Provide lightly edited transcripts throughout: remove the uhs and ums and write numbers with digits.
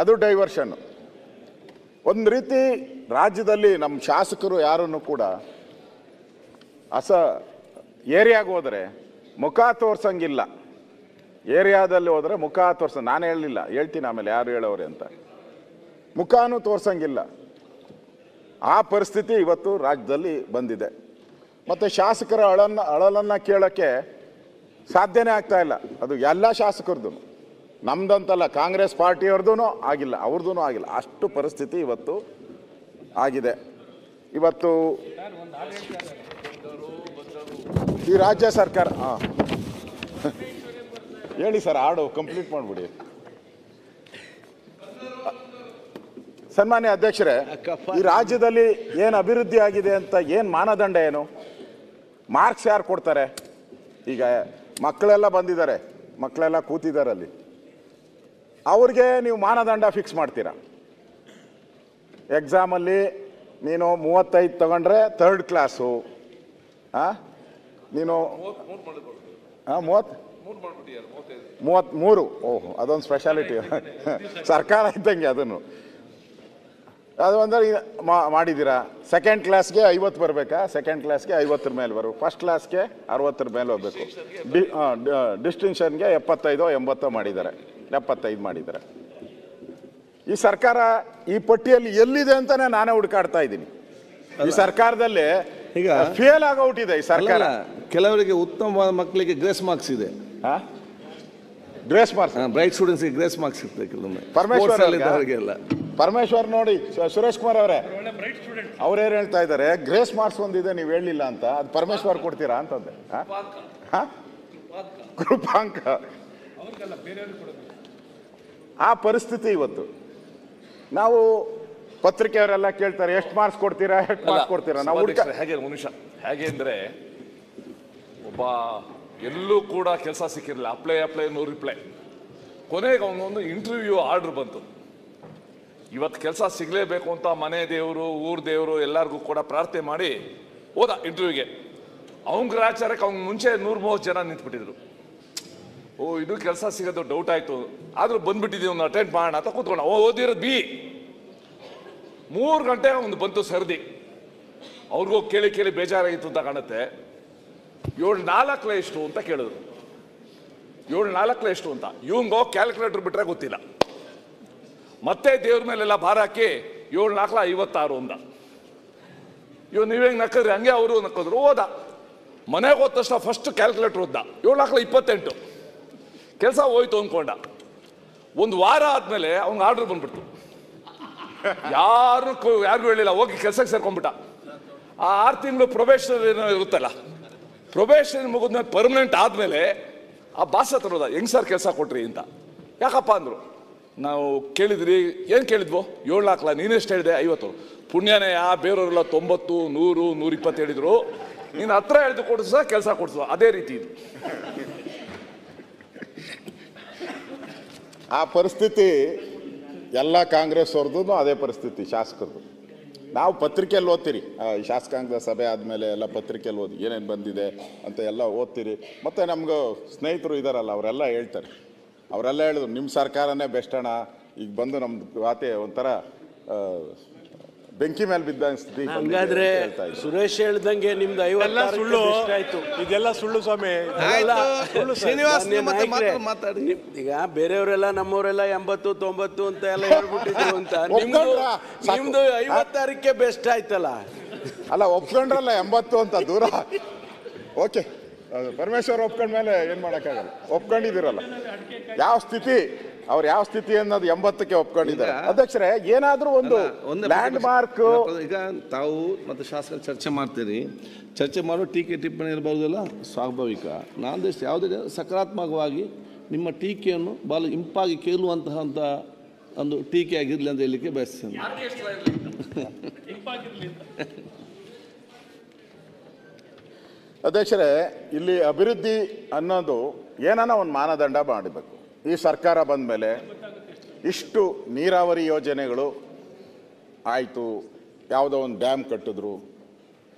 ಅದು ಡೈವರ್ಷನ್. ಒಂದು ರೀತಿ ರಾಜ್ಯದಲ್ಲಿ ನಮ್ಮ ಶಾಸಕರು ಯಾರನ್ನು ಕೂಡ ಏರಿಯಾಗೆ ಹೋದರೆ ಮುಖ ತೋರ್ಸಂಗಿಲ್ಲ. ಏರಿಯಾದಲ್ಲಿ ಹೋದರೆ ಮುಖ ನಾನು ಹೇಳಲಿಲ್ಲ, ಹೇಳ್ತೀನಿ ಆಮೇಲೆ ಯಾರು ಹೇಳೋರೆ ಅಂತ. ಮುಖನೂ ತೋರ್ಸಂಗಿಲ್ಲ. ಆ ಪರಿಸ್ಥಿತಿ ಇವತ್ತು ರಾಜ್ಯದಲ್ಲಿ ಬಂದಿದೆ. ಮತ್ತು ಶಾಸಕರ ಅಳಲನ್ನು ಕೇಳೋಕ್ಕೆ ಸಾಧ್ಯನೇ ಆಗ್ತಾ ಇಲ್ಲ. ಅದು ಎಲ್ಲ ಶಾಸಕರದ್ದು, ನಮ್ದಂತಲ್ಲ, ಕಾಂಗ್ರೆಸ್ ಪಾರ್ಟಿಯವ್ರದ್ದು ಆಗಿಲ್ಲ, ಅವ್ರದ್ದು ಆಗಿಲ್ಲ. ಅಷ್ಟು ಪರಿಸ್ಥಿತಿ ಇವತ್ತು ಆಗಿದೆ. ಇವತ್ತು ಈ ರಾಜ್ಯ ಸರ್ಕಾರ ಹೇಳಿ ಸರ್, ಹಾಡು ಕಂಪ್ಲೀಟ್ ಮಾಡಿಬಿಡಿ. ಸನ್ಮಾನ್ಯ ಅಧ್ಯಕ್ಷರೇ, ಈ ರಾಜ್ಯದಲ್ಲಿ ಏನು ಅಭಿವೃದ್ಧಿ ಆಗಿದೆ ಅಂತ ಏನು ಮಾನದಂಡ, ಏನು ಮಾರ್ಕ್ಸ್ ಯಾರು ಕೊಡ್ತಾರೆ? ಈಗ ಮಕ್ಕಳೆಲ್ಲ ಬಂದಿದ್ದಾರೆ, ಮಕ್ಕಳೆಲ್ಲ ಕೂತಿದ್ದಾರೆ ಅಲ್ಲಿ, ಅವ್ರಿಗೆ ನೀವು ಮಾನದಂಡ ಫಿಕ್ಸ್ ಮಾಡ್ತೀರಾ? ಎಕ್ಸಾಮಲ್ಲಿ ನೀನು 35 ತಗೊಂಡ್ರೆ 3rd ಕ್ಲಾಸು, ನೀನು 33. ಓಹೋ, ಅದೊಂದು ಸ್ಪೆಷಾಲಿಟಿ ಸರ್ಕಾರ ಇದ್ದಂಗೆ ಅದನ್ನು. ಅದು ಅಂದರೆ ಮಾಡಿದ್ದೀರಾ. 2nd ಕ್ಲಾಸ್ಗೆ 50 ಬರಬೇಕಾ? 2nd ಕ್ಲಾಸ್ಗೆ 50 ಮೇಲೆ ಬರು. 1st ಕ್ಲಾಸ್ಗೆ 60 ಮೇಲೆ ಹೋಗ್ಬೇಕು. ಡಿಸ್ಟಿಂಕ್ಷನ್ಗೆ 75 80 ಮಾಡಿದ್ದಾರೆ, 75 ಮಾಡಿದ್ದಾರೆ. ಈ ಸರ್ಕಾರ ಈ ಪಟ್ಟಿಯಲ್ಲಿ ಎಲ್ಲಿದೆ ಅಂತಾನೆ ನಾನೇ ಹುಡುಕಾಡ್ತಾ ಇದ್ದೀನಿ. ಈ ಸರ್ಕಾರದಲ್ಲಿ ಈಗ ಫೇಲ್ ಆಗೋಟಿದೆ ಈ ಸರ್ಕಾರ. ಕೆಲವರಿಗೆ ಉತ್ತಮವಾದ ಮಕ್ಕಳಿಗೆ ಗ್ರೇಸ್ ಮಾರ್ಕ್ಸ್ ಇದೆ. ಗ್ರೇಸ್ ಮಾರ್ಕ್ಸ್, ಬ್ರೈಟ್ ಸ್ಟೂಡೆಂಟ್ಸ್ಗೆ ಗ್ರೇಸ್ ಮಾರ್ಕ್ಸ್ ಇರ್ತದೆ ಕೆಲವೊಮ್ಮೆ. ಪರಮೇಶ್ವರ್ ನೋಡಿ, ಸುರೇಶ್ ಕುಮಾರ್ ಅವರೇ, ಅವ್ರೇನು ಹೇಳ್ತಾ ಇದ್ದಾರೆ, ಗ್ರೇಸ್ ಮಾರ್ಕ್ಸ್ ಒಂದಿದೆ ನೀವು ಹೇಳಲಿಲ್ಲ ಅಂತ, ಅದು ಪರಮೇಶ್ವರ್ ಕೊಡ್ತೀರಾ ಅಂತಂದೆ. ಕೃಪಾಂಕ, ಆ ಪರಿಸ್ಥಿತಿ ಇವತ್ತು. ನಾವು ಪತ್ರಿಕೆಯವರೆಲ್ಲ ಕೇಳ್ತಾರೆ, ಎಷ್ಟು ಮಾರ್ಕ್ಸ್ ಕೊಡ್ತೀರಾ, ಎಷ್ಟು ಮಾರ್ಕ್ಸ್ ಕೊಡ್ತೀರಾ? ನಾವು ಹೇಗೆ ಹೇಗೆ ಅಂದ್ರೆ, ಒಬ್ಬ ಎಲ್ಲೂ ಕೂಡ ಕೆಲಸ ಸಿಕ್ಕಿರಲಿಲ್ಲ, ಅಪ್ಲೈ ನೋ ರಿಪ್ಲೈ. ಕೊನೆಗೆ ಅವನೊಂದು ಇಂಟರ್ವ್ಯೂ ಆರ್ಡರ್ ಬಂತು. ಇವತ್ತು ಕೆಲಸ ಸಿಗಲೇಬೇಕು ಅಂತ ಮನೆ ದೇವರು, ಊರ್ ದೇವರು ಎಲ್ಲರಿಗೂ ಕೂಡ ಪ್ರಾರ್ಥನೆ ಮಾಡಿ ಹೋದ ಇಂಟರ್ವ್ಯೂಗೆ. ಅವನ ಗ್ರಾಚಾರಕ್ಕೆ ಅವ್ನ ಮುಂಚೆ 130 ಜನ ನಿಂತ್ಬಿಟ್ಟಿದ್ರು. ಇದು ಕೆಲಸ ಸಿಗೋದು ಡೌಟ್ ಆಯ್ತು, ಆದ್ರೂ ಬಂದ್ಬಿಟ್ಟಿದ್ದೀವಿ, ಒಂದು ಅಟೆಂಡ್ ಮಾಡೋಣ ಅಂತ ಕೂತ್ಕೊಂಡ. ಓದಿರೋದು ಬಿ. 3 ಗಂಟೆ ಒಂದು ಬಂತು ಸರ್ದಿ. ಅವ್ರಿಗೂ ಕೇಳಿ ಬೇಜಾರಾಗಿತ್ತು ಅಂತ ಕಾಣುತ್ತೆ. 7-4 ಎಷ್ಟು ಅಂತ ಕೇಳಿದ್ರು. 7-4 ಎಷ್ಟು ಅಂತ. ಇವಂಗೋ ಕ್ಯಾಲ್ಕುಲೇಟರ್ ಬಿಟ್ರೆ ಗೊತ್ತಿಲ್ಲ. ಮತ್ತೆ ದೇವ್ರ ಮೇಲೆಲ್ಲ ಭಾರ ಹಾಕಿ 7-4 56 ಅಂದ. ನೀವೇಂಗ್ ನಕ್ಕಿದ್ರಿ, ಹಂಗೆ ಅವರು ನಕ್ಕಿದ್ರು. ಓದ ಮನೆಗೆ ಹೋದ ತಕ್ಷಣ ಫಸ್ಟ್ ಕ್ಯಾಲ್ಕುಲೇಟರ್ ಓದ್ದ. 7-4 28. ಕೆಲಸ ಹೋಯ್ತು ಅಂದ್ಕೊಂಡ. ಒಂದು ವಾರ ಆದ್ಮೇಲೆ ಅವ್ನಿಗೆ ಆರ್ಡರ್ ಬಂದ್ಬಿಡ್ತು. ಯಾರಿಗೂ ಹೇಳಿಲ್ಲ, ಹೋಗಿ ಕೆಲಸಕ್ಕೆ ಸೇರ್ಕೊಂಡ್ಬಿಟ್ಟ. ಆ 6 ತಿಂಗಳು ಪ್ರೊಬೇಷನ್ ಏನೋ ಇರುತ್ತಲ್ಲ, ಪ್ರೊಬೇಷನ್ ಮುಗಿದ್ಮೇಲೆ ಪರ್ಮನೆಂಟ್ ಆದ್ಮೇಲೆ ಆ ಬಾಸ್ ಹತ್ರ ಹೋದ, ಹೆಂಗ್ ಸರ್ ಕೆಲಸ ಕೊಟ್ರಿ ಅಂತ. ಯಾಕಪ್ಪ ಅಂದ್ರು. ನಾವು ಕೇಳಿದ್ರಿ, ಏನು ಕೇಳಿದ್ವು? 7-4 ನೀನೆಷ್ಟು ಹೇಳಿದೆ? 50. ಪುಣ್ಯನೇ, ಬೇರೆಯವರೆಲ್ಲ 90 100 120 ಹೇಳಿದ್ರು. ನೀನು ಹತ್ರ ಹೇಳಿದ್ದು ಕೊಡಿಸ ಕೆಲಸ ಕೊಡಿಸುವ. ಅದೇ ರೀತಿ ಇದು. ಆ ಪರಿಸ್ಥಿತಿ ಎಲ್ಲ ಕಾಂಗ್ರೆಸ್ ಅವ್ರದ್ದು ಅದೇ ಪರಿಸ್ಥಿತಿ, ಶಾಸಕರದು. ನಾವು ಪತ್ರಿಕೆಯಲ್ಲಿ ಓದ್ತೀರಿ, ಶಾಸಕಾಂಗದ ಸಭೆ ಆದಮೇಲೆ ಎಲ್ಲ ಪತ್ರಿಕೆಯಲ್ಲಿ ಓದಿ ಏನೇನು ಬಂದಿದೆ ಅಂತ ಎಲ್ಲ ಓದ್ತೀರಿ. ಮತ್ತು ನಮ್ಗೆ ಸ್ನೇಹಿತರು ಇದ್ದಾರಲ್ಲ, ಅವರೆಲ್ಲ ಹೇಳ್ತಾರೆ. ಅವರೆಲ್ಲ ಹೇಳಿದ್ರು, ನಿಮ್ಮ ಸರ್ಕಾರನೇ ಬೆಸ್ಟ್ ಅಣ್ಣ, ಈಗ ಬಂದು ನಮ್ದು ಖಾತೆ ಒಂಥರ ಬೆಂಕಿ ಮೇಲೆ ಬಿದ್ದ ಸ್ಥಿತಿ. ಹಂಗಾದ್ರೆ ಸುರೇಶ್ ಹೇಳ್ದಂಗೆ ನಿಮ್ದು 50 ಸುಳ್ಳು ಆಯ್ತು. ಇದೆಲ್ಲ ಸುಳ್ಳು ಸ್ವಾಮಿ. ಮಾತಾಡಿ. ಈಗ ಬೇರೆಯವರೆಲ್ಲ ನಮ್ಮವರೆಲ್ಲ 80 90 ಅಂತ ಎಲ್ಲ ಹೇಳ್ಬಿಟ್ಟಿದ್ರು ಅಂತ, ನಿಮ್ದು 56ಕ್ಕೆ ಬೆಸ್ಟ್ ಆಯ್ತಲ್ಲ. ಅಲ್ಲ, ಒಪ್ಕೊಂಡ್ರಲ್ಲ 80 ಅಂತ ದೂರ. ಓಕೆ, ಪರಮೇಶ್ವರ್ ಒಪ್ಕೊಂಡ್ಮೇಲೆ ಏನು ಮಾಡೋಕ್ಕಾಗಲ್ಲ. ಒಪ್ಕೊಂಡಿದ್ದೀರಲ್ಲ, ಯಾವ ಸ್ಥಿತಿ, ಅವ್ರು ಯಾವ ಸ್ಥಿತಿ ಅನ್ನೋದು 80ಕ್ಕೆ ಒಪ್ಕೊಂಡಿದ್ದಾರೆ. ಅಧ್ಯಕ್ಷರೇ, ಏನಾದ್ರೂ ಒಂದು ಲ್ಯಾಂಡ್ ಮಾರ್ಕ್. ಈಗ ತಾವು ಮತ್ತು ಶಾಸಕರು ಚರ್ಚೆ ಮಾಡ್ತೀರಿ, ಚರ್ಚೆ ಮಾಡೋ ಟೀಕೆ ಟಿಪ್ಪಣಿ ಇರಬಹುದಲ್ಲ, ಸ್ವಾಭಾವಿಕ. ನಾನು ಯಾವುದೇ ಸಕಾರಾತ್ಮಕವಾಗಿ ನಿಮ್ಮ ಟೀಕೆಯನ್ನು ಭಾಳ ಇಂಪಾಗಿ ಕೇಳುವಂತಹ ಒಂದು ಟೀಕೆ ಆಗಿರಲಿ ಅಂತ ಹೇಳಲಿಕ್ಕೆ ಬಯಸ್ತೇನೆ. ಅಧ್ಯಕ್ಷರೇ, ಇಲ್ಲಿ ಅಭಿವೃದ್ಧಿ ಅನ್ನೋದು ಏನಾನ ಒಂದು ಮಾನದಂಡ ಮಾಡಬೇಕು. ಈ ಸರ್ಕಾರ ಬಂದ ಮೇಲೆ ಇಷ್ಟು ನೀರಾವರಿ ಯೋಜನೆಗಳು ಆಯಿತು, ಯಾವುದೋ ಒಂದು ಡ್ಯಾಮ್ ಕಟ್ಟಿದ್ರು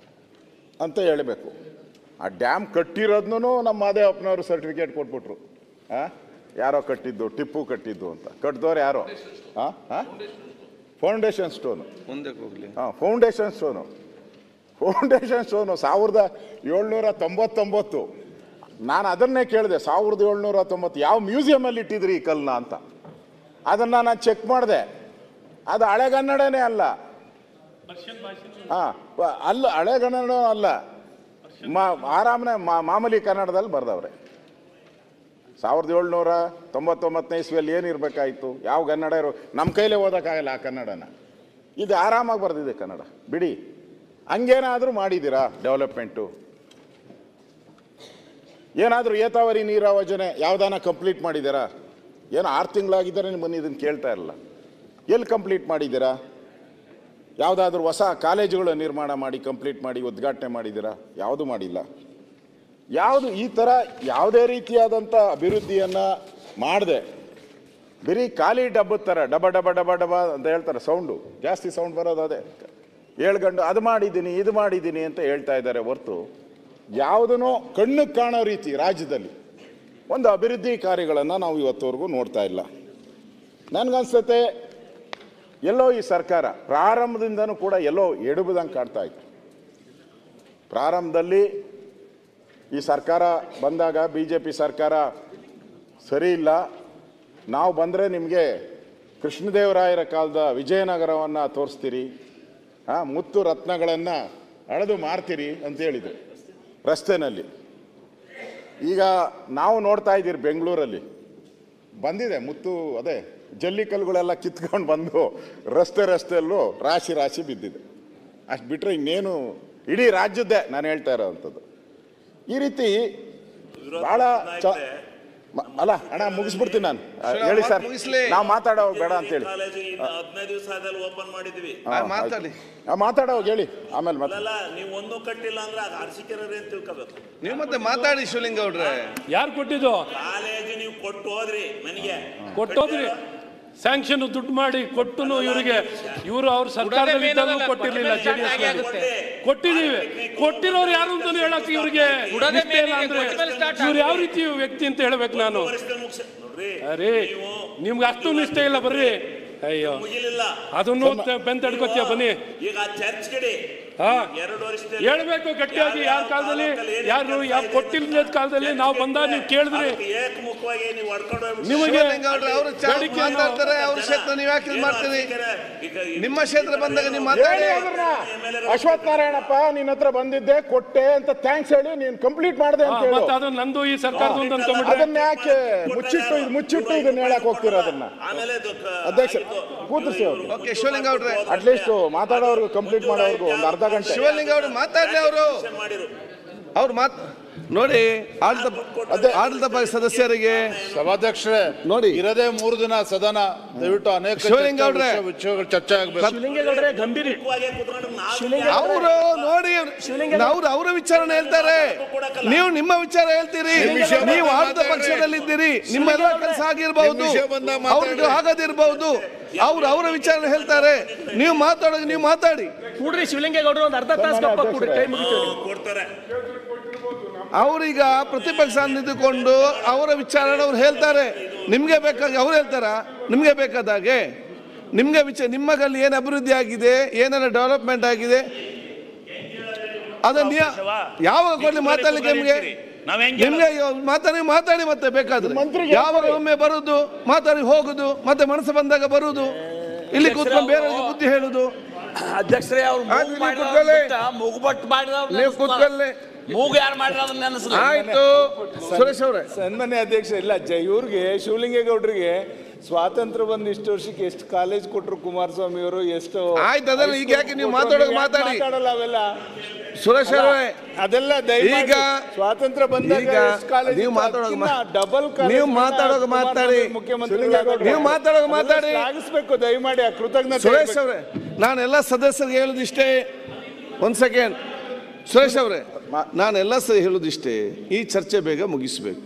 ಅಂತ ಹೇಳಬೇಕು. ಆ ಡ್ಯಾಮ್ ಕಟ್ಟಿರೋದನ್ನೂ ನಮ್ಮ ಮಾದೇವಪ್ಪನವರು ಸರ್ಟಿಫಿಕೇಟ್ ಕೊಟ್ಬಿಟ್ರು. ಯಾರೋ ಕಟ್ಟಿದ್ದು, ಟಿಪ್ಪು ಕಟ್ಟಿದ್ದು ಅಂತ. ಕಟ್ಟಿದವ್ರು ಯಾರೋ? Foundation stone. ಮುಂದಕ್ಕೆ ಹೋಗ್ಲಿ. Foundation stone 1799. ನಾನು ಅದನ್ನೇ ಕೇಳಿದೆ, 1799 ಯಾವ ಮ್ಯೂಸಿಯಮಲ್ಲಿ ಇಟ್ಟಿದ್ರಿ ಈ ಕಲ್ಲನ್ನ ಅಂತ. ಅದನ್ನು ನಾನು ಚೆಕ್ ಮಾಡಿದೆ, ಅದು ಹಳೆಗನ್ನಡನೇ ಅಲ್ಲ. ಅಲ್ಲ, ಹಳೆಗನ್ನಡ ಅಲ್ಲ, ಆರಾಮನೆ ಮಾಮೂಲಿ ಕನ್ನಡದಲ್ಲಿ ಬರ್ದವ್ರೆ. 1799 ಇಸ್ವಿಯಲ್ಲಿ ಏನಿರ್ಬೇಕಾಯ್ತು? ಯಾವ ಕನ್ನಡ ನಮ್ಮ ಕೈಲೇ ಓದೋಕ್ಕಾಗಲ್ಲ ಆ ಕನ್ನಡನ. ಇದು ಆರಾಮಾಗಿ ಬರ್ದಿದೆ ಕನ್ನಡ, ಬಿಡಿ. ಹಂಗೇನಾದರೂ ಮಾಡಿದ್ದೀರಾ ಡೆವಲಪ್ಮೆಂಟು? ಏನಾದರೂ ಏತಾವರಿ ನೀರಾವರಿ ಯೋಜನೆ ಯಾವುದಾನ ಕಂಪ್ಲೀಟ್ ಮಾಡಿದ್ದೀರಾ? ಏನೋ 6 ತಿಂಗಳಾಗಿದ್ದರೆ ನಿಮ್ಮನ್ನು ಇದನ್ನು ಕೇಳ್ತಾ ಇರಲ್ಲ. ಎಲ್ಲಿ ಕಂಪ್ಲೀಟ್ ಮಾಡಿದ್ದೀರಾ? ಯಾವುದಾದ್ರೂ ಹೊಸ ಕಾಲೇಜುಗಳ ನಿರ್ಮಾಣ ಮಾಡಿ ಕಂಪ್ಲೀಟ್ ಮಾಡಿ ಉದ್ಘಾಟನೆ ಮಾಡಿದ್ದೀರಾ? ಯಾವುದೂ ಮಾಡಿಲ್ಲ. ಯಾವುದು ಈ ಥರ ಯಾವುದೇ ರೀತಿಯಾದಂಥ ಅಭಿವೃದ್ಧಿಯನ್ನು ಮಾಡದೆ ಬರೀ ಖಾಲಿ ಡಬ್ಬದ ಥರ ಡಬ ಡಬ ಡಬ ಡಬ ಅಂತ ಹೇಳ್ತಾರೆ. ಸೌಂಡು ಜಾಸ್ತಿ ಸೌಂಡ್ ಬರೋದು ಅದೇ. ಹೇಳ್ಕೊಂಡು ಅದು ಮಾಡಿದ್ದೀನಿ ಇದು ಮಾಡಿದ್ದೀನಿ ಅಂತ ಹೇಳ್ತಾ ಇದ್ದಾರೆ ಹೊರತು ಯಾವುದನ್ನೋ ಕಣ್ಣಿಗೆ ಕಾಣೋ ರೀತಿ ರಾಜ್ಯದಲ್ಲಿ ಒಂದು ಅಭಿವೃದ್ಧಿ ಕಾರ್ಯಗಳನ್ನು ನಾವು ಇವತ್ತವರೆಗೂ ನೋಡ್ತಾ ಇಲ್ಲ. ನನಗನ್ಸುತ್ತೆ ಎಲ್ಲೋ ಈ ಸರ್ಕಾರ ಪ್ರಾರಂಭದಿಂದನೂ ಕೂಡ ಎಲ್ಲೋ ಎಡುಬುದಂಗೆ ಕಾಡ್ತಾ ಇತ್ತು. ಪ್ರಾರಂಭದಲ್ಲಿ ಈ ಸರ್ಕಾರ ಬಂದಾಗ BJP ಸರ್ಕಾರ ಸರಿ ಇಲ್ಲ, ನಾವು ಬಂದರೆ ನಿಮಗೆ ಕೃಷ್ಣದೇವರಾಯರ ಕಾಲದ ವಿಜಯನಗರವನ್ನು ತೋರಿಸ್ತೀರಿ, ಮುತ್ತು ರತ್ನಗಳನ್ನು ಅಳೆದು ಮಾರ್ತೀರಿ ಅಂತ ಹೇಳಿದರು ರಸ್ತೆನಲ್ಲಿ. ಈಗ ನಾವು ನೋಡ್ತಾ ಇದ್ದೀರಿ ಬೆಂಗಳೂರಲ್ಲಿ ಬಂದಿದೆ ಮುತ್ತು, ಅದೇ ಜಲ್ಲಿಕಲ್ಲುಗಳೆಲ್ಲ ಕಿತ್ಕೊಂಡು ಬಂದು ರಸ್ತೆಯಲ್ಲೂ ರಾಶಿ ರಾಶಿ ಬಿದ್ದಿದೆ. ಅಷ್ಟು ಬಿಟ್ಟರೆ ಇನ್ನೇನು ಇಡೀ ರಾಜ್ಯದ್ದೇ ನಾನು ಹೇಳ್ತಾ ಇರೋವಂಥದ್ದು. ಈ ರೀತಿ ಭಾಳ ಅಲ್ಲ ಅಣ್ಣ, ಮುಗಿಸ್ಬಿಡ್ತೀನಿ ನಾನು. ಹೇಳಿ ಸರ್, ನಾವು ಮಾತಾಡೋ ಬೇಡ ಅಂತೇಳಿ. 15 ದಿವಸ ಆದಲ್ಲಿ ಓಪನ್ ಮಾಡಿದ್ವಿ, ಮಾತಾಡೋವಾಗ ಹೇಳಿ, ಆಮೇಲೆ ನೀವು ಒಂದು ಕಟ್ಟಿಲ್ಲ ಅಂದ್ರೆ ಅದು ಅರಸಿಕೆರೆ ಅಂತ ತಿಳ್ಕೋಬೇಕು. ನೀವು ಮತ್ತೆ ಮಾತಾಡಿ ಶಿವಲಿಂಗ ಅವ್ರೆ. ಯಾರು ಕೊಟ್ಟಿದ್ದು? ಕಾಲೇಜ್ ನೀವು ಕೊಟ್ಟು ಹೋದ್ರಿ, ನನಗೆ ಕೊಟ್ಟೋದ್ರಿ, ಸ್ಯಾಂಕ್ಷನ್ ದುಡ್ಡು ಮಾಡಿ ಕೊಟ್ಟು ಇವರಿಗೆ. ಇವರು ಅವ್ರ ಸರ್ಕಾರದಲ್ಲಿ ಇದ್ದಾಗ ಕೊಟ್ಟಿರ್ಲಿಲ್ಲ, JDS ಕೊಟ್ಟಿದ್ದೀವಿ. ಕೊಟ್ಟಿರೋರು ಯಾರು ಅಂತ ಹೇಳಕ್ ಇವ್ರಿಗೆ ಅಂದ್ರೆ ಇವ್ರು ಯಾವ ರೀತಿ ವ್ಯಕ್ತಿ ಅಂತ ಹೇಳ್ಬೇಕು ನಾನು? ಅರೇ ನಿಮ್ಗೆ ಅಷ್ಟು ನಿಷ್ಠೆ ಇಲ್ಲ, ಬರ್ರಿ. ಅಯ್ಯೋ, ಅದನ್ನು ಬೆಂತಡ್ಕೋತೀಯ ಬನ್ನಿ. ಈಗ ಚರ್ಚ್ ಕಡೆ ಹೇಳ್ಬೇಕು ಗಟ್ಟಿಯಾಗಿ. ಯಾರ ಕಾಲದಲ್ಲಿ ಯಾರು ಯಾವ ಕೊಟ್ಟಿಲ್ಲದ ಕಾಲದಲ್ಲಿ ನಾವು ಬಂದಾಗ ನೀವು ಕೇಳಿದ್ರಿ, ನಿಮಗೆ ನಿಮ್ಮ ಕ್ಷೇತ್ರ ಬಂದಾಗ ನೀವು ಮಾತಾಡಿ. ಅಶ್ವಥ್ ನಾರಾಯಣಪ್ಪ ನಿನ್ನ ಹತ್ರ ಬಂದಿದ್ದೆ, ಕೊಟ್ಟೆ ಅಂತ ಥ್ಯಾಂಕ್ಸ್ ಹೇಳಿ ನೀನು ಕಂಪ್ಲೀಟ್ ಮಾಡಿದೆ ಅಂತ ಹೇಳಿ. ಅದು ನಂದು ಈ ಸರ್ಕಾರದ ಅದನ್ನ ಯಾಕೆ ಮುಚ್ಚಿಟ್ಟು ಇದನ್ನ ಹೇಳಕ್ ಹೋಗ್ತೀರ? ಅದನ್ನ ಅಧ್ಯಕ್ಷ ಕೂತಿಸಿ ಅವರು ಅಟ್ಲೀಸ್ಟ್ ಮಾತಾಡೋರ್ಗು ಕಂಪ್ಲೀಟ್ ಮಾಡೋರ್ಗು ಒಂದು ಅರ್ಧ ಗಂಟೆ. ಶಿವಲಿಂಗ ಅವರು ಮಾತಾಡ್ಲಿ. ಅವ್ರು ನೋಡಿ, ಆಡಳಿತ ಪಕ್ಷ ಸದಸ್ಯರಿಗೆ, ಸಭಾಧ್ಯಕ್ಷರೇ ನೋಡಿ, ಇರದೇ 3 ದಿನ ಸದನ, ದಯವಿಟ್ಟು ಅನೇಕ ವಿಷಯಗಳು ಚರ್ಚೆ ಆಗಬೇಕು. ಅವರು ನೋಡಿ, ಅವರ ವಿಚಾರನ ಹೇಳ್ತಾರೆ, ನೀವು ನಿಮ್ಮ ವಿಚಾರ ಹೇಳ್ತೀರಿ. ನೀವು ಆಡಳಿತ ಪಕ್ಷದಲ್ಲಿದ್ದೀರಿ, ನಿಮ್ಮೆಲ್ಲ ಕೆಲಸ ಆಗಿರ್ಬಹುದು, ಅವ್ರದ್ದು ಆಗದಿರ್ಬಹುದು. ಅವರ ವಿಚಾರ ಹೇಳ್ತಾರೆ, ನೀವು ಮಾತಾಡೋದು ನೀವು ಮಾತಾಡಿ. ಕೂಡ್ರಿ ಶಿವಲಿಂಗೇಗೌಡರು ಒಂದು ಅರ್ಧ ತಾಸು ಕೊಡ್ತಾರೆ. ಅವ್ರೀಗ ಪ್ರತಿಪಕ್ಷ ನಿಂತುಕೊಂಡು ಅವರ ವಿಚಾರ ಅವ್ರು ಹೇಳ್ತಾರೆ. ನಿಮ್ಗೆ ಬೇಕಾಗಿ ಅವ್ರು ಹೇಳ್ತಾರ, ನಿಮ್ಗೆ ಬೇಕಾದಾಗೆ ನಿಮ್ಮಲ್ಲಿ ಏನು ಅಭಿವೃದ್ಧಿ ಆಗಿದೆ, ಏನೆಲ್ಲ ಡೆವಲಪ್ಮೆಂಟ್ ಆಗಿದೆ ಅದನ್ನ ಯಾವಾಗ ಕೊಡ್ಲಿ ಮಾತಾಡ್ಲಿಕ್ಕೆ ನಿಮ್ಗೆ ಮಾತಾಡಿ ಮತ್ತೆ ಬೇಕಾದ್ರೆ ಯಾವಾಗ ಒಮ್ಮೆ ಬರುದು, ಮಾತಾಡಿ ಹೋಗುದು, ಮತ್ತೆ ಮನಸ್ಸು ಬಂದಾಗ ಬರುದು, ಇಲ್ಲಿ ಕೂತ್ಕೊಂಡು ಬೇರೆಯವ್ರಿಗೆ ಬುದ್ಧಿ ಹೇಳುದು. ಅಧ್ಯಕ್ಷರೇ, ಅವ್ರು ಮೂಗುಬಟ್ಟು ಮಾಡಿದವ್ರು ನೀವು ಕೂತ್ಕೊಳ್ಳಿ. ಮೂಗು ಯಾರು ಮಾಡಿರೋದು ಆಯ್ತು. ಸುರೇಶ್ ಅವರೇ, ಸನ್ಮಾನ್ಯ ಅಧ್ಯಕ್ಷ, ಇಲ್ಲ ಇವ್ರಿಗೆ ಶಿವಲಿಂಗೇಗೌಡರಿಗೆ ಸ್ವಾತಂತ್ರ್ಯ ಬಂದು ಇಷ್ಟು ವರ್ಷಕ್ಕೆ ಎಷ್ಟು ಕಾಲೇಜ್ ಕೊಟ್ಟರು ಕುಮಾರಸ್ವಾಮಿ ಅವರು, ಎಷ್ಟು ಆಯ್ತು. ಅದೆಲ್ಲ ಈಗ ಯಾಕೆ ನೀವು ಮಾತಾಡಲ್ಲ ಅವೆಲ್ಲ ಸುರೇಶ್ ಅವರೇ? ಅದೆಲ್ಲ ಈಗ ಸ್ವಾತಂತ್ರ್ಯ ಬಂದಾಗ ನೀವು ಡಬಲ್ ನೀವು ಮಾತಾಡೋದು ಮಾತಾಡಿ, ನೀವು ಮಾತಾಡೋದು ಮಾತಾಡಿ, ಆಗಿಸ್ಬೇಕು ದಯಮಾಡಿ. ಕೃತಜ್ಞತೆ. ಸುರೇಶ್ ಅವರೇ, ನಾನೆಲ್ಲ ಸದಸ್ಯರಿಗೆ ಹೇಳುದಿಷ್ಟೇ. ಒಂದ್ ಸೆಕೆಂಡ್ ಸುರೇಶ್ ಅವರೇ, ನಾನೆಲ್ಲ ಹೇಳುದಿಷ್ಟೇ, ಈ ಚರ್ಚೆ ಬೇಗ ಮುಗಿಸ್ಬೇಕು.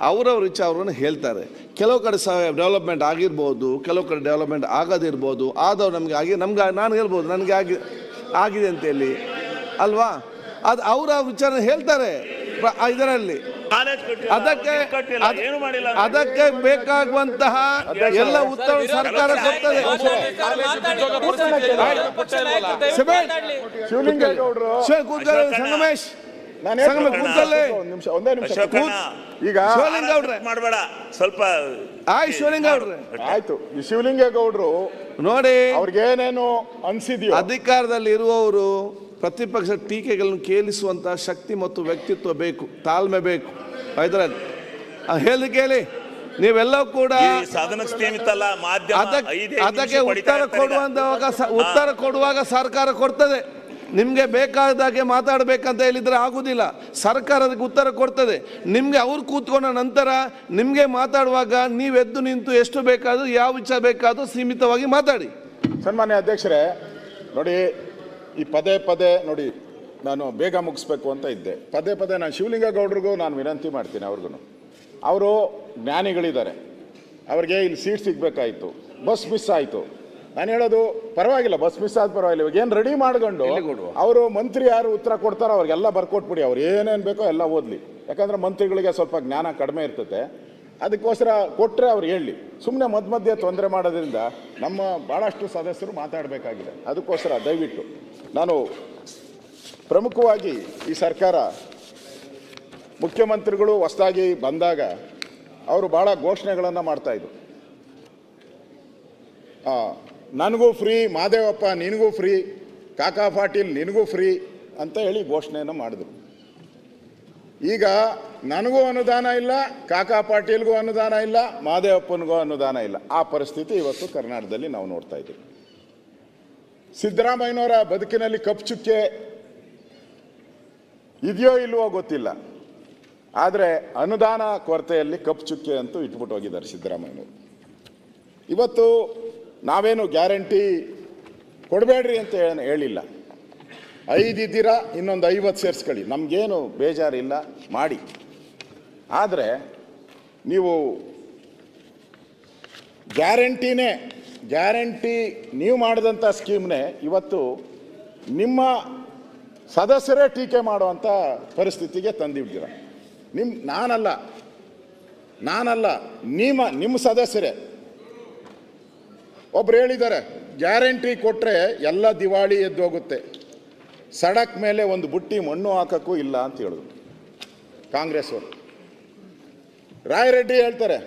ಅವರವ್ರ ವಿಚಾರವನ್ನು ಹೇಳ್ತಾರೆ. ಕೆಲವು ಕಡೆ ಡೆವಲಪ್ಮೆಂಟ್ ಆಗಿರ್ಬೋದು, ಕೆಲವು ಕಡೆ ಡೆವಲಪ್ಮೆಂಟ್ ಆಗೋದಿರ್ಬೋದು. ಆದವ್ರು ನಮ್ಗೆ ನಾನು ಹೇಳ್ಬೋದು ನನಗೆ ಆಗಿದೆ ಅಂತ ಹೇಳಿ ಅಲ್ವಾ? ಅದು ಅವರ ವಿಚಾರ ಹೇಳ್ತಾರೆ ಇದರಲ್ಲಿ. ಕಾಲೇಜ್ ಕಟ್ಟಿಲ್ಲ, ಏನು ಮಾಡಿಲ್ಲ. ಅದಕ್ಕೆ ಬೇಕಾಗುವಂತಹ ಎಲ್ಲ ಉತ್ತರ ಸರ್ಕಾರ ಕೊಡ್ತದೆ. ಶಿವಲಿಂಗೇಗೌಡರು ಸಂಗಮೇಶ್ ಒಂದೇ ನಿಮಿಷ ಈಗ ಮಾಡಬೇಡ ಸ್ವಲ್ಪ ಶಿವಲಿಂಗೇಗೌಡ್ರೆ ಆಯ್ತು. ಈ ಶಿವಲಿಂಗೇಗೌಡರು ನೋಡಿ ಅವ್ರಿಗೇನೇನು ಅನ್ಸಿದ್ಯೋ, ಅಧಿಕಾರದಲ್ಲಿ ಇರುವವರು ಪ್ರತಿಪಕ್ಷ ಟೀಕೆಗಳನ್ನು ಕೇಳಿಸುವಂತಹ ಶಕ್ತಿ ಮತ್ತು ವ್ಯಕ್ತಿತ್ವ ಬೇಕು, ತಾಳ್ಮೆ ಬೇಕು. ಆಯ್ತಾ ಕೇಳಿ ನೀವೆಲ್ಲವೂ ಕೂಡ ಅದಕ್ಕೆ ಉತ್ತರ ಕೊಡುವಾಗ ಸರ್ಕಾರ ಕೊಡ್ತದೆ. ನಿಮಗೆ ಬೇಕಾದಾಗೆ ಮಾತಾಡಬೇಕಂತ ಹೇಳಿದ್ರೆ ಆಗುದಿಲ್ಲ. ಸರ್ಕಾರ ಅದಕ್ಕೆ ಉತ್ತರ ಕೊಡ್ತದೆ. ನಿಮಗೆ ಅವ್ರು ಕೂತ್ಕೊಂಡ ನಂತರ ನಿಮಗೆ ಮಾತಾಡುವಾಗ ನೀವೆದ್ದು ನಿಂತು ಎಷ್ಟು ಬೇಕಾದರೂ ಯಾವ ವಿಚಾರ ಬೇಕಾದರೂ ಸೀಮಿತವಾಗಿ ಮಾತಾಡಿ. ಸನ್ಮಾನ್ಯ ಅಧ್ಯಕ್ಷರೇ, ನೋಡಿ ಈ ಪದೇ ಪದೇ ನೋಡಿ ನಾನು ಬೇಗ ಮುಗಿಸ್ಬೇಕು ಅಂತ ಇದ್ದೆ. ಪದೇ ಪದೇ ನಾನು ಶಿವಲಿಂಗೇಗೌಡರಿಗೂ ನಾನು ವಿನಂತಿ ಮಾಡ್ತೀನಿ. ಅವರು ಜ್ಞಾನಿಗಳಿದ್ದಾರೆ, ಅವ್ರಿಗೆ ಇಲ್ಲಿ ಸೀಟ್ ಸಿಗಬೇಕಾಯಿತು, ಬಸ್ ಮಿಸ್ ಆಯಿತು. ನಾನು ಹೇಳೋದು ಪರವಾಗಿಲ್ಲ, ಬಸ್ ಮಿಸ್ ಆದ ಪರವಾಗಿಲ್ಲ. ಇವಾಗ ಏನು ರೆಡಿ ಮಾಡ್ಕೊಂಡು ಅವರು ಮಂತ್ರಿ ಯಾರು ಉತ್ತರ ಕೊಡ್ತಾರೋ ಅವ್ರಿಗೆಲ್ಲ ಬರ್ಕೊಟ್ಬಿಡಿ. ಅವ್ರು ಏನೇನು ಬೇಕೋ ಎಲ್ಲ ಓದಲಿ. ಯಾಕಂದರೆ ಮಂತ್ರಿಗಳಿಗೆ ಸ್ವಲ್ಪ ಜ್ಞಾನ ಕಡಿಮೆ ಇರ್ತದೆ. ಅದಕ್ಕೋಸ್ಕರ ಕೊಟ್ಟರೆ ಅವ್ರು ಹೇಳಲಿ. ಸುಮ್ಮನೆ ಮಧ್ಯೆ ತೊಂದರೆ ಮಾಡೋದ್ರಿಂದ ನಮ್ಮ ಭಾಳಷ್ಟು ಸದಸ್ಯರು ಮಾತಾಡಬೇಕಾಗಿದೆ. ಅದಕ್ಕೋಸ್ಕರ ದಯವಿಟ್ಟು ನಾನು ಪ್ರಮುಖವಾಗಿ ಈ ಸರ್ಕಾರ ಮುಖ್ಯಮಂತ್ರಿಗಳು ಹೊಸದಾಗಿ ಬಂದಾಗ ಅವರು ಭಾಳ ಘೋಷಣೆಗಳನ್ನು ಮಾಡ್ತಾಯಿದ್ರು. ನನಗೂ ಫ್ರೀ, ಮಾದೇವಪ್ಪ ನಿನಗೂ ಫ್ರೀ, ಕಾಕಾ ಪಾಟೀಲ್ ನಿನಗೂ ಫ್ರೀ ಅಂತ ಹೇಳಿ ಘೋಷಣೆಯನ್ನು ಮಾಡಿದ್ರು. ಈಗ ನನಗೂ ಅನುದಾನ ಇಲ್ಲ, ಕಾಕಾ ಪಾಟೀಲ್ಗೂ ಅನುದಾನ ಇಲ್ಲ, ಮಾದೇವಪ್ಪನಿಗೂ ಅನುದಾನ ಇಲ್ಲ. ಆ ಪರಿಸ್ಥಿತಿ ಇವತ್ತು ಕರ್ನಾಟಕದಲ್ಲಿ ನಾವು ನೋಡ್ತಾ ಇದ್ದೀವಿ. ಸಿದ್ದರಾಮಯ್ಯನವರ ಬದುಕಿನಲ್ಲಿ ಕಪ್ಪು ಚುಕ್ಕೆ ಇದೆಯೋ ಇಲ್ವೋ ಗೊತ್ತಿಲ್ಲ, ಆದರೆ ಅನುದಾನ ಕೊರತೆಯಲ್ಲಿ ಕಪ್ಪು ಚುಕ್ಕೆ ಅಂತೂ ಇಟ್ಬಿಟ್ಟು ಹೋಗಿದ್ದಾರೆ ಸಿದ್ದರಾಮಯ್ಯನವರು. ಇವತ್ತು ನಾವೇನು ಗ್ಯಾರಂಟಿ ಕೊಡಬೇಡ್ರಿ ಅಂತ ಹೇಳಿಲ್ಲ. 5 ಇದ್ದೀರಾ, ಇನ್ನೊಂದು 50 ಸೇರಿಸ್ಕೊಳ್ಳಿ, ನಮಗೇನು ಬೇಜಾರಿಲ್ಲ, ಮಾಡಿ. ಆದರೆ ನೀವು ಗ್ಯಾರಂಟಿ ನೀವು ಮಾಡಿದಂಥ ಸ್ಕೀಮ್ನೇ ಇವತ್ತು ನಿಮ್ಮ ಸದಸ್ಯರೇ ಟೀಕೆ ಮಾಡುವಂಥ ಪರಿಸ್ಥಿತಿಗೆ ತಂದಿದ್ದೀರ. ನಾನಲ್ಲ ನಿಮ್ಮ ಸದಸ್ಯರೇ ಒಬ್ರು ಹೇಳಿದ್ದಾರೆ, ಗ್ಯಾರಂಟಿ ಕೊಟ್ಟರೆ ಎಲ್ಲ ದಿವಾಳಿ ಎದ್ದೋಗುತ್ತೆ, ಸಡಕ್ ಮೇಲೆ ಒಂದು ಬುಟ್ಟಿ ಮಣ್ಣು ಹಾಕೋಕ್ಕೂ ಇಲ್ಲ ಅಂತ ಹೇಳಿದ್ರು ಕಾಂಗ್ರೆಸ್ ಅವರು. ರಾಯರೆಡ್ಡಿ ಹೇಳ್ತಾರೆ,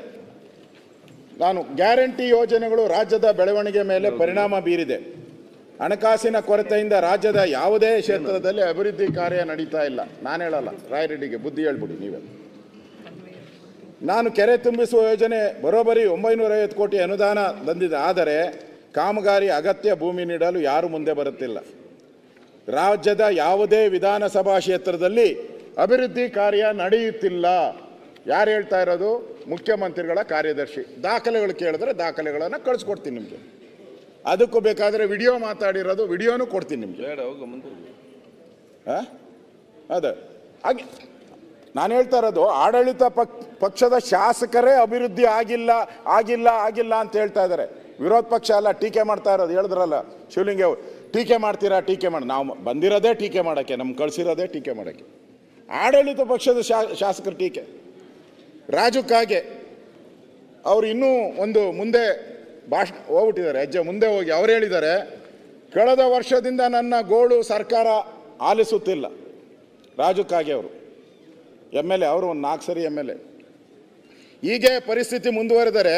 ನಾನು ಗ್ಯಾರಂಟಿ ಯೋಜನೆಗಳು ರಾಜ್ಯದ ಬೆಳವಣಿಗೆ ಮೇಲೆ ಪರಿಣಾಮ ಬೀರಿದೆ. ಹಣಕಾಸಿನ ಕೊರತೆಯಿಂದ ರಾಜ್ಯದ ಯಾವುದೇ ಕ್ಷೇತ್ರದಲ್ಲಿ ಅಭಿವೃದ್ಧಿ ಕಾರ್ಯ ನಡೀತಾ ಇಲ್ಲ. ನಾನು ಹೇಳಲ್ಲ, ರಾಯರೆಡ್ಡಿಗೆ ಬುದ್ಧಿ ಹೇಳ್ಬಿಡಿ ನೀವೇ. ನಾನು ಕೆರೆ ತುಂಬಿಸುವ ಯೋಜನೆ ಬರೋಬ್ಬರಿ 950 ಕೋಟಿ ಅನುದಾನ ಬಂದಿದೆ, ಆದರೆ ಕಾಮಗಾರಿ ಅಗತ್ಯ ಭೂಮಿ ನೀಡಲು ಯಾರು ಮುಂದೆ ಬರುತ್ತಿಲ್ಲ. ರಾಜ್ಯದ ಯಾವುದೇ ವಿಧಾನಸಭಾ ಕ್ಷೇತ್ರದಲ್ಲಿ ಅಭಿವೃದ್ಧಿ ಕಾರ್ಯ ನಡೆಯುತ್ತಿಲ್ಲ. ಯಾರು ಹೇಳ್ತಾ ಇರೋದು? ಮುಖ್ಯಮಂತ್ರಿಗಳ ಕಾರ್ಯದರ್ಶಿ. ದಾಖಲೆಗಳು ಕೇಳಿದ್ರೆ ದಾಖಲೆಗಳನ್ನು ಕಳಿಸ್ಕೊಡ್ತೀನಿ ನಿಮಗೆ. ಅದಕ್ಕೂ ಬೇಕಾದರೆ ವಿಡಿಯೋ ಮಾತಾಡಿರೋದು ವಿಡಿಯೋನೂ ಕೊಡ್ತೀನಿ ನಿಮಗೆ. ಅದೇ ಹಾಗೆ ನಾನು ಹೇಳ್ತಾ ಇರೋದು, ಆಡಳಿತ ಪಕ್ಷದ ಶಾಸಕರೇ ಅಭಿವೃದ್ಧಿ ಆಗಿಲ್ಲ ಅಂತ ಹೇಳ್ತಾ ಇದ್ದಾರೆ. ವಿರೋಧ ಪಕ್ಷ ಅಲ್ಲ ಟೀಕೆ ಮಾಡ್ತಾ ಇರೋದು. ಹೇಳಿದ್ರಲ್ಲ ಶಿವಲಿಂಗ ಅವರು, ಟೀಕೆ ಮಾಡ್ತೀರಾ, ಟೀಕೆ ಮಾಡಿ. ನಾವು ಬಂದಿರೋದೇ ಟೀಕೆ ಮಾಡೋಕ್ಕೆ, ನಮ್ಗೆ ಕಳಿಸಿರೋದೇ ಟೀಕೆ ಮಾಡೋಕ್ಕೆ. ಆಡಳಿತ ಪಕ್ಷದ ಶಾಸಕರ ಟೀಕೆ. ರಾಜು ಕಾಗೆ ಅವರು ಇನ್ನೂ ಒಂದು ಮುಂದೆ ಹೋಗ್ಬಿಟ್ಟಿದ್ದಾರೆ, ಹೆಜ್ಜೆ ಮುಂದೆ ಹೋಗಿ ಅವ್ರು ಹೇಳಿದ್ದಾರೆ, ಕಳೆದ ವರ್ಷದಿಂದ ನನ್ನ ಗೋಳು ಸರ್ಕಾರ ಆಲಿಸುತ್ತಿಲ್ಲ. ರಾಜು ಕಾಗೆ ಅವರು MLA, ಅವರು ಒಂದು 4 ಸರಿ MLA. ಹೀಗೆ ಪರಿಸ್ಥಿತಿ ಮುಂದುವರೆದರೆ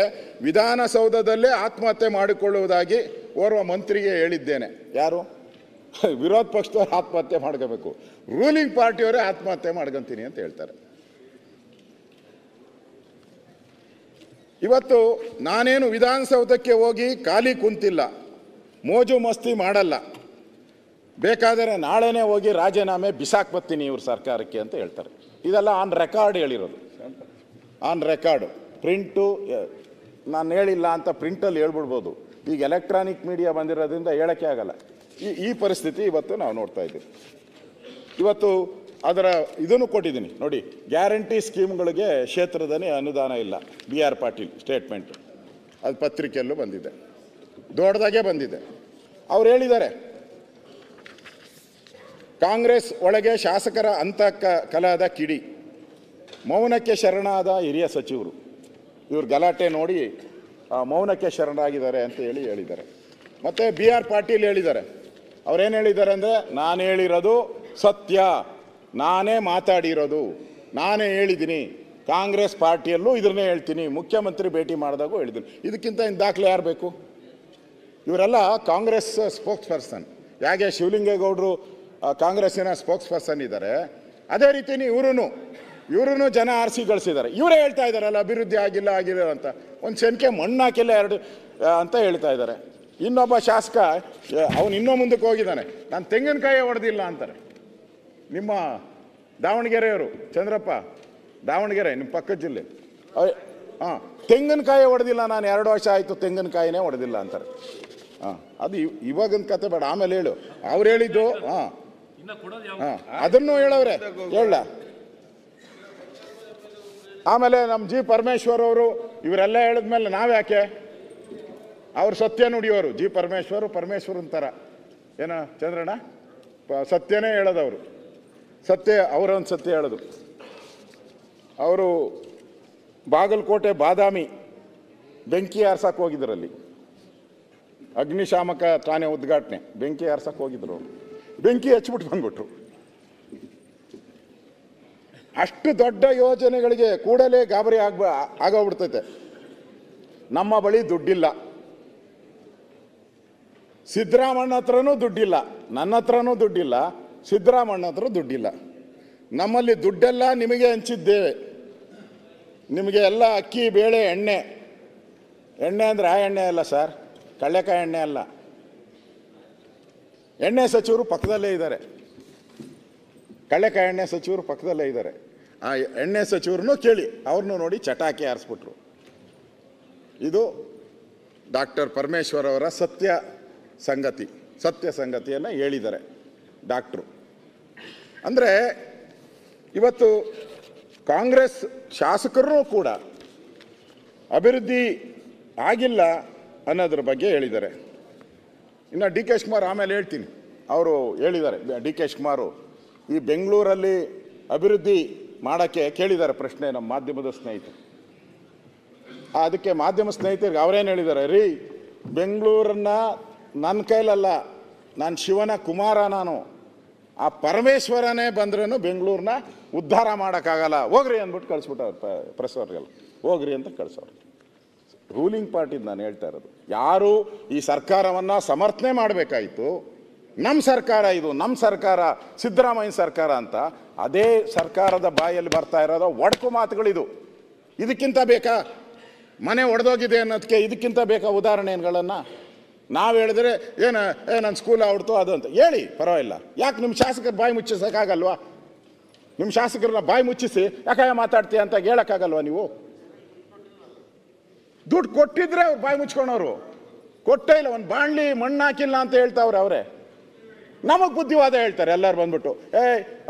ವಿಧಾನಸೌಧದಲ್ಲೇ ಆತ್ಮಹತ್ಯೆ ಮಾಡಿಕೊಳ್ಳುವುದಾಗಿ ಓರ್ವ ಮಂತ್ರಿಗೆ ಹೇಳಿದ್ದೇನೆ. ಯಾರು? ವಿರೋಧ ಪಕ್ಷದವ್ರು ಆತ್ಮಹತ್ಯೆ ಮಾಡ್ಕೋಬೇಕು, ರೂಲಿಂಗ್ ಪಾರ್ಟಿಯವರೇ ಆತ್ಮಹತ್ಯೆ ಮಾಡ್ಕೊಂತೀನಿ ಅಂತ ಹೇಳ್ತಾರೆ. ಇವತ್ತು ನಾನೇನು ವಿಧಾನಸೌಧಕ್ಕೆ ಹೋಗಿ ಖಾಲಿ ಕುಂತಿಲ್ಲ, ಮೋಜು ಮಸ್ತಿ ಮಾಡಲ್ಲ, ಬೇಕಾದರೆ ನಾಳೆನೇ ಹೋಗಿ ರಾಜೀನಾಮೆ ಬಿಸಾಕ್ ಬರ್ತೀನಿ ಇವ್ರ ಸರ್ಕಾರಕ್ಕೆ ಅಂತ ಹೇಳ್ತಾರೆ. ಇದೆಲ್ಲ ಆನ್ ರೆಕಾರ್ಡ್ ಹೇಳಿರೋದು, ಆನ್ ರೆಕಾರ್ಡು. ಪ್ರಿಂಟು ನಾನು ಹೇಳಿಲ್ಲ ಅಂತ ಪ್ರಿಂಟಲ್ಲಿ ಹೇಳ್ಬಿಡ್ಬೋದು. ಈಗ ಎಲೆಕ್ಟ್ರಾನಿಕ್ ಮೀಡಿಯಾ ಬಂದಿರೋದ್ರಿಂದ ಹೇಳೋಕ್ಕೆ ಆಗಲ್ಲ. ಈ ಪರಿಸ್ಥಿತಿ ಇವತ್ತು ನಾವು ನೋಡ್ತಾ ಇದ್ದೀವಿ. ಇವತ್ತು ಅದರ ಇದನ್ನು ಕೊಟ್ಟಿದ್ದೀನಿ ನೋಡಿ, ಗ್ಯಾರಂಟಿ ಸ್ಕೀಮ್ಗಳಿಗೆ ಕ್ಷೇತ್ರದಲ್ಲಿ ಅನುದಾನ ಇಲ್ಲ. BR ಪಾಟೀಲ್ ಸ್ಟೇಟ್ಮೆಂಟು ಅದು ಪತ್ರಿಕೆಯಲ್ಲೂ ಬಂದಿದೆ, ದೊಡ್ಡದಾಗೆ ಬಂದಿದೆ. ಅವ್ರು ಹೇಳಿದ್ದಾರೆ, ಕಾಂಗ್ರೆಸ್ ಒಳಗೆ ಶಾಸಕರ ಕಲಹದ ಕಿಡಿ, ಮೌನಕ್ಕೆ ಶರಣಾದ ಹಿರಿಯ ಸಚಿವರು ಇವ್ರ ಗಲಾಟೆ ನೋಡಿ ಮೌನಕ್ಕೆ ಶರಣಾಗಿದ್ದಾರೆ ಅಂತ ಹೇಳಿದ್ದಾರೆ. ಮತ್ತು BR ಪಾಟೀಲ್ ಹೇಳಿದ್ದಾರೆ. ಅವ್ರೇನು ಹೇಳಿದ್ದಾರೆ ಅಂದರೆ, ನಾನು ಹೇಳಿರೋದು ಸತ್ಯ, ನಾನೇ ಮಾತಾಡಿರೋದು, ನಾನೇ ಹೇಳಿದ್ದೀನಿ, ಕಾಂಗ್ರೆಸ್ ಪಾರ್ಟಿಯಲ್ಲೂ ಇದನ್ನೇ ಹೇಳ್ತೀನಿ, ಮುಖ್ಯಮಂತ್ರಿ ಭೇಟಿ ಮಾಡಿದಾಗೂ ಹೇಳಿದ್ದೀನಿ. ಇದಕ್ಕಿಂತ ಇನ್ನು ದಾಖಲೆ ಯಾರು ಬೇಕು? ಇವರೆಲ್ಲ ಕಾಂಗ್ರೆಸ್ ಸ್ಪೋಕ್ಸ್ ಪರ್ಸನ್. ಹೇಗೆ ಶಿವಲಿಂಗೇಗೌಡರು ಕಾಂಗ್ರೆಸ್ಸಿನ ಸ್ಪೋಕ್ಸ್ ಪರ್ಸನ್ ಇದ್ದಾರೆ, ಅದೇ ರೀತಿಯೇ ಇವರು ಜನ ಆರಿಸಿ ಗಳಿಸಿದ್ದಾರೆ. ಇವರೇ ಹೇಳ್ತಾ ಇದ್ದಾರಲ್ಲ ಅಭಿವೃದ್ಧಿ ಆಗಿಲ್ಲ ಅಂತ, ಒಂದು ಸೆನ್ಕೆ ಮಣ್ಣು ಹಾಕಿಲ್ಲ 2 ಅಂತ ಹೇಳ್ತಾ ಇದ್ದಾರೆ. ಇನ್ನೊಬ್ಬ ಶಾಸಕ ಅವನು ಇನ್ನೂ ಮುಂದಕ್ಕೆ ಹೋಗಿದ್ದಾನೆ, ನಾನು ತೆಂಗಿನಕಾಯಿ ಹೊಡೆದಿಲ್ಲ ಅಂತಾರೆ. ನಿಮ್ಮ ದಾವಣಗೆರೆಯವರು ಚಂದ್ರಪ್ಪ, ದಾವಣಗೆರೆ ನಿಮ್ಮ ಪಕ್ಕದ ಜಿಲ್ಲೆ, ಹಾಂ, ತೆಂಗಿನಕಾಯಿ ಹೊಡೆದಿಲ್ಲ, ನಾನು 2 ವರ್ಷ ಆಯಿತು ತೆಂಗಿನಕಾಯಿನೇ ಹೊಡೆದಿಲ್ಲ ಅಂತಾರೆ. ಹಾಂ, ಅದು ಇವಾಗಿನ ಕತೆ ಬೇಡ, ಆಮೇಲೆ ಹೇಳು. ಅವ್ರು ಹೇಳಿದ್ದು ಅದನ್ನು ಹೇಳವ್ರೆ, ಹೇಳ. ಆಮೇಲೆ ನಮ್ಮ G. ಪರಮೇಶ್ವರ್ ಅವರು ಇವರೆಲ್ಲ ಹೇಳಿದ್ಮೇಲೆ ನಾವ್ಯಾಕೆ? ಅವ್ರು ಸತ್ಯ ನುಡಿಯೋರು. G. ಪರಮೇಶ್ವರನ್ ಥರ ಏನ ಚಂದ್ರಣ್ಣ, ಸತ್ಯನೇ ಹೇಳೋದವರು, ಸತ್ಯ ಅವರೊಂದು ಸತ್ಯ ಹೇಳೋದು. ಅವರು ಬಾಗಲಕೋಟೆ ಬಾದಾಮಿ ಬೆಂಕಿ ಆರ್ಸಕ್ಕೆ ಹೋಗಿದ್ರಲ್ಲಿ, ಅಗ್ನಿಶಾಮಕ ಠಾಣೆ ಉದ್ಘಾಟನೆ, ಬೆಂಕಿ ಆರ್ಸಕ್ಕೆ ಹೋಗಿದ್ರು. ಬೆಂಕಿ ಹಚ್ಬಿಟ್ಟು ಬಂದ್ಬಿಟ್ರು. ಅಷ್ಟು ದೊಡ್ಡ ಯೋಜನೆಗಳಿಗೆ ಕೂಡಲೇ ಗಾಬರಿ ಆಗೋಗ್ಬಿಡ್ತೈತೆ. ನಮ್ಮ ಬಳಿ ದುಡ್ಡಿಲ್ಲ, ಸಿದ್ದರಾಮಣ್ಣ ಹತ್ರನೂ ದುಡ್ಡಿಲ್ಲ, ನನ್ನ ಹತ್ರನೂ ದುಡ್ಡಿಲ್ಲ, ಸಿದ್ದರಾಮಣ್ಣ ಹತ್ರ ದುಡ್ಡಿಲ್ಲ. ನಮ್ಮಲ್ಲಿ ದುಡ್ಡೆಲ್ಲ ನಿಮಗೆ ಹಂಚಿದ್ದೇವೆ. ನಿಮಗೆ ಎಲ್ಲ ಅಕ್ಕಿ, ಬೇಳೆ, ಎಣ್ಣೆ ಅಂದರೆ ಆ ಎಣ್ಣೆ ಅಲ್ಲ ಸರ್, ಕಳ್ಳೆಕಾಯಿ ಎಣ್ಣೆ ಅಲ್ಲ. ಎಣ್ಣೆ ಸಚಿವರು ಪಕ್ಕದಲ್ಲೇ ಇದ್ದಾರೆ, ಕಳ್ಳೆಕಾಯಿ ಎಣ್ಣೆ ಸಚಿವರು ಪಕ್ಕದಲ್ಲೇ ಇದ್ದಾರೆ. ಆ ಎಣ್ಣೆ ಸಚಿವರನ್ನು ಕೇಳಿ, ಅವ್ರನ್ನೂ ನೋಡಿ ಚಟಾಕಿ ಆರಿಸ್ಬಿಟ್ರು. ಇದು ಡಾಕ್ಟರ್ ಪರಮೇಶ್ವರ್ ಅವರ ಸತ್ಯ ಸಂಗತಿಯನ್ನು ಹೇಳಿದ್ದಾರೆ ಡಾಕ್ಟ್ರು. ಅಂದರೆ ಇವತ್ತು ಕಾಂಗ್ರೆಸ್ ಶಾಸಕರು ಕೂಡ ಅಭಿವೃದ್ಧಿ ಆಗಿಲ್ಲ ಅನ್ನೋದ್ರ ಬಗ್ಗೆ ಹೇಳಿದ್ದಾರೆ. ಇನ್ನು ಡಿ ಕೆ ಶಿವಕುಮಾರ್ ಆಮೇಲೆ ಹೇಳ್ತೀನಿ, ಅವರು ಹೇಳಿದ್ದಾರೆ. ಡಿ ಕೆ ಶಿವಕುಮಾರ್ ಈ ಬೆಂಗಳೂರಲ್ಲಿ ಅಭಿವೃದ್ಧಿ ಮಾಡೋಕ್ಕೆ ಕೇಳಿದ್ದಾರೆ ಪ್ರಶ್ನೆ ನಮ್ಮ ಮಾಧ್ಯಮದ ಸ್ನೇಹಿತರು. ಅದಕ್ಕೆ ಮಾಧ್ಯಮ ಸ್ನೇಹಿತರಿಗೆ ಅವರೇನು ಹೇಳಿದ್ದಾರೆ, ರೀ ಬೆಂಗಳೂರನ್ನು ನನ್ನ ಕೈಲಲ್ಲ, ನಾನು ಶಿವನ ಕುಮಾರ, ನಾನು ಆ ಪರಮೇಶ್ವರನೇ ಬಂದ್ರೂ ಬೆಂಗಳೂರನ್ನ ಉದ್ಧಾರ ಮಾಡೋಕ್ಕಾಗಲ್ಲ, ಹೋಗ್ರಿ ಅಂದ್ಬಿಟ್ಟು ಕಳಿಸ್ಬಿಟ್ಟವ್ರು ಪ್ರೆಸ್ ಅವ್ರಿಗೆಲ್ಲ, ಹೋಗ್ರಿ ಅಂತ ಕಳಿಸೋರು. ರೂಲಿಂಗ್ ಪಾರ್ಟಿದು ನಾನು ಹೇಳ್ತಾ ಇರೋದು. ಯಾರು ಈ ಸರ್ಕಾರವನ್ನು ಸಮರ್ಥನೆ ಮಾಡಬೇಕಾಯಿತು, ನಮ್ಮ ಸರ್ಕಾರ ಇದು, ನಮ್ಮ ಸರ್ಕಾರ ಸಿದ್ದರಾಮಯ್ಯ ಸರ್ಕಾರ ಅಂತ, ಅದೇ ಸರ್ಕಾರದ ಬಾಯಲ್ಲಿ ಬರ್ತಾ ಇರೋದು ಒಡಕು ಮಾತುಗಳಿದು. ಇದಕ್ಕಿಂತ ಬೇಕಾ? ಮನೆ ಒಡೆದೋಗಿದೆ ಅನ್ನೋದಕ್ಕೆ ಇದಕ್ಕಿಂತ ಬೇಕಾ ಉದಾಹರಣೆಗಳನ್ನು? ನಾವು ಹೇಳಿದ್ರೆ ನನ್ನ ಸ್ಕೂಲ್ ಆಡ್ತು ಅದು ಅಂತ ಹೇಳಿ ಪರವಾಗಿಲ್ಲ. ಯಾಕೆ ನಿಮ್ಮ ಶಾಸಕರು ಬಾಯಿ ಮುಚ್ಚಿಸೋಕ್ಕಾಗಲ್ವಾ? ನಿಮ್ಮ ಶಾಸಕರನ್ನ ಬಾಯಿ ಮುಚ್ಚಿಸಿ ಯಾಕೆ ಮಾತಾಡ್ತೀಯ ಅಂತ ಹೇಳೋಕ್ಕಾಗಲ್ವಾ ನೀವು? ದುಡ್ಡು ಕೊಟ್ಟಿದ್ರೆ ಅವ್ರು ಬಾಯಿ ಮುಚ್ಕೊಂಡವ್ರು, ಕೊಟ್ಟೇ ಇಲ್ಲ, ಒಂದು ಬಾಣ್ಲಿ ಮಣ್ಣು ಹಾಕಿಲ್ಲ ಅಂತ ಹೇಳ್ತಾವ್ರೆ ಅವರೇ. ನಮಗೆ ಬುದ್ಧಿವಾದ ಹೇಳ್ತಾರೆ ಎಲ್ಲರೂ ಬಂದ್ಬಿಟ್ಟು,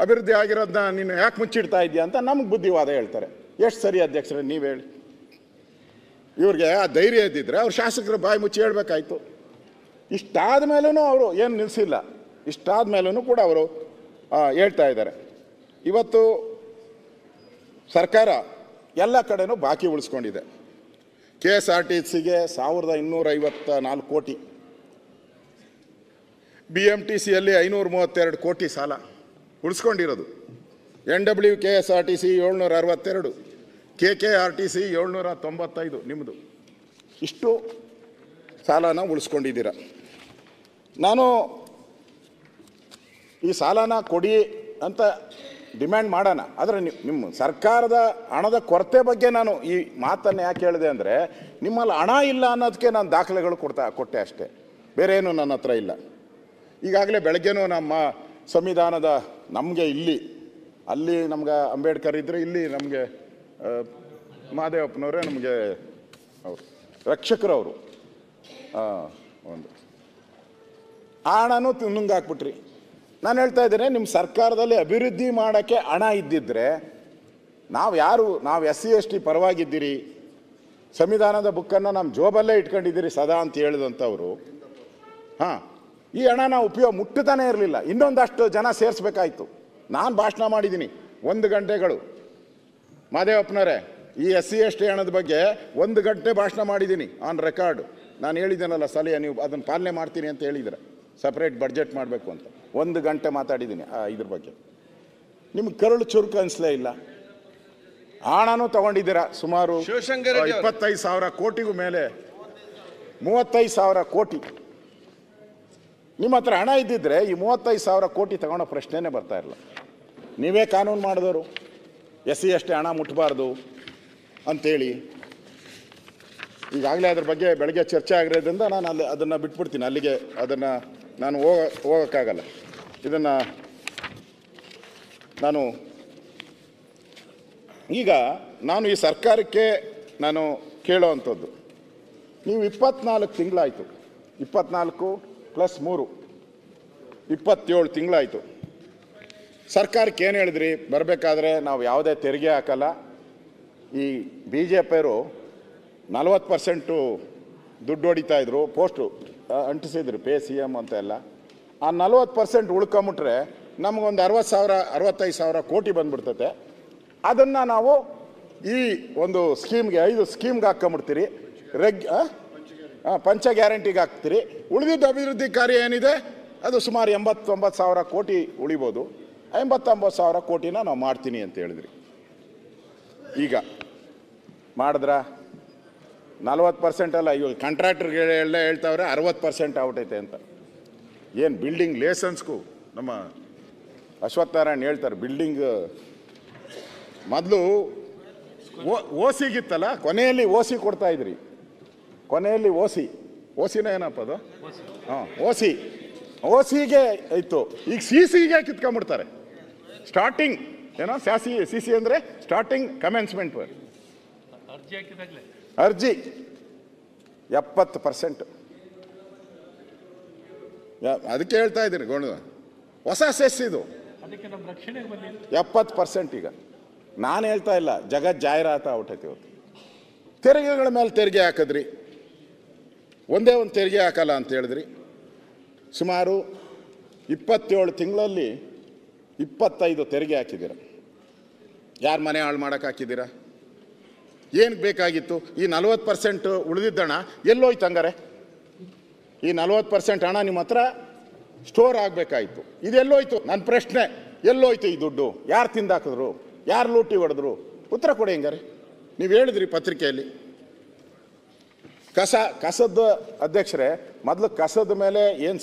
ಅಭಿವೃದ್ಧಿ ಆಗಿರೋದನ್ನ ನೀನು ಯಾಕೆ ಮುಚ್ಚಿಡ್ತಾ ಇದೆಯಾ ಅಂತ ನಮಗೆ ಬುದ್ಧಿವಾದ ಹೇಳ್ತಾರೆ. ಎಷ್ಟು ಸರಿ ಅಧ್ಯಕ್ಷರೇ ನೀವು ಹೇಳಿ? ಇವ್ರಿಗೆ ಆ ಧೈರ್ಯ ಇದ್ದಿದ್ರೆ ಅವ್ರು ಶಾಸಕರು ಬಾಯಿ ಮುಚ್ಚಿ ಹೇಳ್ಬೇಕಾಯ್ತು. ಇಷ್ಟಾದ ಮೇಲೂ ಅವರು ಏನು ನಿಲ್ಲಿಸಿಲ್ಲ, ಇಷ್ಟಾದ ಮೇಲೂ ಕೂಡ ಅವರು ಹೇಳ್ತಾ ಇದ್ದಾರೆ. ಇವತ್ತು ಸರ್ಕಾರ ಎಲ್ಲ ಕಡೆನೂ ಬಾಕಿ ಉಳಿಸ್ಕೊಂಡಿದೆ. KSRTCಗೆ 1254 ಕೋಟಿ, BMTCಯಲ್ಲಿ 532 ಕೋಟಿ ಸಾಲ ಉಳಿಸ್ಕೊಂಡಿರೋದು, NWKSRTC 762, KKRTC 795 ನಿಮ್ಮದು. ಇಷ್ಟು ಸಾಲನ ಉಳಿಸ್ಕೊಂಡಿದ್ದೀರ. ನಾನು ಈ ಸಾಲನ ಕೊಡಿ ಅಂತ ಡಿಮ್ಯಾಂಡ್ ಮಾಡೋಣ, ಆದರೆ ನಿಮ್ಮ ಸರ್ಕಾರದ ಹಣದ ಕೊರತೆ ಬಗ್ಗೆ ನಾನು ಈ ಮಾತನ್ನು ಯಾಕೆ ಹೇಳಿದೆ ಅಂದರೆ, ನಿಮ್ಮಲ್ಲಿ ಹಣ ಇಲ್ಲ ಅನ್ನೋದಕ್ಕೆ ನಾನು ದಾಖಲೆಗಳು ಕೊಟ್ಟೆ ಅಷ್ಟೇ, ಬೇರೆ ಏನು ನನ್ನ ಹತ್ರ ಇಲ್ಲ. ಈಗಾಗಲೇ ಬೆಳಗ್ಗೆನೂ ನಮ್ಮ ಸಂವಿಧಾನದ ನಮಗೆ ಅಲ್ಲಿ ನಮ್ಗೆ ಅಂಬೇಡ್ಕರ್ ಇದ್ದರೆ, ಇಲ್ಲಿ ನಮಗೆ ಮಹದೇವಪ್ಪನವರೇ ನಮಗೆ ಅವರು ರಕ್ಷಕರವರು ಒಂದು ಹಣನೂ ನುಂಗಾಕ್ಬಿಟ್ರಿ. ನಾನು ಹೇಳ್ತಾ ಇದ್ದೇನೆ, ನಿಮ್ಮ ಸರ್ಕಾರದಲ್ಲಿ ಅಭಿವೃದ್ಧಿ ಮಾಡೋಕ್ಕೆ ಹಣ ಇದ್ದಿದ್ದರೆ ನಾವು SC/ST ಪರವಾಗಿದ್ದೀರಿ, ಸಂವಿಧಾನದ ಬುಕ್ಕನ್ನು ನಮ್ಮ ಜೋಬಲ್ಲೇ ಇಟ್ಕೊಂಡಿದ್ದೀರಿ ಸದಾ ಅಂತ ಹೇಳಿದಂಥವ್ರು, ಈ ಹಣ ನಾವು ಮುಟ್ಟತಾನೇ ಇರಲಿಲ್ಲ. ಇನ್ನೊಂದಷ್ಟು ಜನ ಸೇರಿಸ್ಬೇಕಾಯ್ತು. ನಾನು ಭಾಷಣ ಮಾಡಿದ್ದೀನಿ 1 ಗಂಟೆಗಳು, ಮಾದೇವಪ್ಪನವರೇ, ಈ SC/ST ಹಣದ ಬಗ್ಗೆ 1 ಗಂಟೆ ಭಾಷಣ ಮಾಡಿದ್ದೀನಿ ಆನ್ ರೆಕಾರ್ಡ್. ನಾನು ಹೇಳಿದ್ದೇನಲ್ಲ ಸಲಹೆ, ನೀವು ಅದನ್ನು ಪಾಲನೆ ಮಾಡ್ತೀನಿ ಅಂತ ಹೇಳಿದ್ರೆ ಸಪ್ರೇಟ್ ಬಡ್ಜೆಟ್ ಮಾಡಬೇಕು ಅಂತ 1 ಗಂಟೆ ಮಾತಾಡಿದ್ದೀನಿ ಇದ್ರ ಬಗ್ಗೆ. ನಿಮ್ಗೆ ಕರುಳು ಚುರುಕು ಅನಿಸ್ಲೇ ಇಲ್ಲ. ಹಣನೂ ತಗೊಂಡಿದ್ದೀರಾ ಸುಮಾರು 25,000 ಕೋಟಿಗೂ ಮೇಲೆ, 35,000 ಕೋಟಿ. ನಿಮ್ಮ ಹತ್ರ ಹಣ ಇದ್ದಿದ್ರೆ ಈ 35,000 ಕೋಟಿ ತಗೊಳ್ಳೋ ಪ್ರಶ್ನೆನೇ ಬರ್ತಾ ಇರಲ್ಲ. ನೀವೇ ಕಾನೂನು ಮಾಡಿದವರು SC/ST ಹಣ ಮುಟ್ಟಬಾರ್ದು ಅಂತೇಳಿ. ಈಗಾಗಲೇ ಅದ್ರ ಬಗ್ಗೆ ಬೆಳಗ್ಗೆ ಚರ್ಚೆ ಆಗಿರೋದ್ರಿಂದ ನಾನು ಅದನ್ನು ಬಿಟ್ಬಿಡ್ತೀನಿ ಅಲ್ಲಿಗೆ. ಅದನ್ನು ನಾನು ಹೋಗೋಕ್ಕಾಗಲ್ಲ. ಇದನ್ನು ನಾನು ಈ ಸರ್ಕಾರಕ್ಕೆ ನಾನು ಕೇಳೋ ಅಂಥದ್ದು, ನೀವು 24 ತಿಂಗಳಾಯಿತು, 24 + 3 27 ತಿಂಗಳಾಯಿತು. ಸರ್ಕಾರಕ್ಕೆ ಏನು ಹೇಳಿದ್ರಿ? ಬರಬೇಕಾದ್ರೆ ನಾವು ಯಾವುದೇ ತೆರಿಗೆ ಹಾಕಲ್ಲ. ಈ BJPಯವರು 40% ದುಡ್ಡು ಹೊಡಿತಾಯಿದ್ರು, ಪೋಸ್ಟು ಅಂಟಿಸಿದ್ರು, ಪೇ CM ಅಂತ ಎಲ್ಲ. ಆ 40% ಉಳ್ಕೊಂಬಿಟ್ರೆ ನಮಗೊಂದು 65,000 ಕೋಟಿ ಬಂದ್ಬಿಡ್ತತೆ. ಅದನ್ನು ನಾವು ಈ ಒಂದು ಸ್ಕೀಮ್ಗೆ 5 ಸ್ಕೀಮ್ಗೆ ಹಾಕ್ಕೊಂಬಿಡ್ತೀರಿ. ಪಂಚ ಗ್ಯಾರಂಟಿಗೆ ಹಾಕ್ತೀರಿ. ಉಳಿದಿದ್ದ ಅಭಿವೃದ್ಧಿ ಕಾರ್ಯ ಏನಿದೆ ಅದು ಸುಮಾರು 80,000-90,000 ಕೋಟಿ ಉಳಿಬೋದು. 80,000-90,000 ಕೋಟಿನ ನಾವು ಮಾಡ್ತೀನಿ ಅಂತ ಹೇಳಿದ್ರಿ. ಈಗ ಮಾಡಿದ್ರ 40% ಅಲ್ಲ, ಇವಾಗ ಕಾಂಟ್ರಾಕ್ಟರ್ಗಳೆಲ್ಲ ಹೇಳ್ತಾವ್ರೆ 60% ಆಗ್ಬಿಟ್ಟೈತೆ ಅಂತ. ಏನು ಬಿಲ್ಡಿಂಗ್ ಲೈಸೆನ್ಸ್ಗೂ ನಮ್ಮ ಅಶ್ವತ್ಥನಾರಾಯಣ್ ಹೇಳ್ತಾರೆ, ಬಿಲ್ಡಿಂಗ್ ಮೊದಲು OCಗಿತ್ತಲ್ಲ, ಕೊನೆಯಲ್ಲಿ OC ಕೊಡ್ತಾ ಇದ್ರಿ. ಕೊನೆಯಲ್ಲಿ OCನ ಏನಪ್ಪ ಅದು? OCಗೆ ಇತ್ತು. ಈಗ CCಗೆ ಕಿತ್ಕೊಂಡ್ಬಿಡ್ತಾರೆ. ಸ್ಟಾರ್ಟಿಂಗ್ ಏನೋ CC ಅಂದರೆ ಸ್ಟಾರ್ಟಿಂಗ್ ಕಮೆನ್ಸ್ಮೆಂಟ್ ಅರ್ಜಿ 70%. ಅದಕ್ಕೆ ಹೇಳ್ತಾ ಇದ್ದೀನಿ ಹೊಸ ಸೆಸ್ ಇದು 70%. ಈಗ ನಾನು ಹೇಳ್ತಾ ಇಲ್ಲ, ಜಗತ್ ಜಾಹೀರಾತ ಆಗ್ಬಿಟ್ಟೈತಿ ಇವತ್ತು. ತೆರಿಗೆಗಳ ಮೇಲೆ ತೆರಿಗೆ ಹಾಕಿದ್ರಿ, ಒಂದೇ ಒಂದು ತೆರಿಗೆ ಹಾಕಲ್ಲ ಅಂತ ಹೇಳಿದ್ರಿ. ಸುಮಾರು 27 ತಿಂಗಳಲ್ಲಿ 25 ತೆರಿಗೆ ಹಾಕಿದ್ದೀರ. ಯಾರ ಮನೆ ಹಾಳು ಮಾಡೋಕೆ ಹಾಕಿದ್ದೀರಾ? ಏನು ಬೇಕಾಗಿತ್ತು? ಈ 40% ಉಳಿದಿದ್ದಣ ಎಲ್ಲೋಯ್ತು ಹಂಗಾರೆ? ಈ 40% ಹಣ ನಿಮ್ಮ ಹತ್ರ ಸ್ಟೋರ್ ಆಗಬೇಕಾಯಿತು. ಇದೆಲ್ಲೋಯ್ತು? ನನ್ನ ಪ್ರಶ್ನೆ, ಎಲ್ಲೋಯ್ತು ಈ ದುಡ್ಡು? ಯಾರು ತಿಂದಾಕಿದ್ರು? ಯಾರು ಲೂಟಿ ಹೊಡೆದ್ರು? ಉತ್ತರ ಕೊಡಿ ಹಂಗಾರೆ. ನೀವು ಹೇಳಿದ್ರಿ ಪತ್ರಿಕೆಯಲ್ಲಿ. ಕಸದ ಅಧ್ಯಕ್ಷರೇ, ಮೊದಲು ಕಸದ ಮೇಲೆ ಏನು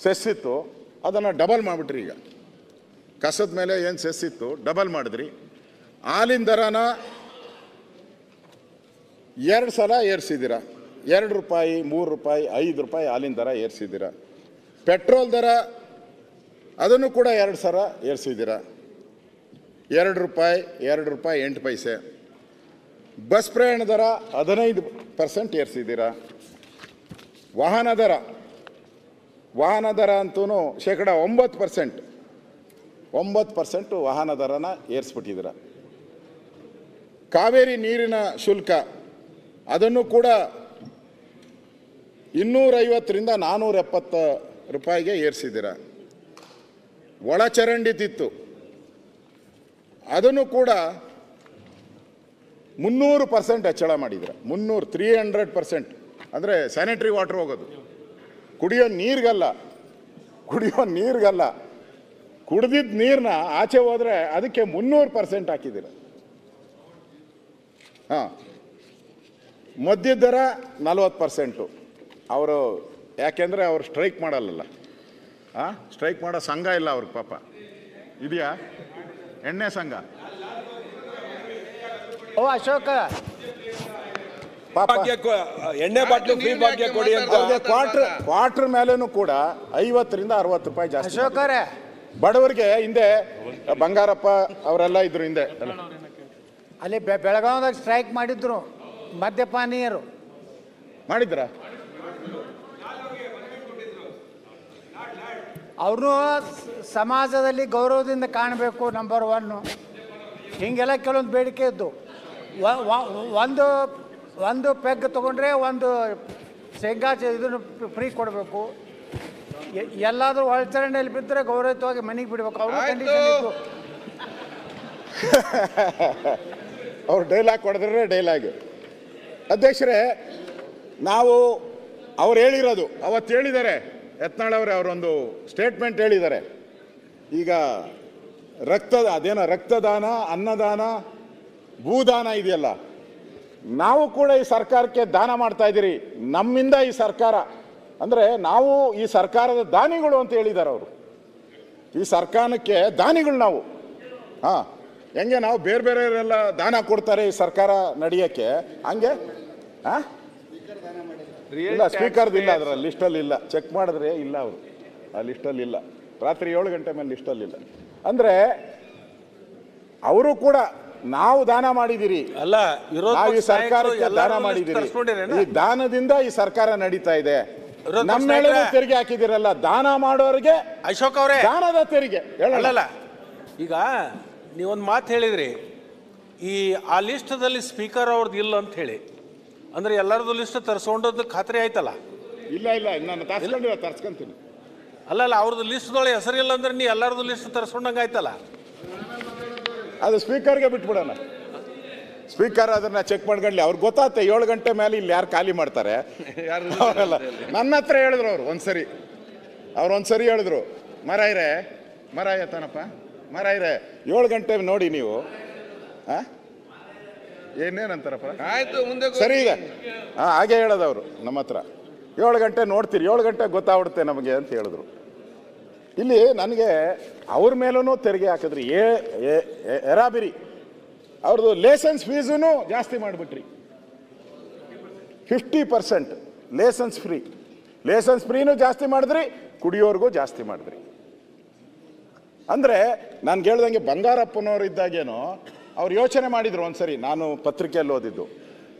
ಸೆಸ್ಸಿತ್ತು ಅದನ್ನು ಡಬಲ್ ಮಾಡಿಬಿಟ್ರಿ. ಈಗ ಕಸದ ಮೇಲೆ ಏನು ಸೆಸ್ಸಿತ್ತು ಡಬಲ್ ಮಾಡಿದ್ರಿ. ಹಾಲಿನ ದರನ 2 ಸಲ ಏರಿಸಿದ್ದೀರ. 2 ರೂಪಾಯಿ, 3 ರೂಪಾಯಿ, 5 ರೂಪಾಯಿ ಹಾಲಿನ ದರ ಏರಿಸಿದ್ದೀರ. ಪೆಟ್ರೋಲ್ ದರ ಅದನ್ನು ಕೂಡ 2 ಸಲ ಏರಿಸಿದ್ದೀರ. 2 ರೂಪಾಯಿ, 2 ರೂಪಾಯಿ 8 ಪೈಸೆ. ಬಸ್ ಪ್ರಯಾಣ ದರ 15% ಏರಿಸಿದ್ದೀರ. ವಾಹನ ದರ ಅಂತೂ ಶೇಕಡ 9% ವಾಹನ ದರನ ಏರಿಸ್ಬಿಟ್ಟಿದ್ದೀರ. ಕಾವೇರಿ ನೀರಿನ ಶುಲ್ಕ ಅದನ್ನು ಕೂಡ 250ರಿಂದ 470 ರೂಪಾಯಿಗೆ ಏರಿಸಿದ್ದೀರ. ಒಳಚರಂಡಿ ತಿತ್ತು ಅದನ್ನು ಕೂಡ 300% ಹೆಚ್ಚಳ ಮಾಡಿದ್ದೀರ. 300% ಅಂದರೆ ಸ್ಯಾನಿಟರಿ ವಾಟರ್ ಹೋಗೋದು, ಕುಡಿಯೋ ನೀರಿಗಲ್ಲ. ಕುಡಿದಿದ್ದ ನೀರನ್ನ ಆಚೆ ಹೋದರೆ ಅದಕ್ಕೆ 300% ಹಾಕಿದ್ದೀರ. ಮದ್ಯದ ದರ 40%. ಅವರು ಯಾಕೆಂದರೆ ಅವರು ಸ್ಟ್ರೈಕ್ ಮಾಡಲ್ಲ. ಸ್ಟ್ರೈಕ್ ಮಾಡೋ ಸಂಘ ಇಲ್ಲ ಅವ್ರಿಗೆ. ಪಾಪ ಇದೆಯಾ ಎಣ್ಣೆ ಸಂಘ? ಅಶೋಕ ಎಣ್ಣೆ ಬಾಟ್ಲು ಫ್ರೀ ಭಾಗ್ಯ ಕೊಡಿ ಅಂತ ಕ್ವಾರ್ಟರ್ ಮೇಲೇನು ಕೂಡ 50ರಿಂದ 60 ರೂಪಾಯಿ ಜಾಸ್ತಿ. ಅಶೋಕರೇ, ಬಡವರಿಗೆ ಹಿಂದೆ ಬಂಗಾರಪ್ಪ ಅವರೆಲ್ಲ ಇದ್ರು ಹಿಂದೆ. ಅಲ್ಲಿ ಬೆಳಗಾವದಾಗ ಸ್ಟ್ರೈಕ್ ಮಾಡಿದ್ರು ಮದ್ಯಪಾನೀಯರು. ಮಾಡಿದ್ರ? ಅವರು ಸಮಾಜದಲ್ಲಿ ಗೌರವದಿಂದ ಕಾಣಬೇಕು, ನಂಬರ್ 1. ಹೀಗೆಲ್ಲ ಕೆಲವೊಂದು ಬೇಡಿಕೆ ಇದ್ದು, ಒಂದು ಪೆಗ್ ತೊಗೊಂಡ್ರೆ ಒಂದು ಶೇಂಗಾ ಇದನ್ನು ಫ್ರೀ ಕೊಡಬೇಕು. ಎಲ್ಲಾದರೂ ಒಳಚರಂಡಿಯಲ್ಲಿ ಬಿದ್ದರೆ ಗೌರವಯುತವಾಗಿ ಮನೆಗೆ ಬಿಡಬೇಕು. ಅವರು ಕಂಡೀಷನ್ ಇತ್ತು. ಅವ್ರು ಡೈಲಾಗ್ ಕೊಡಿದ್ರೆ ಡೈಲಾಗ್. ಅಧ್ಯಕ್ಷರೇ, ನಾವು ಅವ್ರು ಹೇಳಿರೋದು ಅವತ್ತು ಹೇಳಿದ್ದಾರೆ, ಯತ್ನಾಳ್ ಅವರೇ ಅವರೊಂದು ಸ್ಟೇಟ್ಮೆಂಟ್ ಹೇಳಿದ್ದಾರೆ. ಈಗ ರಕ್ತದಾನ, ಅನ್ನದಾನ, ಭೂದಾನ ಇದೆಯಲ್ಲ, ನಾವು ಕೂಡ ಈ ಸರ್ಕಾರಕ್ಕೆ ದಾನ ಮಾಡ್ತಾ ಇದ್ದೀರಿ. ನಮ್ಮಿಂದ ಈ ಸರ್ಕಾರ ಅಂದರೆ ನಾವು ಈ ಸರ್ಕಾರದ ದಾನಿಗಳು ಅಂತ ಹೇಳಿದ್ದಾರೆ ಅವರು. ಈ ಸರ್ಕಾರಕ್ಕೆ ದಾನಿಗಳು ನಾವು. ಹಾಂ, ಹೆಂಗೆ ನಾವು ಬೇರೆ ಬೇರೆಯವರೆಲ್ಲ ದಾನ ಕೊಡ್ತಾರೆ ಈ ಸರ್ಕಾರ ನಡೆಯೋಕ್ಕೆ, ಹಂಗೆ ಹಾಂ ಇಲ್ಲ, ಸ್ಪೀಕರ್ದಿಲ್ಲ ಅದರ ಲಿಸ್ಟಲ್ಲಿ ಇಲ್ಲ. ಚೆಕ್ ಮಾಡಿದ್ರೆ ಇಲ್ಲ, ಅವರು ಆ ಲಿಸ್ಟಲ್ಲಿ ಇಲ್ಲ. ರಾತ್ರಿ 7 ಗಂಟೆ ಮೇಲೆ ಲಿಸ್ಟಲ್ಲಿ ಇಲ್ಲ. ಅಂದರೆ ಅವರು ಕೂಡ ನಾವು ದಾನ ಮಾಡಿದಿರಿ, ಅಲ್ಲ, ನಾವು ಈ ಸರ್ಕಾರಕ್ಕೆ ದಾನ ಮಾಡಿದಿರಿ. ಈ ದಾನದಿಂದ ಈ ಸರ್ಕಾರ ನಡೀತಾ ಇದೆ. ನಮ್ಮ ಮೇಲೆ ತೆರಿಗೆ ಹಾಕಿದಿರಲ್ಲ, ದಾನ ಮಾಡೋರಿಗೆ ಅಶೋಕ್ ಅವರೇ ದಾನದ ತೆರಿಗೆ ಹೇಳಲ್ಲ. ಈಗ ನೀವೊಂದು ಮಾತು ಹೇಳಿದ್ರಿ, ಈ ಆ ಲಿಸ್ಟದಲ್ಲಿ ಸ್ಪೀಕರ್ ಅವ್ರದ್ದು ಇಲ್ಲ ಅಂತ ಹೇಳಿ, ಅಂದ್ರೆ ಎಲ್ಲರದ್ದು ಲಿಸ್ಟ್ ತರಿಸ್ಕೊಂಡದ್ದು ಖಾತ್ರಿ ಆಯ್ತಲ್ಲ? ಇಲ್ಲ, ನಾನು ತರ್ಸ್ಕೊಂತೀನಿ. ಅಲ್ಲ, ಅವ್ರದ್ದು ಲಿಸ್ಟ್ದೊಳಗೆ ಹೆಸರಿಲ್ಲ ಅಂದ್ರೆ ನೀ ಎಲ್ಲರದ್ದು ಲಿಸ್ಟ್ ತರಿಸ್ಕೊಂಡಂಗೆ ಆಯ್ತಲ್ಲ? ಅದು ಸ್ಪೀಕರ್ಗೆ ಬಿಟ್ಬಿಡೋಣ. ಸ್ಪೀಕರ್ ಅದನ್ನ ಚೆಕ್ ಮಾಡ್ಕೊಳ್ಳಿ. ಅವ್ರಿಗೆ ಗೊತ್ತಾಗುತ್ತೆ 7 ಗಂಟೆ ಮೇಲೆ ಇಲ್ಲಿ ಯಾರು ಖಾಲಿ ಮಾಡ್ತಾರೆ ಅವರೆಲ್ಲ. ನನ್ನ ಹತ್ರ ಹೇಳಿದ್ರು ಅವ್ರು ಒಂದ್ಸರಿ ಹೇಳಿದ್ರು, ಮರಾಯ ತಾನಪ್ಪ 7 ಗಂಟೆ ನೋಡಿ ನೀವು ಏನೇನಂತಾರಪ್ಪ, ಆಯ್ತು ಮುಂದೆ ಸರಿ ಇದೆ. ಹಾಗೆ ಹೇಳೋದವ್ರು ನಮ್ಮ ಹತ್ರ. 7 ಗಂಟೆ ನೋಡ್ತೀರಿ, 7 ಗಂಟೆ ಗೊತ್ತಾಗ್ಬಿಡುತ್ತೆ ನಮಗೆ ಅಂತ ಹೇಳಿದ್ರು. ಇಲ್ಲಿ ನನಗೆ ಅವ್ರ ಮೇಲೂ ತೆರಿಗೆ ಹಾಕಿದ್ರಿ, ಎರಾಬಿರಿ ಅವ್ರದ್ದು ಲೈಸೆನ್ಸ್ ಫೀಸೂ ಜಾಸ್ತಿ ಮಾಡಿಬಿಟ್ರಿ. 50% ಲೈಸೆನ್ಸ್ ಫ್ರೀನೂ ಜಾಸ್ತಿ ಮಾಡಿದ್ರಿ, ಕುಡಿಯೋರ್ಗೂ ಜಾಸ್ತಿ ಮಾಡಿದ್ರಿ. ಅಂದರೆ ನಾನು ಹೇಳ್ದಂಗೆ ಬಂಗಾರಪ್ಪನವ್ರು ಇದ್ದಾಗೇನೋ ಅವ್ರು ಯೋಚನೆ ಮಾಡಿದ್ರು ಒಂದ್ಸರಿ. ನಾನು ಪತ್ರಿಕೆಯಲ್ಲಿ ಓದಿದ್ದು,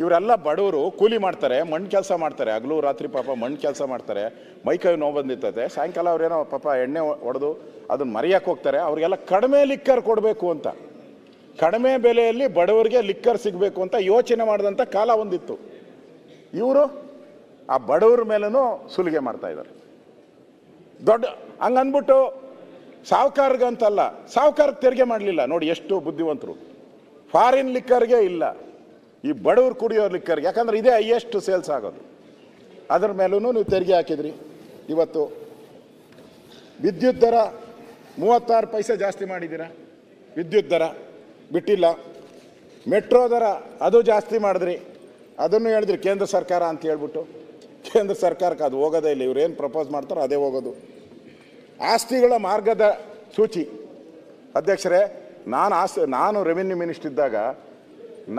ಇವರೆಲ್ಲ ಬಡವರು, ಕೂಲಿ ಮಾಡ್ತಾರೆ, ಮಣ್ಣು ಕೆಲಸ ಮಾಡ್ತಾರೆ, ಹಗಲು ರಾತ್ರಿ ಪಾಪ ಮಣ್ಣು ಕೆಲಸ ಮಾಡ್ತಾರೆ, ಮೈಕೈ ನೋವು ಬಂದಿರ್ತದೆ, ಸಾಯಂಕಾಲ ಅವ್ರೇನೋ ಪಾಪ ಎಣ್ಣೆ ಹೊಡೆದು ಅದನ್ನು ಮರೆಯಕ್ಕೆ ಹೋಗ್ತಾರೆ. ಅವ್ರಿಗೆಲ್ಲ ಕಡಿಮೆ ಲಿಕ್ಕರ್ ಕೊಡಬೇಕು ಅಂತ, ಕಡಿಮೆ ಬೆಲೆಯಲ್ಲಿ ಬಡವರಿಗೆ ಲಿಕ್ಕರ್ ಸಿಗಬೇಕು ಅಂತ ಯೋಚನೆ ಮಾಡಿದಂಥ ಕಾಲ ಒಂದಿತ್ತು. ಇವರು ಆ ಬಡವ್ರ ಮೇಲೂ ಸುಲಿಗೆ ಮಾಡ್ತಾ ಇದ್ದಾರೆ. ಹಂಗನ್ಬಿಟ್ಟು ಸಾಹುಕಾರ್ಗಂತಲ್ಲ, ಸಾಹುಕಾರಕ್ಕೆ ತೆರಿಗೆ ಮಾಡಲಿಲ್ಲ ನೋಡಿ, ಎಷ್ಟು ಬುದ್ಧಿವಂತರು. ಫಾರಿನ್ ಲಿಕ್ಕರ್ಗೆ ಇಲ್ಲ, ಈ ಬಡವ್ರು ಕುಡಿಯೋ ಲಿಕ್ಕರ್ಗೆ, ಯಾಕಂದ್ರೆ ಇದೇ ಹೈಯೆಸ್ಟ್ ಸೇಲ್ಸ್ ಆಗೋದು. ಅದ್ರ ಮೇಲೂ ನೀವು ತೆರಿಗೆ ಹಾಕಿದ್ರಿ. ಇವತ್ತು ವಿದ್ಯುತ್ ದರ 36 ಪೈಸೆ ಜಾಸ್ತಿ ಮಾಡಿದ್ದೀರಾ. ವಿದ್ಯುತ್ ದರ ಬಿಟ್ಟಿಲ್ಲ. ಮೆಟ್ರೋ ದರ ಅದು ಜಾಸ್ತಿ ಮಾಡಿದ್ರಿ. ಅದನ್ನು ಹೇಳಿದ್ರಿ ಕೇಂದ್ರ ಸರ್ಕಾರ ಅಂತ ಹೇಳ್ಬಿಟ್ಟು. ಕೇಂದ್ರ ಸರ್ಕಾರಕ್ಕೆ ಅದು ಹೋಗೋದೇ ಇಲ್ಲ, ಇವ್ರು ಏನು ಪ್ರಪೋಸ್ ಮಾಡ್ತಾರೋ ಅದೇ ಹೋಗೋದು. ಆಸ್ತಿಗಳ ಮಾರ್ಗದ ಸೂಚಿ. ಅಧ್ಯಕ್ಷರೇ, ನಾನು ರೆವಿನ್ಯೂ ಮಿನಿಸ್ಟರ್ ಇದ್ದಾಗ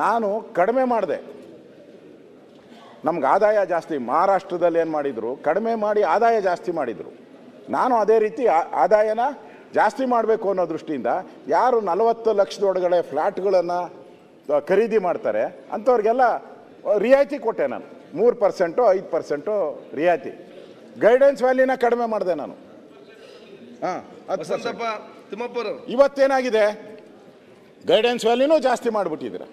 ನಾನು ಕಡಿಮೆ ಮಾಡಿದೆ. ನಮ್ಗೆ ಆದಾಯ ಜಾಸ್ತಿ, ಮಹಾರಾಷ್ಟ್ರದಲ್ಲಿ ಏನು ಮಾಡಿದರು, ಕಡಿಮೆ ಮಾಡಿ ಆದಾಯ ಜಾಸ್ತಿ ಮಾಡಿದರು. ನಾನು ಅದೇ ರೀತಿ ಆದಾಯನ ಜಾಸ್ತಿ ಮಾಡಬೇಕು ಅನ್ನೋ ದೃಷ್ಟಿಯಿಂದ ಯಾರು 40 ಲಕ್ಷದೊಳಗಡೆ ಫ್ಲ್ಯಾಟ್ಗಳನ್ನು ಖರೀದಿ ಮಾಡ್ತಾರೆ ಅಂಥವ್ರಿಗೆಲ್ಲ ರಿಯಾಯಿತಿ ಕೊಟ್ಟೆ ನಾನು. 3% 5% ರಿಯಾಯಿತಿ. ಗೈಡೆನ್ಸ್ ವ್ಯಾಲಿನ ಕಡಿಮೆ ಮಾಡಿದೆ ನಾನು. ಇವತ್ತೇನಾಗಿದೆ, ಗೈಡೆನ್ಸ್ ವ್ಯಾಲಿನೂ ಜಾಸ್ತಿ ಮಾಡಿಬಿಟ್ಟಿದ್ದೀರ,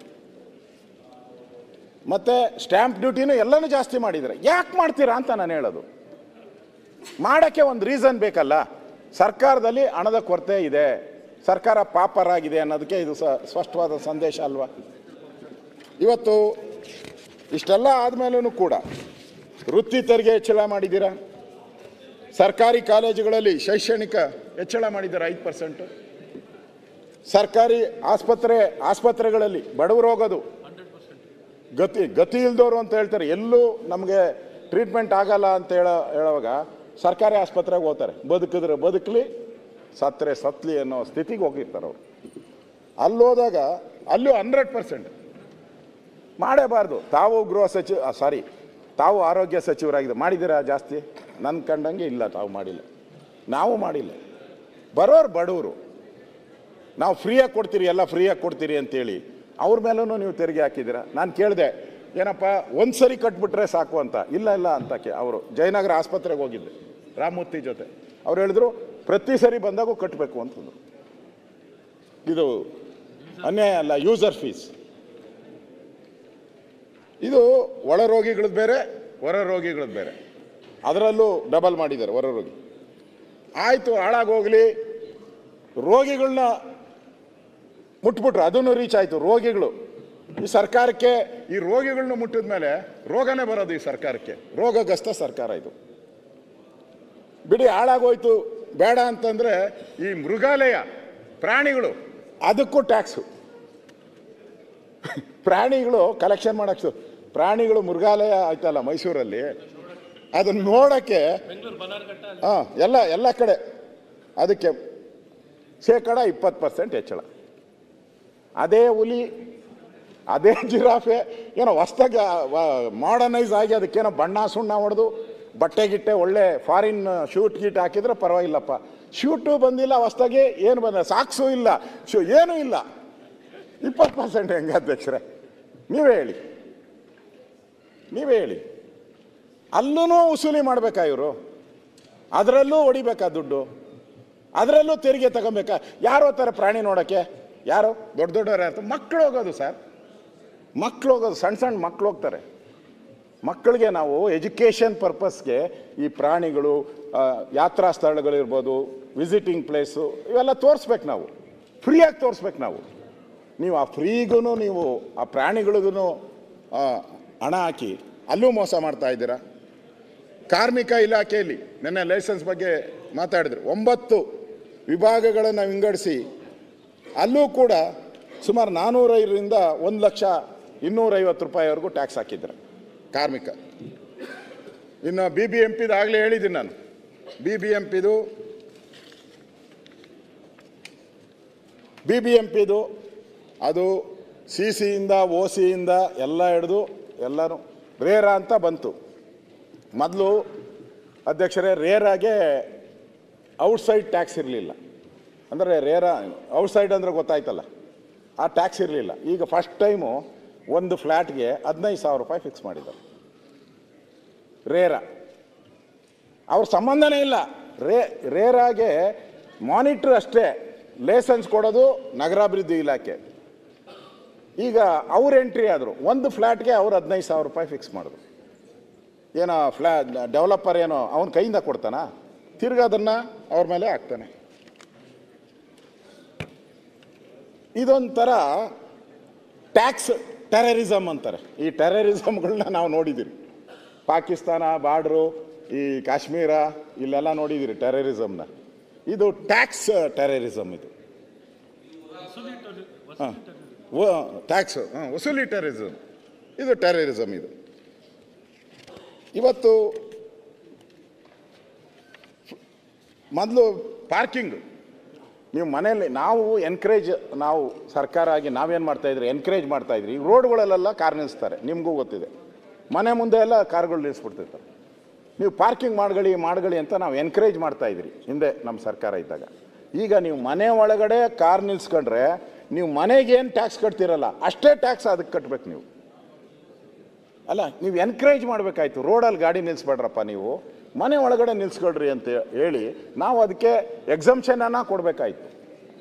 ಮತ್ತು ಸ್ಟ್ಯಾಂಪ್ ಡ್ಯೂಟಿನೂ ಎಲ್ಲನೂ ಜಾಸ್ತಿ ಮಾಡಿದ್ದೀರ. ಯಾಕೆ ಮಾಡ್ತೀರಾ ಅಂತ ನಾನು ಹೇಳೋದು. ಮಾಡೋಕ್ಕೆ ಒಂದು ರೀಸನ್ ಬೇಕಲ್ಲ. ಸರ್ಕಾರದಲ್ಲಿ ಹಣದ ಕೊರತೆ ಇದೆ, ಸರ್ಕಾರ ಪಾಪರಾಗಿದೆ ಅನ್ನೋದಕ್ಕೆ ಇದು ಸ್ಪಷ್ಟವಾದ ಸಂದೇಶ ಅಲ್ವಾ. ಇವತ್ತು ಇಷ್ಟೆಲ್ಲ ಆದಮೇಲೂ ಕೂಡ ವೃತ್ತಿ ತೆರಿಗೆ ಹೆಚ್ಚಳ ಮಾಡಿದ್ದೀರಾ. ಸರ್ಕಾರಿ ಕಾಲೇಜುಗಳಲ್ಲಿ ಶೈಕ್ಷಣಿಕ ಹೆಚ್ಚಳ ಮಾಡಿದ್ದೀರಾ 5%. ಸರ್ಕಾರಿ ಆಸ್ಪತ್ರೆಗಳಲ್ಲಿ ಬಡವರು ಹೋಗೋದು, ಗತಿ ಇಲ್ದವರು ಅಂತ ಹೇಳ್ತಾರೆ, ಎಲ್ಲೂ ನಮಗೆ ಟ್ರೀಟ್ಮೆಂಟ್ ಆಗಲ್ಲ ಅಂತ ಹೇಳುವಾಗ ಸರ್ಕಾರಿ ಆಸ್ಪತ್ರೆಗೆ ಹೋಗ್ತಾರೆ. ಬದುಕಿದ್ರೆ ಬದುಕಲಿ, ಸತ್ತರೆ ಸತ್ಲಿ ಅನ್ನೋ ಸ್ಥಿತಿಗೆ ಹೋಗಿರ್ತಾರೆ ಅವರು. ಅಲ್ಲೋದಾಗ ಅಲ್ಲೂ 100% ಮಾಡೇಬಾರ್ದು. ತಾವು ಆರೋಗ್ಯ ಸಚಿವರಾಗಿದೆ, ಮಾಡಿದ್ದೀರಾ ಜಾಸ್ತಿ? ನನ್ನ ಕಂಡಂಗೆ ಇಲ್ಲ, ತಾವು ಮಾಡಿಲ್ಲ, ನಾವು ಮಾಡಿಲ್ಲ. ಬರೋರು ಬಡವರು, ನಾವು ಫ್ರೀಯಾಗಿ ಕೊಡ್ತೀರಿ, ಎಲ್ಲ ಫ್ರೀಯಾಗಿ ಕೊಡ್ತೀರಿ ಅಂತೇಳಿ ಅವ್ರ ಮೇಲೂ ನೀವು ತೆರಿಗೆ ಹಾಕಿದ್ದೀರಾ. ನಾನು ಕೇಳಿದೆ, ಏನಪ್ಪ ಒಂದ್ಸರಿ ಕಟ್ಬಿಟ್ರೆ ಸಾಕು ಅಂತ. ಇಲ್ಲ ಅಂತ ಅವರು ಜಯನಗರ ಆಸ್ಪತ್ರೆಗೆ ಹೋಗಿದ್ದೆ ರಾಮಮೂರ್ತಿ ಜೊತೆ. ಅವ್ರು ಹೇಳಿದ್ರು ಪ್ರತಿ ಸರಿ ಬಂದಾಗೂ ಕಟ್ಟಬೇಕು ಅಂತಂದ್ರು. ಇದು ಅನ್ಯಾಯ ಅಲ್ಲ, ಯೂಸರ್ ಫೀಸ್. ಇದು ಒಳ ರೋಗಿಗಳದ್ದು ಬೇರೆ, ಹೊರ ರೋಗಿಗಳದ್ದು ಬೇರೆ. ಅದರಲ್ಲೂ ಡಬಲ್ ಮಾಡಿದ್ದಾರೆ ಹೊರ ರೋಗಿ. ಆಯಿತು, ಹಾಳಾಗೋಗ್ಲಿ, ರೋಗಿಗಳನ್ನ ಮುಟ್ಬಿಟ್ರು, ಅದನ್ನು ರೀಚ್ ಆಯಿತು. ರೋಗಿಗಳು ಈ ಸರ್ಕಾರಕ್ಕೆ, ಈ ರೋಗಿಗಳನ್ನ ಮುಟ್ಟಿದ ಮೇಲೆ ರೋಗನೇ ಬರೋದು ಈ ಸರ್ಕಾರಕ್ಕೆ. ರೋಗಗ್ರಸ್ತ ಸರ್ಕಾರ ಇದು. ಬಿಡಿ, ಹಾಳಾಗೋಯ್ತು ಬೇಡ ಅಂತಂದರೆ ಈ ಮೃಗಾಲಯ ಪ್ರಾಣಿಗಳು ಅದಕ್ಕೂ ಟ್ಯಾಕ್ಸು. ಪ್ರಾಣಿಗಳು ಕಲೆಕ್ಷನ್ ಮಾಡೋಕ್ಕೆ, ಪ್ರಾಣಿಗಳು ಮೃಗಾಲಯ ಆಯ್ತಲ್ಲ ಮೈಸೂರಲ್ಲಿ, ಅದನ್ನು ನೋಡೋಕ್ಕೆ ಎಲ್ಲ ಕಡೆ ಅದಕ್ಕೆ 20% ಹೆಚ್ಚಳ. ಅದೇ ಹುಲಿ, ಅದೇ ಜಿರಾಫೆ ಏನೋ ಹೊಸ್ದಾಗಿ ಮಾಡರ್ನೈಸ್ ಆಗಿ ಅದಕ್ಕೇನೋ ಬಣ್ಣ ಸುಣ್ಣ ಹೊಡೆದು ಬಟ್ಟೆ ಗಿಟ್ಟೆ ಒಳ್ಳೆ ಫಾರಿನ್ ಶೂಟ್ ಗೀಟ್ ಹಾಕಿದ್ರೆ ಪರವಾಗಿಲ್ಲಪ್ಪ. ಶೂಟು ಬಂದಿಲ್ಲ ಹೊಸ್ದಾಗಿ, ಏನು ಬಂದ, ಸಾಕ್ಸು ಇಲ್ಲ, ಏನೂ ಇಲ್ಲ. 20% ಹೆಂಗೆ ಅಧ್ಯಕ್ಷರೇ? ನೀವೇ ಹೇಳಿ. ಅಲ್ಲೂ ವಸೂಲಿ ಮಾಡಬೇಕಾ ಇವರು? ಅದರಲ್ಲೂ ಹೊಡಿಬೇಕಾ ದುಡ್ಡು? ಅದರಲ್ಲೂ ತೆರಿಗೆ ತಗೊಬೇಕಾ? ಯಾರು ಹೋಗ್ತಾರೆ ಪ್ರಾಣಿ ನೋಡೋಕ್ಕೆ? ಯಾರು? ದೊಡ್ಡವ್ರು ಯಾರು? ಮಕ್ಕಳು ಹೋಗೋದು ಸರ್, ಮಕ್ಕಳು ಹೋಗೋದು, ಸಣ್ಣ ಮಕ್ಕಳು ಹೋಗ್ತಾರೆ. ಮಕ್ಕಳಿಗೆ ನಾವು ಎಜುಕೇಷನ್ ಪರ್ಪಸ್ಗೆ ಈ ಪ್ರಾಣಿಗಳು, ಯಾತ್ರಾ ಸ್ಥಳಗಳಿರ್ಬೋದು, ವಿಸಿಟಿಂಗ್ ಪ್ಲೇಸು ಇವೆಲ್ಲ ತೋರಿಸ್ಬೇಕು ನಾವು, ಫ್ರೀಯಾಗಿ ತೋರಿಸ್ಬೇಕು ನಾವು. ನೀವು ಆ ಫ್ರೀಗೂ ನೀವು ಆ ಪ್ರಾಣಿಗಳಿಗೂ ಹಣ ಹಾಕಿ ಅಲ್ಲೂ ಮೋಸ ಮಾಡ್ತಾ ಇದ್ದೀರಾ. ಕಾರ್ಮಿಕ ಇಲಾಖೆಯಲ್ಲಿ ನೆನ್ನೆ ಲೈಸೆನ್ಸ್ ಬಗ್ಗೆ ಮಾತಾಡಿದ್ರು. 9 ವಿಭಾಗಗಳನ್ನು ವಿಂಗಡಿಸಿ ಅಲ್ಲೂ ಕೂಡ ಸುಮಾರು 405ರಿಂದ 1,250,000 ರೂಪಾಯಿವರೆಗೂ ಟ್ಯಾಕ್ಸ್ ಹಾಕಿದ್ರು ಕಾರ್ಮಿಕ. ಇನ್ನು BBMPದು ಆಗಲೇ ಹೇಳಿದ್ದೀನಿ ನಾನು. BBMPದು ಅದು CCಯಿಂದ OCಯಿಂದ ಎಲ್ಲ ಹಿಡಿದು ಎಲ್ಲರೂ ರೇರಾ ಅಂತ ಬಂತು. ಮೊದಲು ಅಧ್ಯಕ್ಷರೇ ರೇರಾಗೆ ಔಟ್ಸೈಡ್ ಟ್ಯಾಕ್ಸ್ ಇರಲಿಲ್ಲ. ಅಂದರೆ ರೇರಾ ಔಟ್ಸೈಡ್ ಅಂದರೆ ಗೊತ್ತಾಯ್ತಲ್ಲ, ಆ ಟ್ಯಾಕ್ಸ್ ಇರಲಿಲ್ಲ. ಈಗ ಫಸ್ಟ್ ಟೈಮು ಒಂದು ಫ್ಲ್ಯಾಟ್ಗೆ 15,000 ರೂಪಾಯಿ ಫಿಕ್ಸ್ ಮಾಡಿದ್ದಾರೆ. ರೇರಾ ಅವ್ರ ಸಂಬಂಧನೇ ಇಲ್ಲ. ರೇರಾಗೆ ಮಾನಿಟ್ರ್ ಅಷ್ಟೇ, ಲೈಸೆನ್ಸ್ ಕೊಡೋದು ನಗರಾಭಿವೃದ್ಧಿ ಇಲಾಖೆ. ಈಗ ಅವ್ರು ಎಂಟ್ರಿ ಆದರು, ಒಂದು ಫ್ಲ್ಯಾಟ್ಗೆ ಅವ್ರು 15,000 ರೂಪಾಯಿ ಫಿಕ್ಸ್ ಮಾಡಿದ್ರು. ಏನೋ ಡೆವಲಪರ್ ಏನೋ ಅವನ ಕೈಯಿಂದ ಕೊಡ್ತಾನ, ತಿರ್ಗಿ ಅದನ್ನು ಅವ್ರ ಮೇಲೆ ಹಾಕ್ತಾನೆ. ಇದೊಂಥರ ಟ್ಯಾಕ್ಸ್ ಟೆರರಿಸಮ್ ಅಂತಾರೆ. ಈ ಟೆರರಿಸಮ್ಗಳನ್ನ ನಾವು ನೋಡಿದ್ದೀರಿ. ಪಾಕಿಸ್ತಾನ ಬಾರ್ಡ್ರು, ಈ ಕಾಶ್ಮೀರ, ಇಲ್ಲೆಲ್ಲ ನೋಡಿದ್ದೀರಿ ಟೆರರಿಸಮ್ನ. ಇದು ಟ್ಯಾಕ್ಸ್ ಟೆರರಿಸಮ್ ಇದು. ಟ್ಯಾಕ್ಸ್ ವಸೂಲಿ ಟೆರರಿಸಮ್, ಇದು ಟೆರರಿಸಮ್ ಇದು. ಇವತ್ತು ಮೊದಲು ಪಾರ್ಕಿಂಗ್, ನೀವು ಮನೆಯಲ್ಲಿ ನಾವು ನಾವು ಸರ್ಕಾರ ಆಗಿ ನಾವೇನು ಮಾಡ್ತಾಯಿದ್ರಿ, ಎನ್ಕರೇಜ್ ಮಾಡ್ತಾಯಿದ್ರಿ. ಈಗ ರೋಡ್ಗಳಲ್ಲೆಲ್ಲ ಕಾರ್ ನಿಲ್ಲಿಸ್ತಾರೆ, ನಿಮಗೂ ಗೊತ್ತಿದೆ. ಮನೆ ಮುಂದೆ ಎಲ್ಲ ಕಾರ್ಗಳು ನಿಲ್ಲಿಸ್ಬಿಡ್ತಿರ್ತಾರೆ. ನೀವು ಪಾರ್ಕಿಂಗ್ ಮಾಡ್ಗಳಿ ಅಂತ ನಾವು ಎನ್ಕರೇಜ್ ಮಾಡ್ತಾಯಿದ್ರಿ ಹಿಂದೆ ನಮ್ಮ ಸರ್ಕಾರ ಇದ್ದಾಗ. ಈಗ ನೀವು ಮನೆ ಒಳಗಡೆ ಕಾರ್ ನಿಲ್ಸ್ಕೊಂಡ್ರೆ ನೀವು ಮನೆಗೆ ಏನು ಟ್ಯಾಕ್ಸ್ ಕಟ್ತಿರಲ್ಲ ಅಷ್ಟೇ ಟ್ಯಾಕ್ಸ್ ಅದಕ್ಕೆ ಕಟ್ಬೇಕು ನೀವು. ಅಲ್ಲ, ನೀವು ಎನ್ಕರೇಜ್ ಮಾಡಬೇಕಾಯ್ತು. ರೋಡಲ್ಲಿ ಗಾಡಿ ನಿಲ್ಲಿಸ್ಬೇಡ್ರಪ್ಪ, ನೀವು ಮನೆ ಒಳಗಡೆ ನಿಲ್ಸ್ಕೊಳ್ರಿ ಅಂತ ಹೇಳಿ ನಾವು ಅದಕ್ಕೆ ಎಕ್ಸಮ್ಷನನ್ನು ಕೊಡಬೇಕಾಯ್ತು.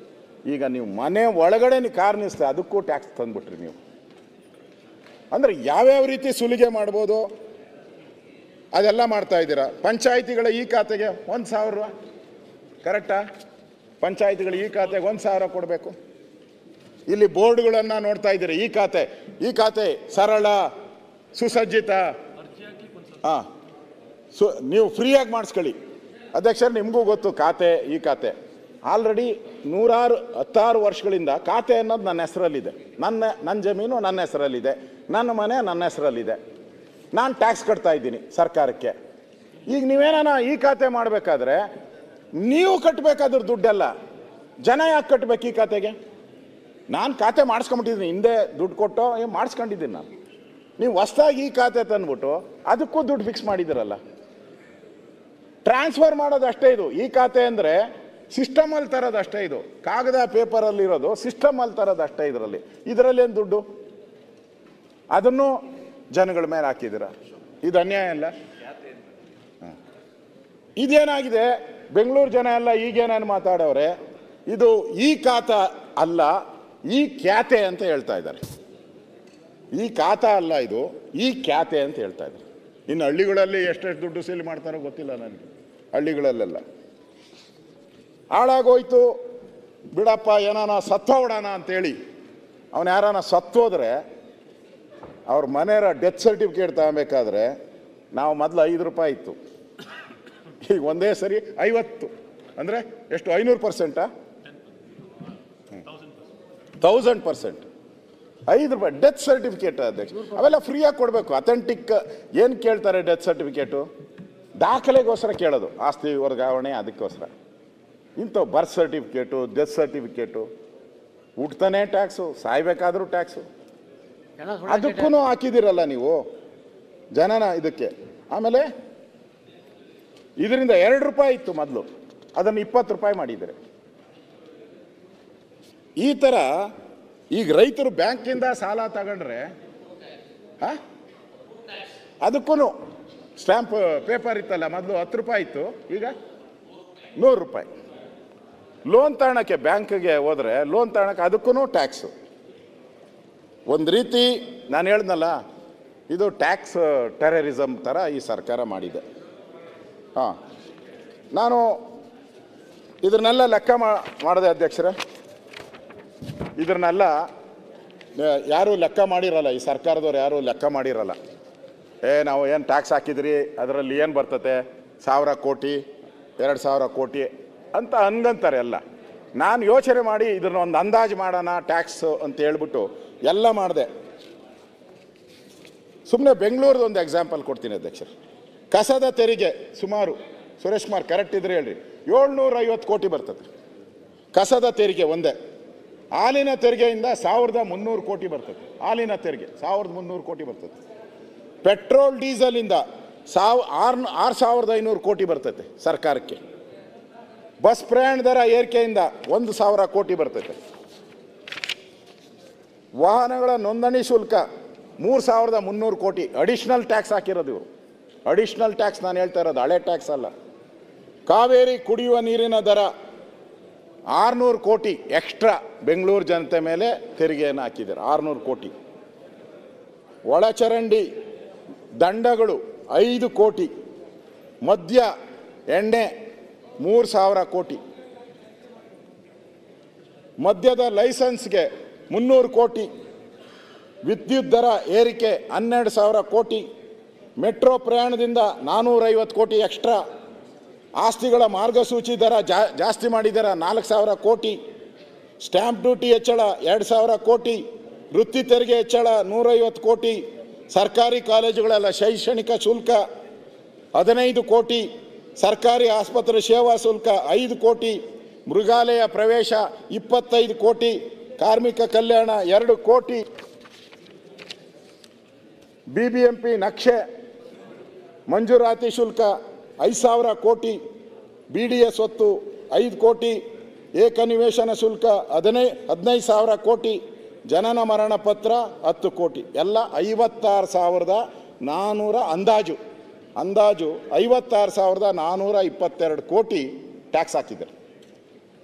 ಈಗ ನೀವು ಮನೆ ಒಳಗಡೆ ನೀವು ಕಾರ್ ನಿಲ್ಲಿಸ್ತೆ ಅದಕ್ಕೂ ಟ್ಯಾಕ್ಸ್ ತಂದುಬಿಟ್ರಿ ನೀವು. ಅಂದರೆ ಯಾವ್ಯಾವ ರೀತಿ ಸುಲಿಗೆ ಮಾಡ್ಬೋದು ಅದೆಲ್ಲ ಮಾಡ್ತಾ ಇದ್ದೀರಾ. ಪಂಚಾಯಿತಿಗಳ ಈ ಖಾತೆಗೆ 1,000 ರೂಪಾಯಿ ಕರೆಕ್ಟಾ? ಪಂಚಾಯಿತಿಗಳ ಈ ಖಾತೆಗೆ 1,000 ಕೊಡಬೇಕು. ಇಲ್ಲಿ ಬೋರ್ಡ್ಗಳನ್ನು ನೋಡ್ತಾ ಇದ್ದೀರಿ. ಈ ಖಾತೆ ಸರಳ, ಸುಸಜ್ಜಿತ. ನೀವು ಫ್ರೀಯಾಗಿ ಮಾಡಿಸ್ಕೊಳ್ಳಿ ಅಧ್ಯಕ್ಷರು. ನಿಮಗೂ ಗೊತ್ತು ಈ ಖಾತೆ ಆಲ್ರೆಡಿ 16 ವರ್ಷಗಳಿಂದ ಖಾತೆ ಅನ್ನೋದು ನನ್ನ ಹೆಸರಲ್ಲಿದೆ. ನನ್ನ ಜಮೀನು ನನ್ನ ಹೆಸರಲ್ಲಿದೆ, ನನ್ನ ಮನೆ ನನ್ನ ಹೆಸರಲ್ಲಿದೆ. ನಾನು ಟ್ಯಾಕ್ಸ್ ಕಟ್ತಾ ಇದ್ದೀನಿ ಸರ್ಕಾರಕ್ಕೆ. ಈಗ ನೀವೇನ ಈ ಖಾತೆ ಮಾಡಬೇಕಾದ್ರೆ ನೀವು ಕಟ್ಟಬೇಕಾದ್ರ ದುಡ್ಡೆಲ್ಲ ಜನ ಯಾಕೆ ಕಟ್ಟಬೇಕು ಈ ಖಾತೆಗೆ? ನಾನು ಖಾತೆ ಮಾಡಿಸ್ಕೊಂಬಿಟ್ಟಿದ್ದೀನಿ, ಹಿಂದೆ ದುಡ್ಡು ಕೊಟ್ಟು ಮಾಡಿಸ್ಕೊಂಡಿದ್ದೀನಿ ನಾನು. ನೀವು ಹೊಸ್ದಾಗಿ ಈ ಖಾತೆ ತಂದ್ಬಿಟ್ಟು ಅದಕ್ಕೂ ದುಡ್ಡು ಫಿಕ್ಸ್ ಮಾಡಿದ್ದೀರಲ್ಲ. ಟ್ರಾನ್ಸ್ಫರ್ ಮಾಡೋದು ಅಷ್ಟೇ ಇದು. ಈ ಖಾತೆ ಅಂದರೆ ಸಿಸ್ಟಮಲ್ಲಿ ತರೋದು ಅಷ್ಟೇ ಇದು. ಕಾಗದ ಪೇಪರಲ್ಲಿರೋದು ಸಿಸ್ಟಮಲ್ಲಿ ತರೋದು ಅಷ್ಟೇ ಇದರಲ್ಲಿ ಏನು ದುಡ್ಡು? ಅದನ್ನು ಜನಗಳ ಮೇಲೆ ಹಾಕಿದ್ದೀರ. ಇದು ಅನ್ಯಾಯ ಅಲ್ಲ? ಇದೇನಾಗಿದೆ, ಬೆಂಗಳೂರು ಜನ ಎಲ್ಲ ಈಗೇನೇನು ಮಾತಾಡೋರೆ, ಇದು ಈ ಖಾತೆ ಅಲ್ಲ, ಈ ಖ್ಯಾತೆ ಅಂತ ಹೇಳ್ತಾ ಇದ್ದಾರೆ. ಈ ಖಾತಾ ಅಲ್ಲ, ಇದು ಈ ಖ್ಯಾತೆ ಅಂತ ಹೇಳ್ತಾ ಇದ್ದಾರೆ. ಇನ್ನು ಹಳ್ಳಿಗಳಲ್ಲಿ ಎಷ್ಟೆಷ್ಟು ದುಡ್ಡು ಸೇಲ್ ಮಾಡ್ತಾರೋ ಗೊತ್ತಿಲ್ಲ ನನಗೆ. ಹಳ್ಳಿಗಳಲ್ಲೆಲ್ಲ ಹಾಳಾಗೋಯ್ತು. ಬಿಡಪ್ಪ ಏನಾನ ಸತ್ತೋಡೋಣ ಅಂತೇಳಿ ಅವನು ಯಾರಾನ ಸತ್ತೋದ್ರೆ ಅವ್ರ ಮನೆಯವರ ಡೆತ್ ಸರ್ಟಿಫಿಕೇಟ್ ತಗೋಬೇಕಾದ್ರೆ ನಾವು ಮೊದಲು 5 ರೂಪಾಯಿ ಇತ್ತು, ಈಗ ಒಂದೇ ಸರಿ 50. ಅಂದರೆ ಎಷ್ಟು? 500%? 1000%. 5 ರೂಪಾಯಿ ಡೆತ್ ಸರ್ಟಿಫಿಕೇಟ್ ಅಧ್ಯಕ್ಷ. ಅವೆಲ್ಲ ಫ್ರೀಯಾಗಿ ಕೊಡಬೇಕು. ಅಥೆಂಟಿಕ್ ಏನು ಕೇಳ್ತಾರೆ ಡೆತ್ ಸರ್ಟಿಫಿಕೇಟು? ದಾಖಲೆಗೋಸ್ಕರ ಕೇಳೋದು, ಆಸ್ತಿ ವರ್ಗಾವಣೆ ಅದಕ್ಕೋಸ್ಕರ. ಇಂಥವು ಬರ್ತ್ ಸರ್ಟಿಫಿಕೇಟು, ಡೆತ್ ಸರ್ಟಿಫಿಕೇಟು, ಹುಟ್ತಾನೆ ಟ್ಯಾಕ್ಸು, ಸಾಯ್ಬೇಕಾದ್ರೂ ಟ್ಯಾಕ್ಸು, ಅದಕ್ಕೂ ಹಾಕಿದಿರಲ್ಲ ನೀವು ಜನನ ಇದಕ್ಕೆ. ಆಮೇಲೆ ಇದರಿಂದ 2 ರೂಪಾಯಿ ಇತ್ತು ಮೊದಲು, ಅದನ್ನು 20 ರೂಪಾಯಿ ಮಾಡಿದ್ದಾರೆ. ಈ ಥರ ಈಗ ರೈತರು ಬ್ಯಾಂಕಿಂದ ಸಾಲ ತಗೊಂಡ್ರೆ ಅದಕ್ಕೂ ಸ್ಟ್ಯಾಂಪ್ ಪೇಪರ್ ಇತ್ತಲ್ಲ, ಮೊದಲು 10 ರೂಪಾಯಿ ಇತ್ತು, ಈಗ 100 ರೂಪಾಯಿ. ಲೋನ್ ತಗೊಳಕ್ಕೆ ಬ್ಯಾಂಕ್ಗೆ ಹೋದರೆ ಲೋನ್ ತಗೊಳಕ್ಕೆ ಅದಕ್ಕೂ ಟ್ಯಾಕ್ಸು. ಒಂದು ರೀತಿ ನಾನು ಹೇಳ್ದಲ್ಲ, ಇದು ಟ್ಯಾಕ್ಸ್ ಟೆರರಿಸಮ್ ಥರ ಈ ಸರ್ಕಾರ ಮಾಡಿದೆ. ನಾನು ಇದನ್ನೆಲ್ಲ ಲೆಕ್ಕ ಮಾಡಿದೆ ಅಧ್ಯಕ್ಷರೇ. ಇದನ್ನೆಲ್ಲ ಯಾರೂ ಲೆಕ್ಕ ಮಾಡಿರಲ್ಲ, ಈ ಸರ್ಕಾರದವ್ರು ಯಾರೂ ಲೆಕ್ಕ ಮಾಡಿರಲ್ಲ. ನಾವು ಏನು ಟ್ಯಾಕ್ಸ್ ಹಾಕಿದ್ರಿ, ಅದರಲ್ಲಿ ಏನು ಬರ್ತತೆ, 1000 ಕೋಟಿ 2000 ಕೋಟಿ ಅಂತ ಹಂಗಂತಾರೆ ಎಲ್ಲ. ನಾನು ಯೋಚನೆ ಮಾಡಿ ಇದನ್ನ ಒಂದು ಅಂದಾಜು ಮಾಡೋಣ ಟ್ಯಾಕ್ಸ್ ಅಂತ ಹೇಳ್ಬಿಟ್ಟು ಎಲ್ಲ ಮಾಡಿದೆ. ಸುಮ್ಮನೆ ಬೆಂಗಳೂರದು ಒಂದು ಎಕ್ಸಾಂಪಲ್ ಕೊಡ್ತೀನಿ ಅಧ್ಯಕ್ಷರು. ಕಸದ ತೆರಿಗೆ ಸುಮಾರು, ಸುರೇಶ್ ಕುಮಾರ್ ಕರೆಕ್ಟ್ ಇದ್ರೆ ಹೇಳ್ರಿ, 750 ಕೋಟಿ ಬರ್ತದೆ ಕಸದ ತೆರಿಗೆ ಒಂದೇ. ಹಾಲಿನ ತೆರಿಗೆಯಿಂದ 1300 ಕೋಟಿ ಬರ್ತದೆ. ಹಾಲಿನ ತೆರಿಗೆ 1300 ಕೋಟಿ ಬರ್ತದೆ. ಪೆಟ್ರೋಲ್ ಡೀಸೆಲಿಂದ 6500 ಕೋಟಿ ಬರ್ತೈತೆ ಸರ್ಕಾರಕ್ಕೆ. ಬಸ್ ಪ್ರಯಾಣ ದರ ಏರಿಕೆಯಿಂದ 1000 ಕೋಟಿ ಬರ್ತೈತೆ. ವಾಹನಗಳ ನೋಂದಣಿ ಶುಲ್ಕ 3300 ಕೋಟಿ ಅಡಿಷನಲ್ ಟ್ಯಾಕ್ಸ್ ಹಾಕಿರೋದು ಇವರು. ಅಡಿಷನಲ್ ಟ್ಯಾಕ್ಸ್ ನಾನು ಹೇಳ್ತಾ ಇರೋದು, ಹಳೆ ಟ್ಯಾಕ್ಸ್ ಅಲ್ಲ. ಕಾವೇರಿ ಕುಡಿಯುವ ನೀರಿನ ದರ 600 ಕೋಟಿ ಎಕ್ಸ್ಟ್ರಾ ಬೆಂಗಳೂರು ಜನತೆ ಮೇಲೆ ತೆರಿಗೆಯನ್ನು ಹಾಕಿದ್ದಾರೆ, 600 ಕೋಟಿ. ಒಳಚರಂಡಿ ದಂಡಗಳು 5 ಕೋಟಿ. ಮದ್ಯ ಎಣ್ಣೆ 3000 ಕೋಟಿ. ಮದ್ಯದ ಲೈಸೆನ್ಸ್ಗೆ 300 ಕೋಟಿ. ವಿದ್ಯುತ್ ದರ ಏರಿಕೆ 12,000 ಕೋಟಿ. ಮೆಟ್ರೋ ಪ್ರಯಾಣದಿಂದ 450 ಕೋಟಿ ಎಕ್ಸ್ಟ್ರಾ. ಆಸ್ತಿಗಳ ಮಾರ್ಗಸೂಚಿ ದರ ಜಾಸ್ತಿ ಮಾಡಿದಾರ 4000 ಕೋಟಿ. ಸ್ಟ್ಯಾಂಪ್ ಡ್ಯೂಟಿ ಹೆಚ್ಚಳ 2000 ಕೋಟಿ. ವೃತ್ತಿ ತೆರಿಗೆ ಹೆಚ್ಚಳ 150 ಕೋಟಿ. ಸರ್ಕಾರಿ ಕಾಲೇಜುಗಳೆಲ್ಲ ಶೈಕ್ಷಣಿಕ ಶುಲ್ಕ 15 ಕೋಟಿ. ಸರ್ಕಾರಿ ಆಸ್ಪತ್ರೆ ಸೇವಾ ಶುಲ್ಕ 5 ಕೋಟಿ. ಮೃಗಾಲಯ ಪ್ರವೇಶ 25 ಕೋಟಿ. ಕಾರ್ಮಿಕ ಕಲ್ಯಾಣ 2 ಕೋಟಿ. BBMP ನಕ್ಷೆ ಮಂಜೂರಾತಿ ಶುಲ್ಕ 5000 ಕೋಟಿ. BDS ಒತ್ತು 5 ಕೋಟಿ. ಏಕನಿವೇಶನ ಶುಲ್ಕ 15,000 ಕೋಟಿ. ಜನನ ಮರಣ ಪತ್ರ 10 ಕೋಟಿ. ಎಲ್ಲ 56,400 ಅಂದಾಜು 56,422 ಕೋಟಿ ಟ್ಯಾಕ್ಸ್ ಹಾಕಿದ್ದಾರೆ.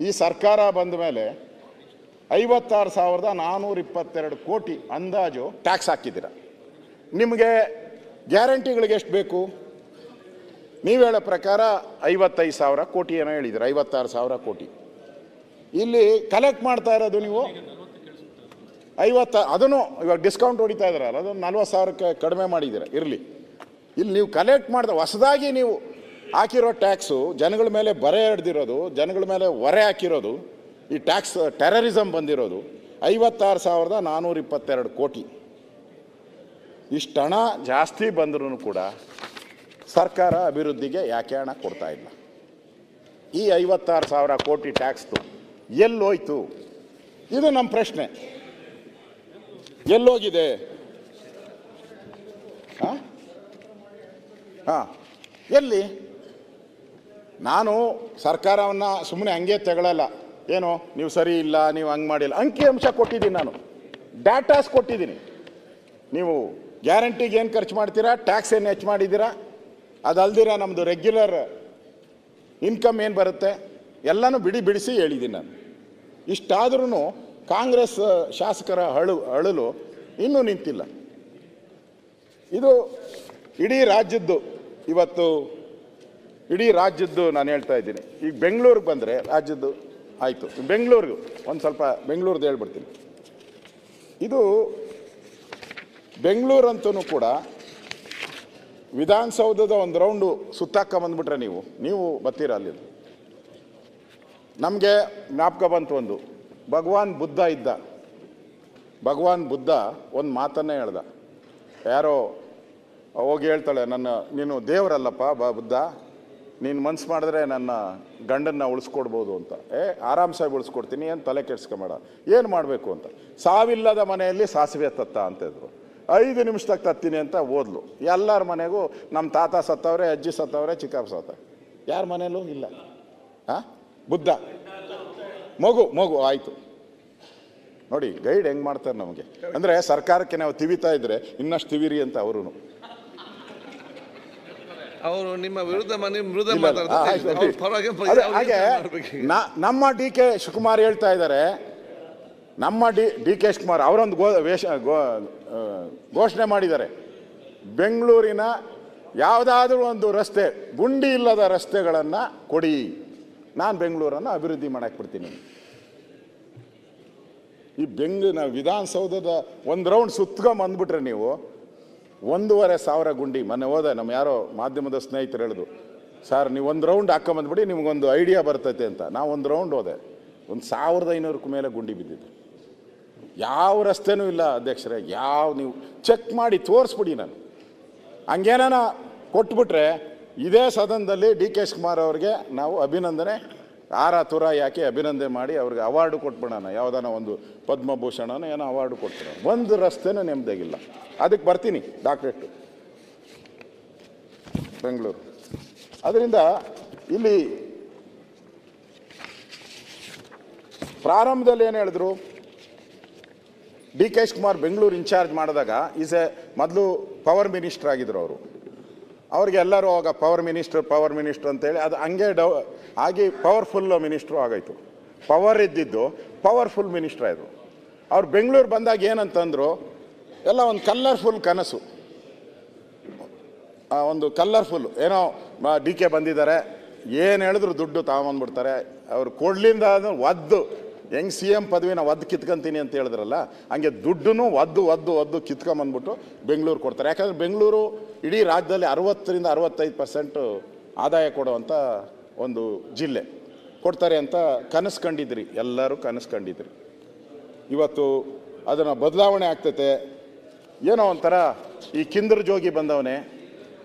ಈ ಸರ್ಕಾರ ಬಂದ ಮೇಲೆ 56,422 ಕೋಟಿ ಅಂದಾಜು ಟ್ಯಾಕ್ಸ್ ಹಾಕಿದ್ದೀರ. ನಿಮಗೆ ಗ್ಯಾರಂಟಿಗಳಿಗೆ ಎಷ್ಟು ಬೇಕು? ನೀವು ಹೇಳೋ ಪ್ರಕಾರ 55,000 ಕೋಟಿ ಏನೋ ಹೇಳಿದ್ದೀರ, 56,000 ಕೋಟಿ. ಇಲ್ಲಿ ಕಲೆಕ್ಟ್ ಮಾಡ್ತಾ ಇರೋದು ನೀವು 50, ಅದನ್ನು ಇವಾಗ ಡಿಸ್ಕೌಂಟ್ ಹೊಡಿತಾ ಇದ್ದಾರಲ್ಲ, ಅದನ್ನು 40,000ಕ್ಕೆ ಕಡಿಮೆ ಮಾಡಿದ್ದೀರ. ಇರಲಿ, ಇಲ್ಲಿ ನೀವು ಕಲೆಕ್ಟ್ ಮಾಡಿದ ಹೊಸದಾಗಿ ನೀವು ಹಾಕಿರೋ ಟ್ಯಾಕ್ಸು ಜನಗಳ ಮೇಲೆ ಬರೆ ಹಿಡ್ದಿರೋದು, ಜನಗಳ ಮೇಲೆ ಹೊರೆ ಹಾಕಿರೋದು, ಈ ಟ್ಯಾಕ್ಸ್ ಟೆರರಿಸಮ್ ಬಂದಿರೋದು 56,422 ಕೋಟಿ. ಇಷ್ಟು ಹಣ ಜಾಸ್ತಿ ಬಂದರೂ ಕೂಡ ಸರ್ಕಾರ ಅಭಿವೃದ್ಧಿಗೆ ಯಾಕೆ ಹಣ ಕೊಡ್ತಾ ಇಲ್ಲ? ಈ 56,000 ಕೋಟಿ ಟ್ಯಾಕ್ಸ್ದು ಎಲ್ಲೋಯ್ತು? ಇದು ನಮ್ಮ ಪ್ರಶ್ನೆ. ಎಲ್ಲೋಗಿದೆ? ಎಲ್ಲಿ? ನಾನು ಸರ್ಕಾರವನ್ನು ಸುಮ್ಮನೆ ಹಂಗೆ ತಗೊಳ್ಳಲ್ಲ. ಏನೋ ನೀವು ಸರಿ ಇಲ್ಲ, ನೀವು ಹಂಗೆ ಮಾಡಿಲ್ಲ, ಅಂಕಿ ಅಂಶ ಕೊಟ್ಟಿದ್ದೀನಿ, ನಾನು ಡಾಟಾಸ್ ಕೊಟ್ಟಿದ್ದೀನಿ. ನೀವು ಗ್ಯಾರಂಟಿಗೆ ಏನು ಖರ್ಚು ಮಾಡ್ತೀರಾ, ಟ್ಯಾಕ್ಸ್ ಏನು ಹೆಚ್ಚು ಮಾಡಿದ್ದೀರಾ, ಅದಲ್ದಿರ ನಮ್ಮದು ರೆಗ್ಯುಲರ್ ಇನ್ಕಮ್ ಏನು ಬರುತ್ತೆ ಎಲ್ಲನೂ ಬಿಡಿಸಿ ಹೇಳಿದ್ದೀನಿ ನಾನು. ಇಷ್ಟಾದ್ರೂ ಕಾಂಗ್ರೆಸ್ ಶಾಸಕರ ಅಳಲು ಇನ್ನೂ ನಿಂತಿಲ್ಲ. ಇದು ಇಡೀ ರಾಜ್ಯದ್ದು, ಇವತ್ತು ಇಡೀ ರಾಜ್ಯದ್ದು ನಾನು ಹೇಳ್ತಾ ಇದ್ದೀನಿ. ಈಗ ಬೆಂಗಳೂರಿಗೆ ಬಂದರೆ ರಾಜ್ಯದ್ದು ಆಯಿತು. ಬೆಂಗಳೂರಿಗೂ ಒಂದು ಸ್ವಲ್ಪ ಬೆಂಗಳೂರ್ದು ಹೇಳ್ಬಿಡ್ತೀನಿ. ಇದು ಬೆಂಗಳೂರಂತೂ ಕೂಡ ವಿಧಾನಸೌಧದ ಒಂದು ರೌಂಡು ಸುತ್ತಾಕ ಬಂದ್ಬಿಟ್ರೆ ನೀವು ಬರ್ತೀರ ಅಲ್ಲಿ. ನಮಗೆ ಜ್ಞಾಪಕ ಬಂತು ಒಂದು, ಭಗವಾನ್ ಬುದ್ಧ ಇದ್ದ. ಭಗವಾನ್ ಬುದ್ಧ ಒಂದು ಮಾತನ್ನೇ ಹೇಳ್ದ. ಯಾರೋ ಹೋಗಿ ಹೇಳ್ತಾಳೆ, ನೀನು ದೇವರಲ್ಲಪ್ಪ ಬುದ್ಧ, ನೀನು ಮನ್ಸು ಮಾಡಿದ್ರೆ ನನ್ನ ಗಂಡನ್ನ ಉಳಿಸ್ಕೊಡ್ಬೋದು ಅಂತ. ಆರಾಮ್ಸಾಗಿ ಉಳಿಸ್ಕೊಡ್ತೀನಿ, ಏನು ತಲೆ ಕೆಡ್ಸ್ಕೊಂಬೇಡ, ಏನು ಮಾಡಬೇಕು ಅಂತ. ಸಾವಿಲ್ಲದ ಮನೆಯಲ್ಲಿ ಸಾಸಿವೆ ತತ್ತ ಅಂತಿದ್ರು. 5 ನಿಮಿಷದಾಗ ತತ್ತೀನಿ ಅಂತ ಓದ್ಲು. ಎಲ್ಲರ ಮನೆಗೂ ನಮ್ಮ ತಾತ ಸತ್ತವ್ರೆ, ಅಜ್ಜಿ ಸತ್ತವ್ರೆ, ಚಿಕ್ಕಪ್ಪ ಸತ್ತ, ಯಾರ ಮನೇಲೂ ಇಲ್ಲ. ಬುದ್ಧ ಮಗು ಆಯಿತು. ನೋಡಿ ಗೈಡ್ ಹೆಂಗೆ ಮಾಡ್ತಾರೆ ನಮಗೆ. ಅಂದರೆ ಸರ್ಕಾರಕ್ಕೆ ನಾವು ತಿವಿತಾ ಇದ್ರೆ ಇನ್ನಷ್ಟು ತಿವಿರಿ ಅಂತ ಅವರು ನಿಮ್ಮ ವಿರುದ್ಧ ಹಾಗೆ ನಮ್ಮ ಡಿ ಕೆ ಶಿವಕುಮಾರ್ ಹೇಳ್ತಾ ಇದ್ದಾರೆ. ನಮ್ಮ ಡಿ ಕೆ ಶಿವಕುಮಾರ್ ಅವರೊಂದು ಘೋಷಣೆ ಮಾಡಿದ್ದಾರೆ, ಬೆಂಗಳೂರಿನ ಯಾವುದಾದ್ರೂ ಒಂದು ರಸ್ತೆ, ಗುಂಡಿ ಇಲ್ಲದ ರಸ್ತೆಗಳನ್ನು ಕೊಡಿ, ನಾನು ಬೆಂಗಳೂರನ್ನು ಅಭಿವೃದ್ಧಿ ಮಾಡಕ್ಕೆ ಬಿಡ್ತೀನಿ. ಈ ವಿಧಾನಸೌಧದ ಒಂದು ರೌಂಡ್ ಸುತ್ಕೊಂಬಂದ್ಬಿಟ್ರೆ ನೀವು 1,500 ಗುಂಡಿ. ಮೊನ್ನೆ ಹೋದೆ, ನಮ್ಮ ಯಾರೋ ಮಾಧ್ಯಮದ ಸ್ನೇಹಿತರು ಹೇಳಿದ್ರು, ಸರ್ ನೀವು ಒಂದು ರೌಂಡ್ ಹಾಕೊಂಬಂದ್ಬಿಡಿ, ನಿಮಗೊಂದು ಐಡಿಯಾ ಬರ್ತೈತೆ ಅಂತ. ನಾವು ಒಂದು ರೌಂಡ್ ಹೋದೆ, 1,500ಕ್ಕೂ ಮೇಲೆ ಗುಂಡಿ ಬಿದ್ದಿದ್ದು. ಯಾವ ರಸ್ತೆನೂ ಇಲ್ಲ ಅಧ್ಯಕ್ಷರೇ, ನೀವು ಚೆಕ್ ಮಾಡಿ ತೋರಿಸ್ಬಿಡಿ. ನಾನು ಹಂಗೇನ ಕೊಟ್ಬಿಟ್ರೆ ಇದೇ ಸದನದಲ್ಲಿ ಡಿ ಕೆ ಶಿವಕುಮಾರ್ ಅವ್ರಿಗೆ ನಾವು ಅಭಿನಂದನೆ ತುರ ಯಾಕೆ ಅಭಿನಂದನೆ ಮಾಡಿ ಅವ್ರಿಗೆ ಅವಾರ್ಡು ಕೊಟ್ಬಿಡೋಣ, ಯಾವುದಾನ ಒಂದು ಪದ್ಮಭೂಷಣನೋ ಏನೋ ಅವಾರ್ಡು ಕೊಟ್ಬಿಡೋಣ. ಒಂದು ರಸ್ತೆನೂ ನೆಮ್ಮದಿಯಾಗಿಲ್ಲ. ಅದಕ್ಕೆ ಬರ್ತೀನಿ ಡಾಕ್ಟ್ರೇಟು ಬೆಂಗಳೂರು. ಅದರಿಂದ ಇಲ್ಲಿ ಪ್ರಾರಂಭದಲ್ಲಿ ಏನು ಹೇಳಿದ್ರು, D K Shivakumar Bengaluru incharge ಮಾಡಿದಾಗ ಮೊದಲು ಪವರ್ ಮಿನಿಸ್ಟರ್ ಆಗಿದ್ರು ಅವರು. ಅವ್ರಿಗೆ ಎಲ್ಲರೂ ಆಗ ಪವರ್ ಮಿನಿಸ್ಟರ್ ಅಂತೇಳಿ ಅದು ಹಂಗೆ ಆಗಿ ಪವರ್ಫುಲ್ ಮಿನಿಸ್ಟ್ರು ಆಗಾಯಿತು. ಪವರ್ ಇದ್ದಿದ್ದು ಪವರ್ಫುಲ್ ಮಿನಿಸ್ಟ್ರ್ ಆಯಿತು. ಅವ್ರು ಬೆಂಗಳೂರು ಬಂದಾಗ ಏನಂತಂದರು, ಎಲ್ಲ ಒಂದು ಕಲರ್ಫುಲ್ ಕನಸು, ಒಂದು ಕಲರ್ಫುಲ್ ಏನೋ ಡಿ ಕೆ ಬಂದಿದ್ದಾರೆ, ಏನು ಹೇಳಿದ್ರು ದುಡ್ಡು ತಗೊಂಬಂದ್ಬಿಡ್ತಾರೆ. ಅವ್ರು ಕೊಡ್ಲಿಂದ ಒದ್ದು ಹೆಂಗೆ CM ಪದವಿನ ಒದ್ದು ಕಿತ್ಕೊಂತೀನಿ ಅಂತ ಹೇಳಿದ್ರಲ್ಲ, ಹಂಗೆ ದುಡ್ಡನ್ನು ಒದ್ದು ಕಿತ್ಕೊಂಬಂದ್ಬಿಟ್ಟು ಬೆಂಗಳೂರು ಕೊಡ್ತಾರೆ. ಯಾಕಂದರೆ ಬೆಂಗಳೂರು ಇಡೀ ರಾಜ್ಯದಲ್ಲಿ 60% 65% ಆದಾಯ ಕೊಡುವಂಥ ಒಂದು ಜಿಲ್ಲೆ. ಕೊಡ್ತಾರೆ ಅಂತ ಕನಸು ಕಂಡಿದ್ರಿ, ಎಲ್ಲರೂ ಕನಸು ಕಂಡಿದ್ರಿ. ಇವತ್ತು ಅದನ್ನು ಬದಲಾವಣೆ ಆಗ್ತೈತೆ. ಏನೋ ಒಂಥರ ಈ ಕಿಂದರ್ ಜೋಗಿ ಬಂದವನೇ,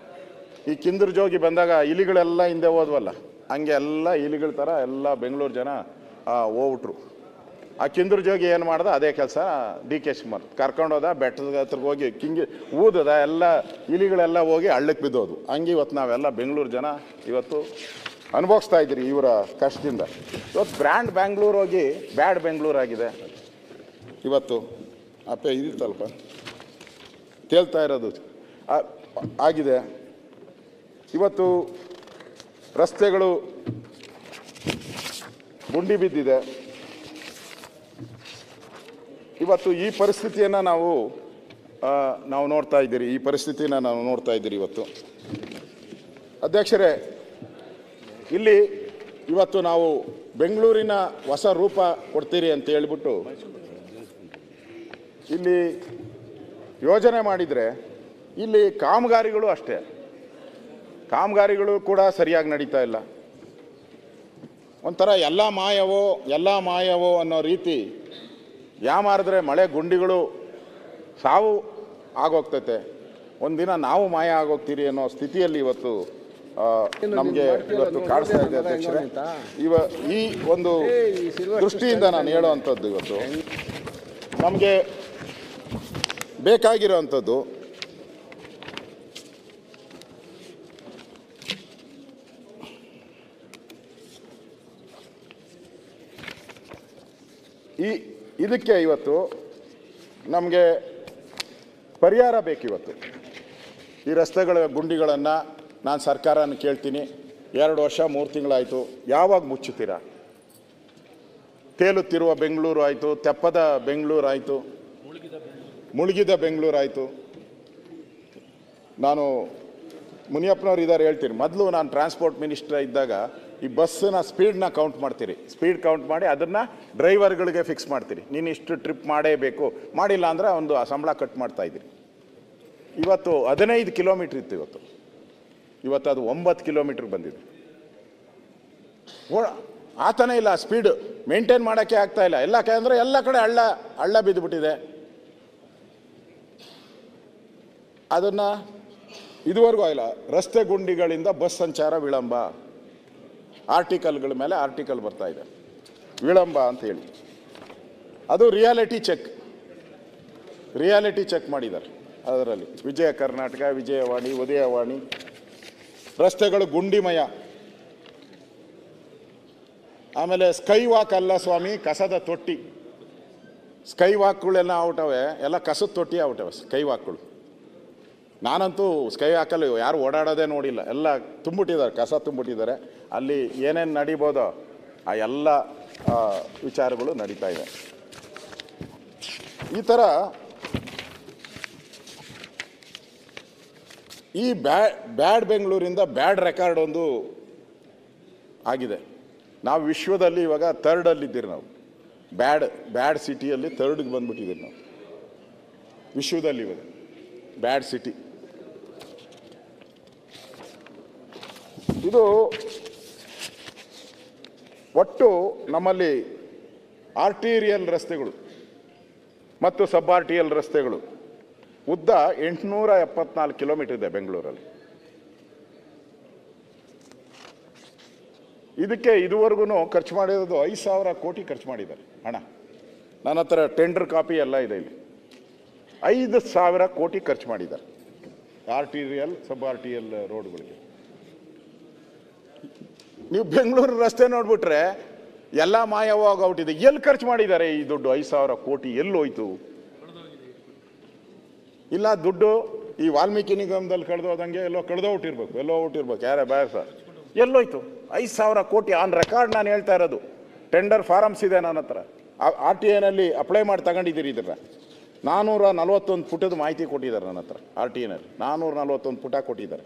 ಈ ಕಿಂದರ್ ಜೋಗಿ ಬಂದಾಗ ಇಲಿಗಳೆಲ್ಲ ಹಿಂದೆ ಹೋದ್ವಲ್ಲ, ಹಂಗೆ ಎಲ್ಲ ಇಲಿಗಳ ಥರ ಎಲ್ಲ ಬೆಂಗಳೂರು ಜನ ಹೋಗ್ಬಿಟ್ರು. ಆ ಕಿಂದರ್ ಜೋಗಿ ಏನು ಮಾಡ್ದ, ಅದೇ ಕೆಲಸ ಡಿ ಕೆ ಶಿವಕುಮಾರ್ ಕರ್ಕೊಂಡೋದ, ಬೆಟ್ಟದ ಹತ್ರಕ್ಕೆ ಹೋಗಿ ಊದದ, ಎಲ್ಲ ಇಲಿಗಳೆಲ್ಲ ಹೋಗಿ ಹಳ್ಳಕ್ಕೆ ಬಿದ್ದೋದು. ಹಂಗೆ ಇವತ್ತು ನಾವೆಲ್ಲ ಬೆಂಗಳೂರು ಜನ ಇವತ್ತು ಅನುಭವಿಸ್ತಾ ಇದ್ದೀರಿ ಇವರ ಕಷ್ಟದಿಂದ. ಇವತ್ತು ಬ್ರ್ಯಾಂಡ್ ಬ್ಯಾಂಗ್ಳೂರು ಹೋಗಿ ಬ್ಯಾಡ್ ಬೆಂಗಳೂರು ಆಗಿದೆ. ಇವತ್ತು ಇದಿತ್ತಲ್ಪ ತೇಲ್ತಾ ಇರೋದು ಆಗಿದೆ. ಇವತ್ತು ರಸ್ತೆಗಳು ಗುಂಡಿ ಬಿದ್ದಿದೆ. ಇವತ್ತು ಈ ಪರಿಸ್ಥಿತಿಯನ್ನು ನಾವು ನೋಡ್ತಾ ಇದ್ದೀರಿ. ಈ ಪರಿಸ್ಥಿತಿನ ನಾವು ನೋಡ್ತಾ ಇದ್ದೀರಿ ಇವತ್ತು. ಅಧ್ಯಕ್ಷರೇ, ಇಲ್ಲಿ ಇವತ್ತು ನಾವು ಬೆಂಗಳೂರಿನ ಹೊಸ ರೂಪ ಕೊಡ್ತೀರಿ ಅಂತ ಹೇಳ್ಬಿಟ್ಟು ಇಲ್ಲಿ ಯೋಜನೆ ಮಾಡಿದರೆ, ಇಲ್ಲಿ ಕಾಮಗಾರಿಗಳು ಅಷ್ಟೇ, ಕಾಮಗಾರಿಗಳು ಕೂಡ ಸರಿಯಾಗಿ ನಡೀತಾ ಇಲ್ಲ. ಒಂಥರ ಎಲ್ಲ ಮಾಯವೋ ಅನ್ನೋ ರೀತಿ ಯಾಮಾರಿದ್ರೆ ಮಳೆ ಗುಂಡಿಗಳು ಸಾವು ಆಗೋಗ್ತೈತೆ. ಒಂದಿನ ನಾವು ಮಾಯ ಆಗೋಗ್ತೀರಿ ಅನ್ನೋ ಸ್ಥಿತಿಯಲ್ಲಿ ಇವತ್ತು ನಮಗೆ ಇವತ್ತು ಕಾಣಿಸ್ತಾ ಇದೆ ಅಧ್ಯಕ್ಷರೇ. ಈ ಒಂದು ದೃಷ್ಟಿಯಿಂದ ನಾನು ಹೇಳೋವಂಥದ್ದು ಇವತ್ತು ನಮಗೆ ಬೇಕಾಗಿರೋವಂಥದ್ದು ಇದಕ್ಕೆ ಇವತ್ತು ನಮಗೆ ಪರಿಹಾರ ಬೇಕಿವತ್ತು. ಈ ರಸ್ತೆಗಳ ಗುಂಡಿಗಳನ್ನು ನಾನು ಸರ್ಕಾರನ ಕೇಳ್ತೀನಿ. 2 ವರ್ಷ 3 ತಿಂಗಳಾಯಿತು, ಯಾವಾಗ ಮುಚ್ಚುತ್ತೀರಾ? ತೇಲುತ್ತಿರುವ ಬೆಂಗಳೂರು ಆಯಿತು, ತೆಪ್ಪದ ಬೆಂಗಳೂರು ಆಯಿತು, ಮುಳುಗಿದ ಬೆಂಗಳೂರು ಆಯಿತು. ನಾನು ಮುನಿಯಪ್ಪನವ್ರು ಇದ್ದಾರೆ ಹೇಳ್ತೀನಿ. ಮೊದಲು ನಾನು ಟ್ರಾನ್ಸ್ಪೋರ್ಟ್ ಮಿನಿಸ್ಟರ್ ಇದ್ದಾಗ ಈ ಬಸ್ಸಿನ ಸ್ಪೀಡ್ನ ಕೌಂಟ್ ಮಾಡ್ತೀರಿ. ಸ್ಪೀಡ್ ಕೌಂಟ್ ಮಾಡಿ ಅದನ್ನು ಡ್ರೈವರ್ಗಳಿಗೆ ಫಿಕ್ಸ್ ಮಾಡ್ತೀರಿ. ನೀನು ಇಷ್ಟು ಟ್ರಿಪ್ ಮಾಡೇಬೇಕು, ಮಾಡಿಲ್ಲ ಅಂದರೆ ಒಂದು ಸಂಬಳ ಕಟ್ ಮಾಡ್ತಾ ಇದ್ದೀರಿ. ಇವತ್ತು 15 ಕಿಲೋಮೀಟ್ರ್ ಇತ್ತು, ಇವತ್ತು ಅದು 9 ಕಿಲೋಮೀಟ್ರ್ ಬಂದಿದೆ. ಆತನೇ ಇಲ್ಲ, ಸ್ಪೀಡ್ ಮೇಂಟೈನ್ ಮಾಡೋಕ್ಕೆ ಆಗ್ತಾ ಇಲ್ಲ. ಎಲ್ಲ ಅಂದರೆ ಎಲ್ಲ ಕಡೆ ಹಳ್ಳ ಬಿದ್ದುಬಿಟ್ಟಿದೆ. ಅದನ್ನು ಇದುವರೆಗೂ ಇಲ್ಲ. ರಸ್ತೆ ಗುಂಡಿಗಳಿಂದ ಬಸ್ ಸಂಚಾರ ವಿಳಂಬ, ಆರ್ಟಿಕಲ್ಗಳ ಮೇಲೆ ಆರ್ಟಿಕಲ್ ಬರ್ತಾ ಇದೆ, ವಿಳಂಬ ಅಂತ ಹೇಳಿ. ಅದು ರಿಯಾಲಿಟಿ ಚೆಕ್ ಮಾಡಿದ್ದಾರೆ ಅದರಲ್ಲಿ. ವಿಜಯ ಕರ್ನಾಟಕ, ವಿಜಯವಾಣಿ, ಉದಯವಾಣಿ. ರಸ್ತೆಗಳು ಗುಂಡಿಮಯ. ಆಮೇಲೆ ಸ್ಕೈ ವಾಕ್ ಅಲ್ಲ ಸ್ವಾಮಿ, ಕಸದ ತೊಟ್ಟಿ. ಸ್ಕೈ ವಾಕ್ಗಳೆಲ್ಲ ಔಟವೆ, ಎಲ್ಲ ಕಸದ ತೊಟ್ಟಿ ಔಟವೆ ಸ್ಕೈ ವಾಕ್ಗಳು. ನಾನಂತೂ ಸ್ಕೈ ವಾಕಲ್ಲಿ ಯಾರು ಓಡಾಡೋದೇ ನೋಡಿಲ್ಲ, ಎಲ್ಲ ತುಂಬಿಟ್ಟಿದ್ದಾರೆ, ಕಸ ತುಂಬಿಟ್ಟಿದ್ದಾರೆ. ಅಲ್ಲಿ ಏನೇನು ನಡಿಬೋದೋ ಆ ಎಲ್ಲ ವಿಚಾರಗಳು ನಡೀತಾ ಇದೆ. ಈ ಥರ ಈ ಬ್ಯಾಡ್ ಬೆಂಗಳೂರಿಂದ ಬ್ಯಾಡ್ ರೆಕಾರ್ಡ್ ಒಂದು ಆಗಿದೆ. ನಾವು ವಿಶ್ವದಲ್ಲಿ ಇವಾಗ ಥರ್ಡಲ್ಲಿದ್ದೀರಿ. ನಾವು ಬ್ಯಾಡ್ ಸಿಟಿಯಲ್ಲಿ ಥರ್ಡ್ಗೆ ಬಂದ್ಬಿಟ್ಟಿದ್ದೀರಿ ನಾವು ವಿಶ್ವದಲ್ಲಿ ಇವಾಗ. ಬ್ಯಾಡ್ ಸಿಟಿ ಇದು. ಒಟ್ಟು ನಮ್ಮಲ್ಲಿ ಆರ್ಟೀರಿಯಲ್ ರಸ್ತೆಗಳು ಮತ್ತು ಸಬ್ ಆರ್ಟಿರಿಯಲ್ ರಸ್ತೆಗಳು ಉದ್ದ 874 ಕಿಲೋಮೀಟರ್ ಇದೆ ಬೆಂಗಳೂರಲ್ಲಿ. ಇದಕ್ಕೆ ಇದುವರೆಗೂ ಖರ್ಚು ಮಾಡಿರೋದು 5,000 ಕೋಟಿ ಖರ್ಚು ಮಾಡಿದ್ದಾರೆ ಹಣ. ನನ್ನ ಹತ್ರ ಟೆಂಡರ್ ಕಾಪಿ ಎಲ್ಲ ಇದೆ ಇಲ್ಲಿ. 5,000 ಕೋಟಿ ಖರ್ಚು ಮಾಡಿದ್ದಾರೆ ಆರ್ಟೀರಿಯಲ್ ಸಬ್ ಆರ್ಟಿರಿಯಲ್ ರೋಡ್ಗಳಿಗೆ. ನೀವು ಬೆಂಗಳೂರು ರಸ್ತೆ ನೋಡ್ಬಿಟ್ರೆ ಎಲ್ಲ ಮಾಯವಾಗೋಗ್ಬಿಟ್ಟಿದೆ. ಎಲ್ಲಿ ಖರ್ಚು ಮಾಡಿದ್ದಾರೆ ಈ ದುಡ್ಡು? 5,000 ಕೋಟಿ ಎಲ್ಲೋಯ್ತು? ಇಲ್ಲ, ದುಡ್ಡು ಈ ವಾಲ್ಮೀಕಿ ನಿಗಮದಲ್ಲಿ ಕಳೆದೋದಂಗೆ ಎಲ್ಲೋ ಕಳೆದೋಗ್ಬಿಟ್ಟಿರ್ಬೇಕು. ಯಾರೇ ಬೇರೆ ಸರ್, ಎಲ್ಲೋಯ್ತು 5,000 ಕೋಟಿ ಆನ್ ರೆಕಾರ್ಡ್? ನಾನು ಹೇಳ್ತಾ ಇರೋದು ಟೆಂಡರ್ ಫಾರಮ್ಸ್ ಇದೆ ನನ್ನ ಹತ್ರ. RTIನಲ್ಲಿ ಅಪ್ಲೈ ಮಾಡಿ ತಗೊಂಡಿದ್ದೀರಿ. ಇದರ 441 ಪುಟದ ಮಾಹಿತಿ ಕೊಟ್ಟಿದ್ದಾರೆ ನನ್ನ ಹತ್ರ. RTIನಲ್ಲಿ 441 ಪುಟ ಕೊಟ್ಟಿದ್ದಾರೆ.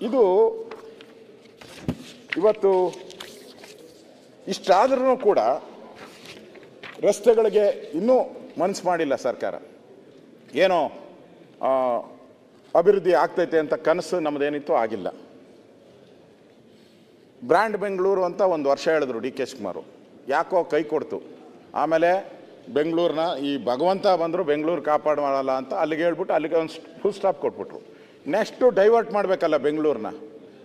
ಇದು ಇವತ್ತು ಇಷ್ಟಾದ್ರೂ ಕೂಡ ರಸ್ತೆಗಳಿಗೆ ಇನ್ನೂ ಮನಸ್ಸು ಮಾಡಿಲ್ಲ ಸರ್ಕಾರ. ಏನೋ ಅಭಿವೃದ್ಧಿ ಆಗ್ತೈತೆ ಅಂತ ಕನಸು ನಮ್ಮದೇನಿತ್ತು, ಆಗಿಲ್ಲ. ಬ್ರ್ಯಾಂಡ್ ಬೆಂಗಳೂರು ಅಂತ ಒಂದು ವರ್ಷ ಹೇಳಿದ್ರು DK ಶಿವಕುಮಾರ್, ಯಾಕೋ ಕೈ ಕೊಡ್ತು. ಆಮೇಲೆ ಬೆಂಗಳೂರನ್ನ ಈ ಭಗವಂತ ಬಂದರು ಬೆಂಗಳೂರು ಕಾಪಾಡು ಮಾಡಲ್ಲ ಅಂತ ಅಲ್ಲಿಗೆ ಹೇಳ್ಬಿಟ್ಟು ಅಲ್ಲಿಗೆ ಒಂದು ಫುಲ್ ಸ್ಟಾಪ್ ಕೊಟ್ಬಿಟ್ರು. ನೆಕ್ಸ್ಟು ಡೈವರ್ಟ್ ಮಾಡಬೇಕಲ್ಲ ಬೆಂಗಳೂರನ್ನ,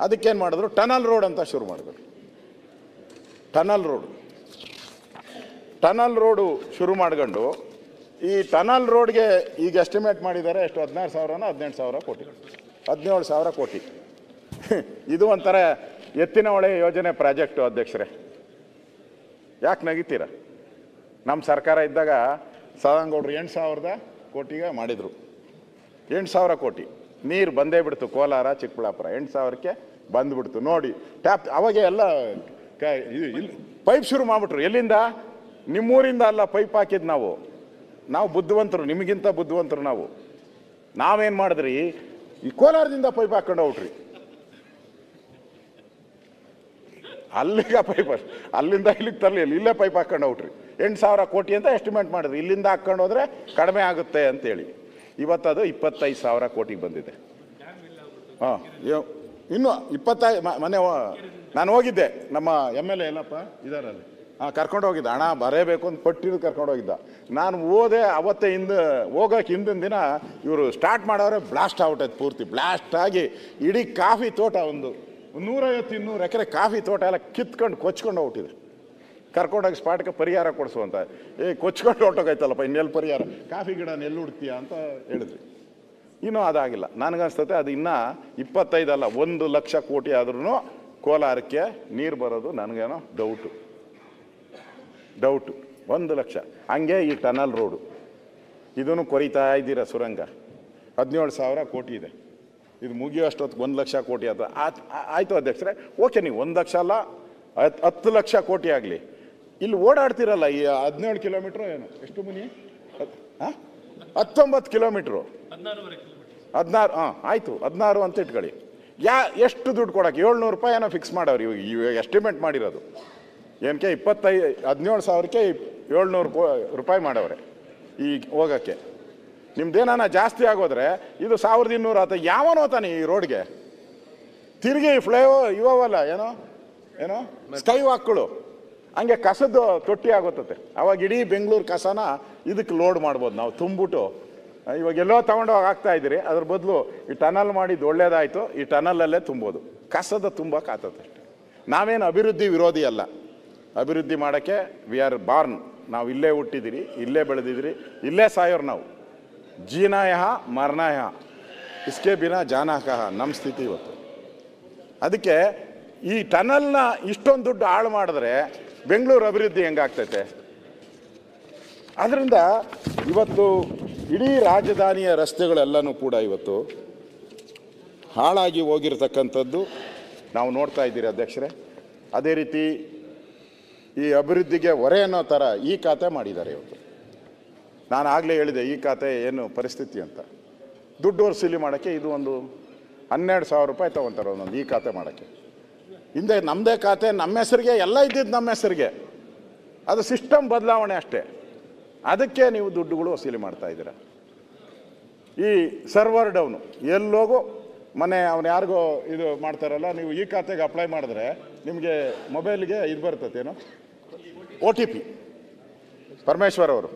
ಅದಕ್ಕೇನು ಮಾಡಿದ್ರು? ಟನಲ್ ರೋಡ್ ಅಂತ ಶುರು ಮಾಡಿದ್ರು. ಟನಲ್ ರೋಡು ಶುರು ಮಾಡ್ಕೊಂಡು ಈ ಟನಲ್ ರೋಡ್ಗೆ ಈಗ ಎಸ್ಟಿಮೇಟ್ ಮಾಡಿದ್ದಾರೆ ಎಷ್ಟು? 16,000ನೋ 18,000 ಕೋಟಿ, 17,000 ಕೋಟಿ. ಇದು ಒಂಥರ ಎತ್ತಿನ ಹೊಳೆ ಯೋಜನೆ ಪ್ರಾಜೆಕ್ಟು. ಅಧ್ಯಕ್ಷರೇ, ಯಾಕೆ ನಗಿತೀರ? ನಮ್ಮ ಸರ್ಕಾರ ಇದ್ದಾಗ ಸದಾನಗೌಡರು 8,000 ಕೋಟಿಗೆ ಮಾಡಿದರು. 8,000 ಕೋಟಿ ನೀರು ಬಂದೇ ಬಿಡ್ತು. ಕೋಲಾರ ಚಿಕ್ಕಬಳ್ಳಾಪುರ 8,000ಕ್ಕೆ ಬಂದುಬಿಡ್ತು. ನೋಡಿ ಟ್ಯಾಪ್ ಅವಾಗೆ ಎಲ್ಲ ಪೈಪ್ ಶುರು ಮಾಡಿಬಿಟ್ರು. ಎಲ್ಲಿಂದ? ನಿಮ್ಮೂರಿಂದ ಅಲ್ಲ ಪೈಪ್ ಹಾಕಿದ್ದು ನಾವು ಬುದ್ಧಿವಂತರು, ನಿಮಗಿಂತ ಬುದ್ಧಿವಂತರು ನಾವು. ನಾವೇನು ಮಾಡಿದ್ರಿ? ಈ ಕೋಲಾರದಿಂದ ಪೈಪ್ ಹಾಕೊಂಡು ಹೋಗ್ರಿ. ಅಲ್ಲಿಗೆ ಪೈಪ್, ಅಲ್ಲಿಂದ ಇಲ್ಲಿಗೆ ತರಲಿಲ್ಲ, ಇಲ್ಲೇ ಪೈಪ್ ಹಾಕೊಂಡು ಹೋಗ್ರಿ. 8,000 ಕೋಟಿ ಅಂತ ಎಸ್ಟಿಮೇಟ್ ಮಾಡಿದ್ರಿ. ಇಲ್ಲಿಂದ ಹಾಕೊಂಡು ಹೋದ್ರೆ ಕಡಿಮೆ ಆಗುತ್ತೆ ಅಂತೇಳಿ. ಇವತ್ತದು 25,000 ಕೋಟಿಗೆ ಬಂದಿದೆ. ಹಾಂ, ಇನ್ನು 25 ಮನೆ ನಾನು ಹೋಗಿದ್ದೆ. ನಮ್ಮ MLA ಎಲ್ಲಪ್ಪ ಇದಾರಲ್ಲಿ, ಕರ್ಕೊಂಡು ಹೋಗಿದ್ದ. ಹಣ ಬರೇಬೇಕು ಅಂತ ಪಟ್ಟಿದ್ದು ಕರ್ಕೊಂಡು ಹೋಗಿದ್ದ. ನಾನು ಹೋದೆ ಅವತ್ತೇ. ಹೋಗೋಕೆ ಹಿಂದಿನ ದಿನ ಇವರು ಸ್ಟಾರ್ಟ್ ಮಾಡೋರೆ ಬ್ಲಾಸ್ಟ್ ಆಗ್ಬಿಟ್ಟೈತೆ. ಪೂರ್ತಿ ಬ್ಲಾಸ್ಟ್ ಆಗಿ ಇಡೀ ಕಾಫಿ ತೋಟ, ಒಂದು 150-200 ಎಕರೆ ಕಾಫಿ ತೋಟ ಎಲ್ಲ ಕಿತ್ಕೊಂಡು ಕೊಚ್ಕೊಂಡು ಹೋಗ್ಬಿಟ್ಟಿದೆ. ಕರ್ಕೊಂಡೋಗಿ ಸ್ಪಾಟ್ಗೆ ಪರಿಹಾರ ಕೊಡಿಸುವಂತ. ಕೊಚ್ಕೊಂಡು ಹೊಟ್ಟೋಗೈತಲ್ಲಪ್ಪ, ಇನ್ನೆಲ್ಲಿ ಪರಿಹಾರ? ಕಾಫಿ ಗಿಡ ಎಲ್ಲಿ ಹುಡ್ತೀಯ ಅಂತ ಹೇಳಿದ್ರಿ. ಇನ್ನೂ ಅದಾಗಿಲ್ಲ. ನನಗನ್ಸ್ತತೆ ಅದು ಇನ್ನೂ 25 ಅಲ್ಲ 1 ಲಕ್ಷ ಕೋಟಿ ಆದ್ರೂ ಕೋಲಾರಕ್ಕೆ ನೀರು ಬರೋದು ನನಗೇನೋ ಡೌಟು. 1 ಲಕ್ಷ. ಹಂಗೆ ಈ ಟನಲ್ ರೋಡು ಇದನ್ನು ಕೊರಿತಾ ಇದ್ದೀರ. ಸುರಂಗ 17,000 ಕೋಟಿ ಇದೆ. ಇದು ಮುಗಿಯೋಷ್ಟೊತ್ತು 1 ಲಕ್ಷ ಕೋಟಿ ಆದ ಆಯಿತು ಅಧ್ಯಕ್ಷರೇ. ಓಕೆ, ನೀವು 1 ಲಕ್ಷ ಅಲ್ಲ 10 ಲಕ್ಷ ಕೋಟಿ ಆಗಲಿ. ಇಲ್ಲಿ ಓಡಾಡ್ತಿರಲ್ಲ ಈ 17 ಕಿಲೋಮೀಟ್ರು ಏನು ಎಷ್ಟು ಮನಿ? 19 ಕಿಲೋಮೀಟ್ರು, 16. ಆಯಿತು 16 ಅಂತ ಇಟ್ಕೊಳ್ಳಿ. ಎಷ್ಟು ದುಡ್ಡು ಕೊಡೋಕೆ 700 ರೂಪಾಯಿನ ಫಿಕ್ಸ್ ಮಾಡವ್ರು ಇವಾಗ ಎಸ್ಟಿಮೇಟ್ ಮಾಡಿರೋದು ಏನಕ್ಕೆ 17,000ಕ್ಕೆ 700 ರೂಪಾಯಿ ಮಾಡವ್ರೆ ಈ ಹೋಗೋಕ್ಕೆ. ನಿಮ್ದೇನಾನ ಜಾಸ್ತಿ ಆಗೋದ್ರೆ ಇದು 1,200 ಆತ ಯಾವನೋ ತಾನೆ ಈ ರೋಡ್ಗೆ ತಿರುಗಿ ಇವಲ್ಲ ಏನೋ ಸ್ಕೈ ವಾಕ್ಗಳು ಹಂಗೆ ಕಸದ ತೊಟ್ಟಿ ಆಗೋತತೆ. ಅವಾಗ ಇಡೀ ಬೆಂಗಳೂರು ಕಸನ ಇದಕ್ಕೆ ಲೋಡ್ ಮಾಡ್ಬೋದು ನಾವು ತುಂಬಿಟ್ಟು. ಇವಾಗ ಎಲ್ಲೋ ತಗೊಂಡೋಗಿ ಹಾಕ್ತಾ ಇದ್ದೀರಿ, ಅದ್ರ ಬದಲು ಈ ಟನಲ್ ಮಾಡಿದ್ದು ಒಳ್ಳೇದಾಯಿತು, ಈ ಟನಲಲ್ಲೇ ತುಂಬೋದು. ಕಸದ ತುಂಬಕ್ಕೆ ಆತತೆ. ನಾವೇನು ಅಭಿವೃದ್ಧಿ ವಿರೋಧಿ ಅಲ್ಲ, ಅಭಿವೃದ್ಧಿ ಮಾಡೋಕ್ಕೆ ವಿ ಆರ್ ಬಾರ್ನ್. ನಾವು ಇಲ್ಲೇ ಹುಟ್ಟಿದಿರಿ, ಇಲ್ಲೇ ಬೆಳೆದಿದ್ದೀರಿ, ಇಲ್ಲೇ ಸಾಯೋರು ನಾವು. ಜೀನಾಯ ಮರಣಾಯ ಇಸ್ಕೆ ಬಿನಾ ಜಾನಾ ಕಹ ನಮ್ಮ ಸ್ಥಿತಿ ಇವತ್ತು. ಅದಕ್ಕೆ ಈ ಟನಲ್ನ ಇಷ್ಟೊಂದು ದುಡ್ಡು ಹಾಳು ಮಾಡಿದ್ರೆ ಬೆಂಗಳೂರು ಅಭಿವೃದ್ಧಿ ಹೆಂಗಾಗ್ತೈತೆ? ಅದರಿಂದ ಇವತ್ತು ಇಡೀ ರಾಜಧಾನಿಯ ರಸ್ತೆಗಳೆಲ್ಲನೂ ಕೂಡ ಇವತ್ತು ಹಾಳಾಗಿ ಹೋಗಿರ್ತಕ್ಕಂಥದ್ದು ನಾವು ನೋಡ್ತಾ ಇದ್ದೀರಿ ಅಧ್ಯಕ್ಷರೇ. ಅದೇ ರೀತಿ ಈ ಅಭಿವೃದ್ಧಿಗೆ ಹೊರೆ ಅನ್ನೋ ಥರ ಈ ಖಾತೆ ಮಾಡಿದ್ದಾರೆ ಇವತ್ತು. ನಾನು ಆಗಲೇ ಹೇಳಿದೆ ಈ ಖಾತೆ ಏನು ಪರಿಸ್ಥಿತಿ ಅಂತ. ದುಡ್ಡು ವಸೂಲಿ ಮಾಡೋಕ್ಕೆ ಇದು ಒಂದು 12,000 ರೂಪಾಯಿ ತೊಗೊತಾರೆ ಒಂದೊಂದು ಈ ಖಾತೆ ಮಾಡೋಕ್ಕೆ. ಹಿಂದೆ ನಮ್ಮದೇ ಖಾತೆ ನಮ್ಮ ಹೆಸರಿಗೆ ಎಲ್ಲ ಇದ್ದಿದ್ದು ನಮ್ಮ ಹೆಸರಿಗೆ, ಅದು ಸಿಸ್ಟಮ್ ಬದಲಾವಣೆ ಅಷ್ಟೇ. ಅದಕ್ಕೆ ನೀವು ದುಡ್ಡುಗಳು ವಸೂಲಿ ಮಾಡ್ತಾ ಇದ್ದೀರ. ಈ ಸರ್ವರ್ ಡೌನು ಎಲ್ಲೋಗೋ ಮನೆ ಅವನು ಯಾರಿಗೋ ಇದು ಮಾಡ್ತಾರಲ್ಲ, ನೀವು ಈ ಖಾತೆಗೆ ಅಪ್ಲೈ ಮಾಡಿದ್ರೆ ನಿಮಗೆ ಮೊಬೈಲ್ಗೆ ಇದು ಬರ್ತದೇನೋ OTP. ಪರಮೇಶ್ವರ್ ಅವರು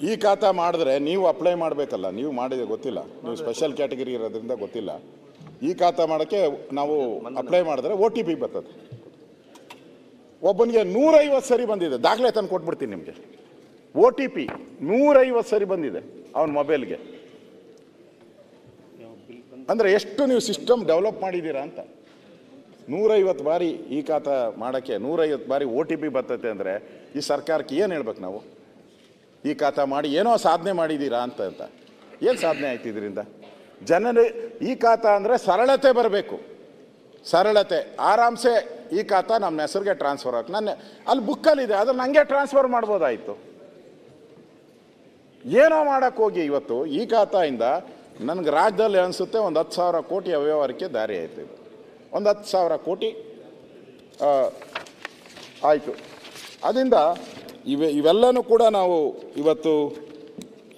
ಈ ಖಾತೆ ಮಾಡಿದ್ರೆ ನೀವು ಅಪ್ಲೈ ಮಾಡಬೇಕಲ್ಲ, ನೀವು ಮಾಡಿದ್ರೆ ಗೊತ್ತಿಲ್ಲ, ನೀವು ಸ್ಪೆಷಲ್ ಕ್ಯಾಟಗರಿ ಇರೋದ್ರಿಂದ ಗೊತ್ತಿಲ್ಲ. ಈ ಖಾತೆ ಮಾಡೋಕ್ಕೆ ನಾವು ಅಪ್ಲೈ ಮಾಡಿದ್ರೆ OTP ಬರ್ತದೆ. ಒಬ್ಬನಿಗೆ 150 ಸರಿ ಬಂದಿದೆ, ದಾಖಲೆ ತಂದು ಕೊಟ್ಬಿಡ್ತೀನಿ ನಿಮಗೆ. OTP 150 ಸರಿ ಬಂದಿದೆ ಅವನ ಮೊಬೈಲ್ಗೆ. ಅಂದರೆ ಎಷ್ಟು ನೀವು ಸಿಸ್ಟಮ್ ಡೆವಲಪ್ ಮಾಡಿದ್ದೀರಾ ಅಂತ. 150 ಬಾರಿ ಈ ಖಾತೆ ಮಾಡೋಕ್ಕೆ 150 ಬಾರಿ OTP ಬರ್ತೈತೆ ಅಂದರೆ ಈ ಸರ್ಕಾರಕ್ಕೆ ಏನು ಹೇಳ್ಬೇಕು ನಾವು? ಈ ಖಾತೆ ಮಾಡಿ ಏನೋ ಸಾಧನೆ ಮಾಡಿದ್ದೀರಾ ಅಂತ. ಏನು ಸಾಧನೆ ಆಯ್ತು ಇದರಿಂದ? ಜನರು ಈ ಖಾತೆ ಅಂದರೆ ಸರಳತೆ ಬರಬೇಕು, ಸರಳತೆ. ಆರಾಮ್ಸೆ ಈ ಖಾತೆ ನಮ್ಮ ಹೆಸರಿಗೆ ಟ್ರಾನ್ಸ್ಫರ್ ಆಗಿ ನನ್ನ ಅಲ್ಲಿ ಬುಕ್ಕಲ್ಲಿದೆ, ಅದನ್ನು ನನಗೆ ಟ್ರಾನ್ಸ್ಫರ್ ಮಾಡ್ಬೋದಾಯಿತು. ಏನೋ ಮಾಡೋಕ್ಕೆ ಹೋಗಿ ಇವತ್ತು ಈ ಖಾತೆಯಿಂದ ನನಗೆ ರಾಜ್ಯದಲ್ಲಿ ಅನಿಸುತ್ತೆ ಒಂದು 10,000 ಕೋಟಿ ಅವ್ಯವಹಾರಕ್ಕೆ ದಾರಿ ಆಯಿತು. ಇದು ಒಂದು 10,000 ಕೋಟಿ ಆಯಿತು. ಅದರಿಂದ ಇವೆಲ್ಲನೂ ಕೂಡ ನಾವು ಇವತ್ತು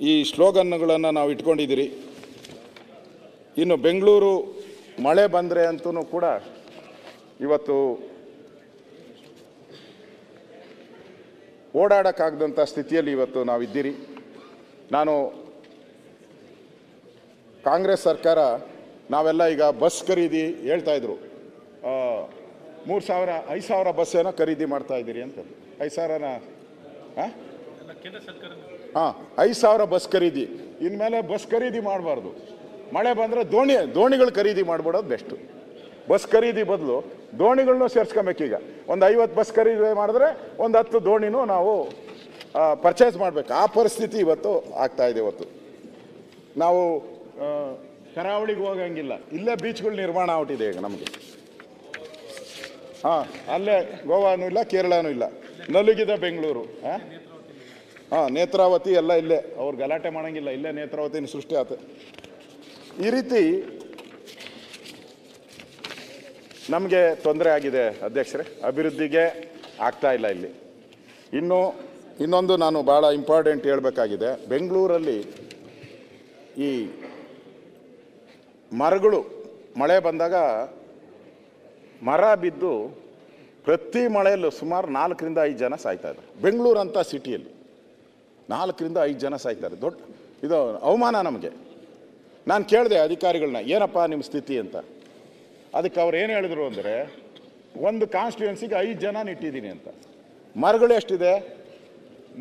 ಈ ಸ್ಲೋಗನ್ಗಳನ್ನು ನಾವು ಇಟ್ಕೊಂಡಿದ್ದೀರಿ. ಇನ್ನು ಬೆಂಗಳೂರು ಮಳೆ ಬಂದರೆ ಅಂತೂ ಕೂಡ ಇವತ್ತು ಓಡಾಡೋಕ್ಕಾಗದಂಥ ಸ್ಥಿತಿಯಲ್ಲಿ ಇವತ್ತು ನಾವಿದ್ದೀರಿ. ನಾನು ಕಾಂಗ್ರೆಸ್ ಸರ್ಕಾರ ನಾವೆಲ್ಲ ಈಗ ಬಸ್ ಖರೀದಿ ಹೇಳ್ತಾಯಿದ್ರು, 3,000 5,000 ಬಸ್ ಏನೋ ಖರೀದಿ ಮಾಡ್ತಾ ಇದ್ದೀರಿ ಅಂತ. 5,000ನ 5,000 ಬಸ್ ಖರೀದಿ. ಇನ್ಮೇಲೆ ಬಸ್ ಖರೀದಿ ಮಾಡಬಾರ್ದು. ಮಳೆ ಬಂದರೆ ದೋಣಿಗಳು ಖರೀದಿ ಮಾಡ್ಬಿಡೋದು ಬೆಸ್ಟು. ಬಸ್ ಖರೀದಿ ಬದಲು ದೋಣಿಗಳನ್ನೂ ಸೇರಿಸ್ಕೊಬೇಕೀಗ. ಒಂದು 50 ಬಸ್ ಖರೀದಿ ಮಾಡಿದ್ರೆ ಒಂದು 10 ದೋಣಿನೂ ನಾವು ಪರ್ಚೇಸ್ ಮಾಡಬೇಕು. ಆ ಪರಿಸ್ಥಿತಿ ಇವತ್ತು ಆಗ್ತಾಯಿದೆ. ಇವತ್ತು ನಾವು ಕರಾವಳಿಗೆ ಹೋಗಂಗಿಲ್ಲ, ಇಲ್ಲೇ ಬೀಚ್ಗಳು ನಿರ್ಮಾಣ ಆಗ್ಬಿಟ್ಟಿದೆ ಈಗ ನಮಗೆ. ಅಲ್ಲೇ ಗೋವಾನೂ ಇಲ್ಲ, ಕೇರಳನೂ ಇಲ್ಲ, ನಲುಗಿದ ಬೆಂಗಳೂರು. ನೇತ್ರಾವತಿ ಎಲ್ಲ ಇಲ್ಲೇ, ಅವ್ರು ಗಲಾಟೆ ಮಾಡೋಂಗಿಲ್ಲ, ಇಲ್ಲೇ ನೇತ್ರಾವತಿನ ಸೃಷ್ಟಿ ಆತ. ಈ ರೀತಿ ನಮಗೆ ತೊಂದರೆ ಆಗಿದೆ ಅಧ್ಯಕ್ಷರೇ, ಅಭಿವೃದ್ಧಿಗೆ ಆಗ್ತಾ ಇಲ್ಲ ಇಲ್ಲಿ. ಇನ್ನೊಂದು ನಾನು ಭಾಳ ಇಂಪಾರ್ಟೆಂಟ್ ಹೇಳಬೇಕಾಗಿದೆ. ಬೆಂಗಳೂರಲ್ಲಿ ಈ ಮರಗಳು ಮಳೆ ಬಂದಾಗ ಮರ ಬಿದ್ದು ಪ್ರತಿ ಮಳೆಯಲ್ಲೂ ಸುಮಾರು 4ರಿಂದ 5 ಜನ ಸಾಯ್ತಾ ಇದ್ದಾರೆ. ಬೆಂಗಳೂರು ಅಂತ ಸಿಟಿಯಲ್ಲಿ 4ರಿಂದ 5 ಜನ ಸಾಯ್ತಾರೆ. ದೊಡ್ಡ ಇದು ಅವಮಾನ ನಮಗೆ. ನಾನು ಕೇಳಿದೆ ಅಧಿಕಾರಿಗಳನ್ನ, ಏನಪ್ಪ ನಿಮ್ಮ ಸ್ಥಿತಿ ಅಂತ. ಅದಕ್ಕೆ ಅವ್ರು ಏನು ಹೇಳಿದ್ರು ಅಂದರೆ, ಒಂದು ಕಾನ್ಸ್ಟಿಟ್ಯೂನ್ಸಿಗೆ 5 ಜನ ಇಟ್ಟಿದ್ದೀನಿ ಅಂತ. ಮರಗಳು ಎಷ್ಟಿದೆ?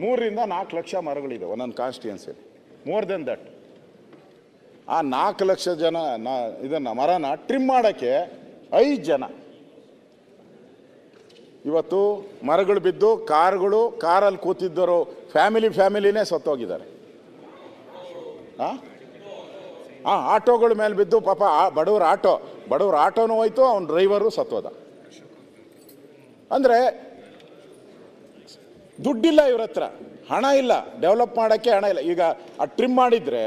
3ರಿಂದ 4 ಲಕ್ಷ ಮರಗಳಿದೆ ಒಂದೊಂದು ಕಾನ್ಸ್ಟಿಟ್ಯೂನ್ಸಿಯಲ್ಲಿ. More than that. ಆ 4 ಲಕ್ಷ ಜನ ಇದನ್ನು ಮರನ ಟ್ರಿಮ್ ಮಾಡೋಕ್ಕೆ 5 ಜನ. ಇವತ್ತು ಮರಗಳು ಬಿದ್ದು ಕಾರಲ್ಲಿ ಕೂತಿದ್ದರು ಫ್ಯಾಮಿಲಿನೇ ಸತ್ತೋಗಿದ್ದಾರೆ. ಆಟೋಗಳ ಮೇಲೆ ಬಿದ್ದು ಪಾಪ ಬಡವ್ರ ಆಟೋನೂ ಹೋಯ್ತು, ಅವನ ಡ್ರೈವರು ಸತ್ತೋದ. ಅಂದರೆ ದುಡ್ಡಿಲ್ಲ ಇವ್ರ ಹತ್ರ, ಹಣ ಇಲ್ಲ, ಡೆವಲಪ್ ಮಾಡೋಕ್ಕೆ ಹಣ ಇಲ್ಲ. ಈಗ ಆ ಟ್ರಿಮ್ ಮಾಡಿದರೆ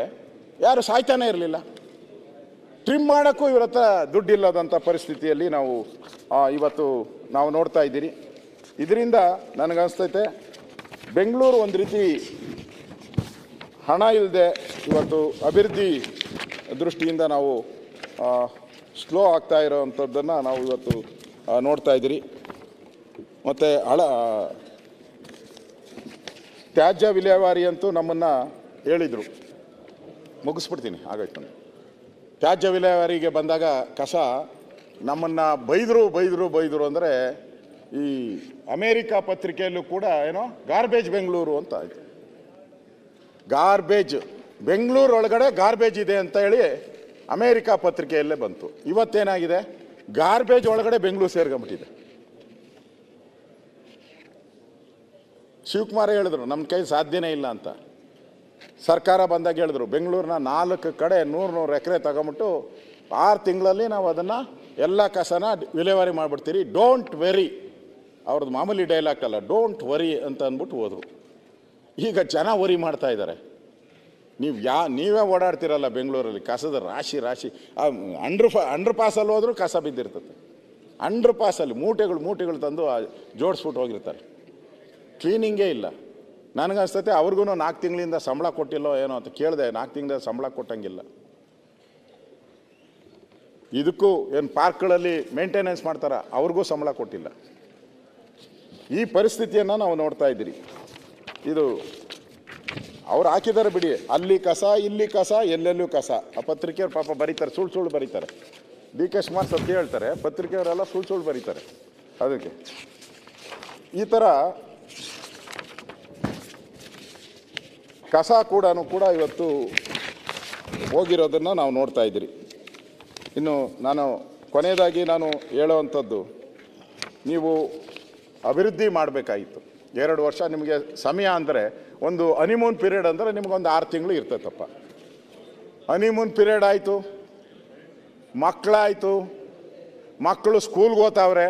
ಯಾರು ಸಾಯ್ತಾನೆ ಇರಲಿಲ್ಲ. ಟ್ರಿಮ್ ಮಾಡೋಕ್ಕೂ ಇವ್ರ ಹತ್ರ ದುಡ್ಡಿಲ್ಲದಂಥ ಪರಿಸ್ಥಿತಿಯಲ್ಲಿ ನಾವು ಇವತ್ತು ನಾವು ನೋಡ್ತಾ ಇದ್ದೀರಿ. ಇದರಿಂದ ನನಗನ್ಸ್ತೈತೆ ಬೆಂಗಳೂರು ಒಂದು ರೀತಿ ಹಣ ಇಲ್ಲದೆ ಇವತ್ತು ಅಭಿವೃದ್ಧಿ ದೃಷ್ಟಿಯಿಂದ ನಾವು ಸ್ಲೋ ಆಗ್ತಾ ಇರೋವಂಥದ್ದನ್ನು ನಾವು ಇವತ್ತು ನೋಡ್ತಾ ಇದ್ದೀರಿ. ಮತ್ತು ತ್ಯಾಜ್ಯ ವಿಲೇವಾರಿ ಅಂತೂ ನಮ್ಮನ್ನು ಹೇಳಿದರು, ಮುಗಿಸ್ಬಿಡ್ತೀನಿ ಆಗಾಯ್ತು. ತ್ಯಾಜ್ಯ ವಿಲೇವಾರಿಗೆ ಬಂದಾಗ ಕಸ ನಮ್ಮನ್ನು ಬೈದರು ಅಂದರೆ ಈ ಅಮೇರಿಕಾ ಪತ್ರಿಕೆಯಲ್ಲೂ ಕೂಡ ಏನೋ ಗಾರ್ಬೇಜ್ ಬೆಂಗಳೂರು ಅಂತ ಆಯಿತು. ಗಾರ್ಬೇಜ್ ಬೆಂಗಳೂರು ಒಳಗಡೆ ಗಾರ್ಬೇಜ್ ಇದೆ ಅಂತ ಹೇಳಿ ಅಮೇರಿಕಾ ಪತ್ರಿಕೆಯಲ್ಲೇ ಬಂತು. ಇವತ್ತೇನಾಗಿದೆ, ಗಾರ್ಬೇಜ್ ಒಳಗಡೆ ಬೆಂಗಳೂರು ಸೇರ್ಕೊಂಬಿಟ್ಟಿದೆ. ಶಿವಕುಮಾರ್ ಹೇಳಿದ್ರು ನಮ್ಮ ಕೈ ಸಾಧ್ಯನೇ ಇಲ್ಲ ಅಂತ. ಸರ್ಕಾರ ಬಂದಾಗ ಹೇಳಿದ್ರು ಬೆಂಗಳೂರಿನ 4 ಕಡೆ 100 ಎಕರೆ ತಗೊಂಬಿಟ್ಟು 6 ತಿಂಗಳಲ್ಲಿ ನಾವು ಅದನ್ನು ಎಲ್ಲ ಕಸನ ವಿಲೇವಾರಿ ಮಾಡಿಬಿಡ್ತೀರಿ, ಡೋಂಟ್ ವೆರಿ. ಅವ್ರದ್ದು ಮಾಮೂಲಿ ಡೈಲಾಗ್ ಅಲ್ಲ, ಡೋಂಟ್ ವರಿ ಅಂತ ಅಂದ್ಬಿಟ್ಟು ಹೋದರು. ಈಗ ಜನ ವರಿ ಮಾಡ್ತಾ ಇದ್ದಾರೆ. ನೀವೇ ಓಡಾಡ್ತಿರಲ್ಲ ಬೆಂಗಳೂರಲ್ಲಿ, ಕಸದ ರಾಶಿ ಅಂಡರ್ ಪಾಸಲ್ಲಿ ಹೋದರೂ ಕಸ ಬಿದ್ದಿರ್ತದೆ. ಅಂಡರ್ ಪಾಸಲ್ಲಿ ಮೂಟೆಗಳು ತಂದು ಜೋಡಿಸ್ಬಿಟ್ಟು ಹೋಗಿರ್ತಾರೆ. ಕ್ಲೀನಿಂಗೇ ಇಲ್ಲ. ನನಗನ್ಸ್ತತೆ ಅವ್ರಿಗೂ 4 ತಿಂಗಳಿಂದ ಸಂಬಳ ಕೊಟ್ಟಿಲ್ಲೋ ಏನೋ ಅಂತ ಕೇಳಿದೆ. 4 ತಿಂಗಳಿಂದ ಸಂಬಳ ಕೊಟ್ಟಂಗಿಲ್ಲ. ಇದಕ್ಕೂ ಏನು ಪಾರ್ಕ್ಗಳಲ್ಲಿ ಮೇಂಟೆನೆನ್ಸ್ ಮಾಡ್ತಾರ, ಅವ್ರಿಗೂ ಸಂಬಳ ಕೊಟ್ಟಿಲ್ಲ. ಈ ಪರಿಸ್ಥಿತಿಯನ್ನು ನಾವು ನೋಡ್ತಾ ಇದ್ದೀರಿ. ಇದು ಅವ್ರು ಹಾಕಿದ್ದಾರೆ ಬಿಡಿ, ಅಲ್ಲಿ ಕಸ ಇಲ್ಲಿ ಕಸ ಎಲ್ಲೆಲ್ಲೂ ಕಸ. ಆ ಪತ್ರಿಕೆಯವ್ರು ಪಾಪ ಬರೀತಾರೆ, ಸುಳ್ಳು ಬರೀತಾರೆ. ಡಿ ಕೆ ಶಿವಕುಮಾರ್ ಸತ್ಯ ಹೇಳ್ತಾರೆ, ಪತ್ರಿಕೆಯವರೆಲ್ಲ ಸುಳ್ಳು ಬರೀತಾರೆ. ಅದಕ್ಕೆ ಈ ಥರ ಕಸ ಕೂಡ ಇವತ್ತು ಹೋಗಿರೋದನ್ನು ನಾವು ನೋಡ್ತಾ ಇದ್ದೀರಿ. ಇನ್ನು ನಾನು ಕೊನೆಯದಾಗಿ ಹೇಳೋವಂಥದ್ದು, ನೀವು ಅಭಿವೃದ್ಧಿ ಮಾಡಬೇಕಾಗಿತ್ತು. 2 ವರ್ಷ ನಿಮಗೆ ಸಮಯ ಅಂದರೆ, ಒಂದು ಹನಿಮೂನ್ ಪೀರಿಯಡ್ ಅಂದರೆ ನಿಮಗೊಂದು 6 ತಿಂಗಳು ಇರ್ತೈತಪ್ಪ. ಹನಿಮೂನ್ ಪೀರಿಯಡ್ ಆಯಿತು, ಮಕ್ಕಳು ಸ್ಕೂಲ್ಗೆ ಹೋಗ್ತಾವ್ರೆ.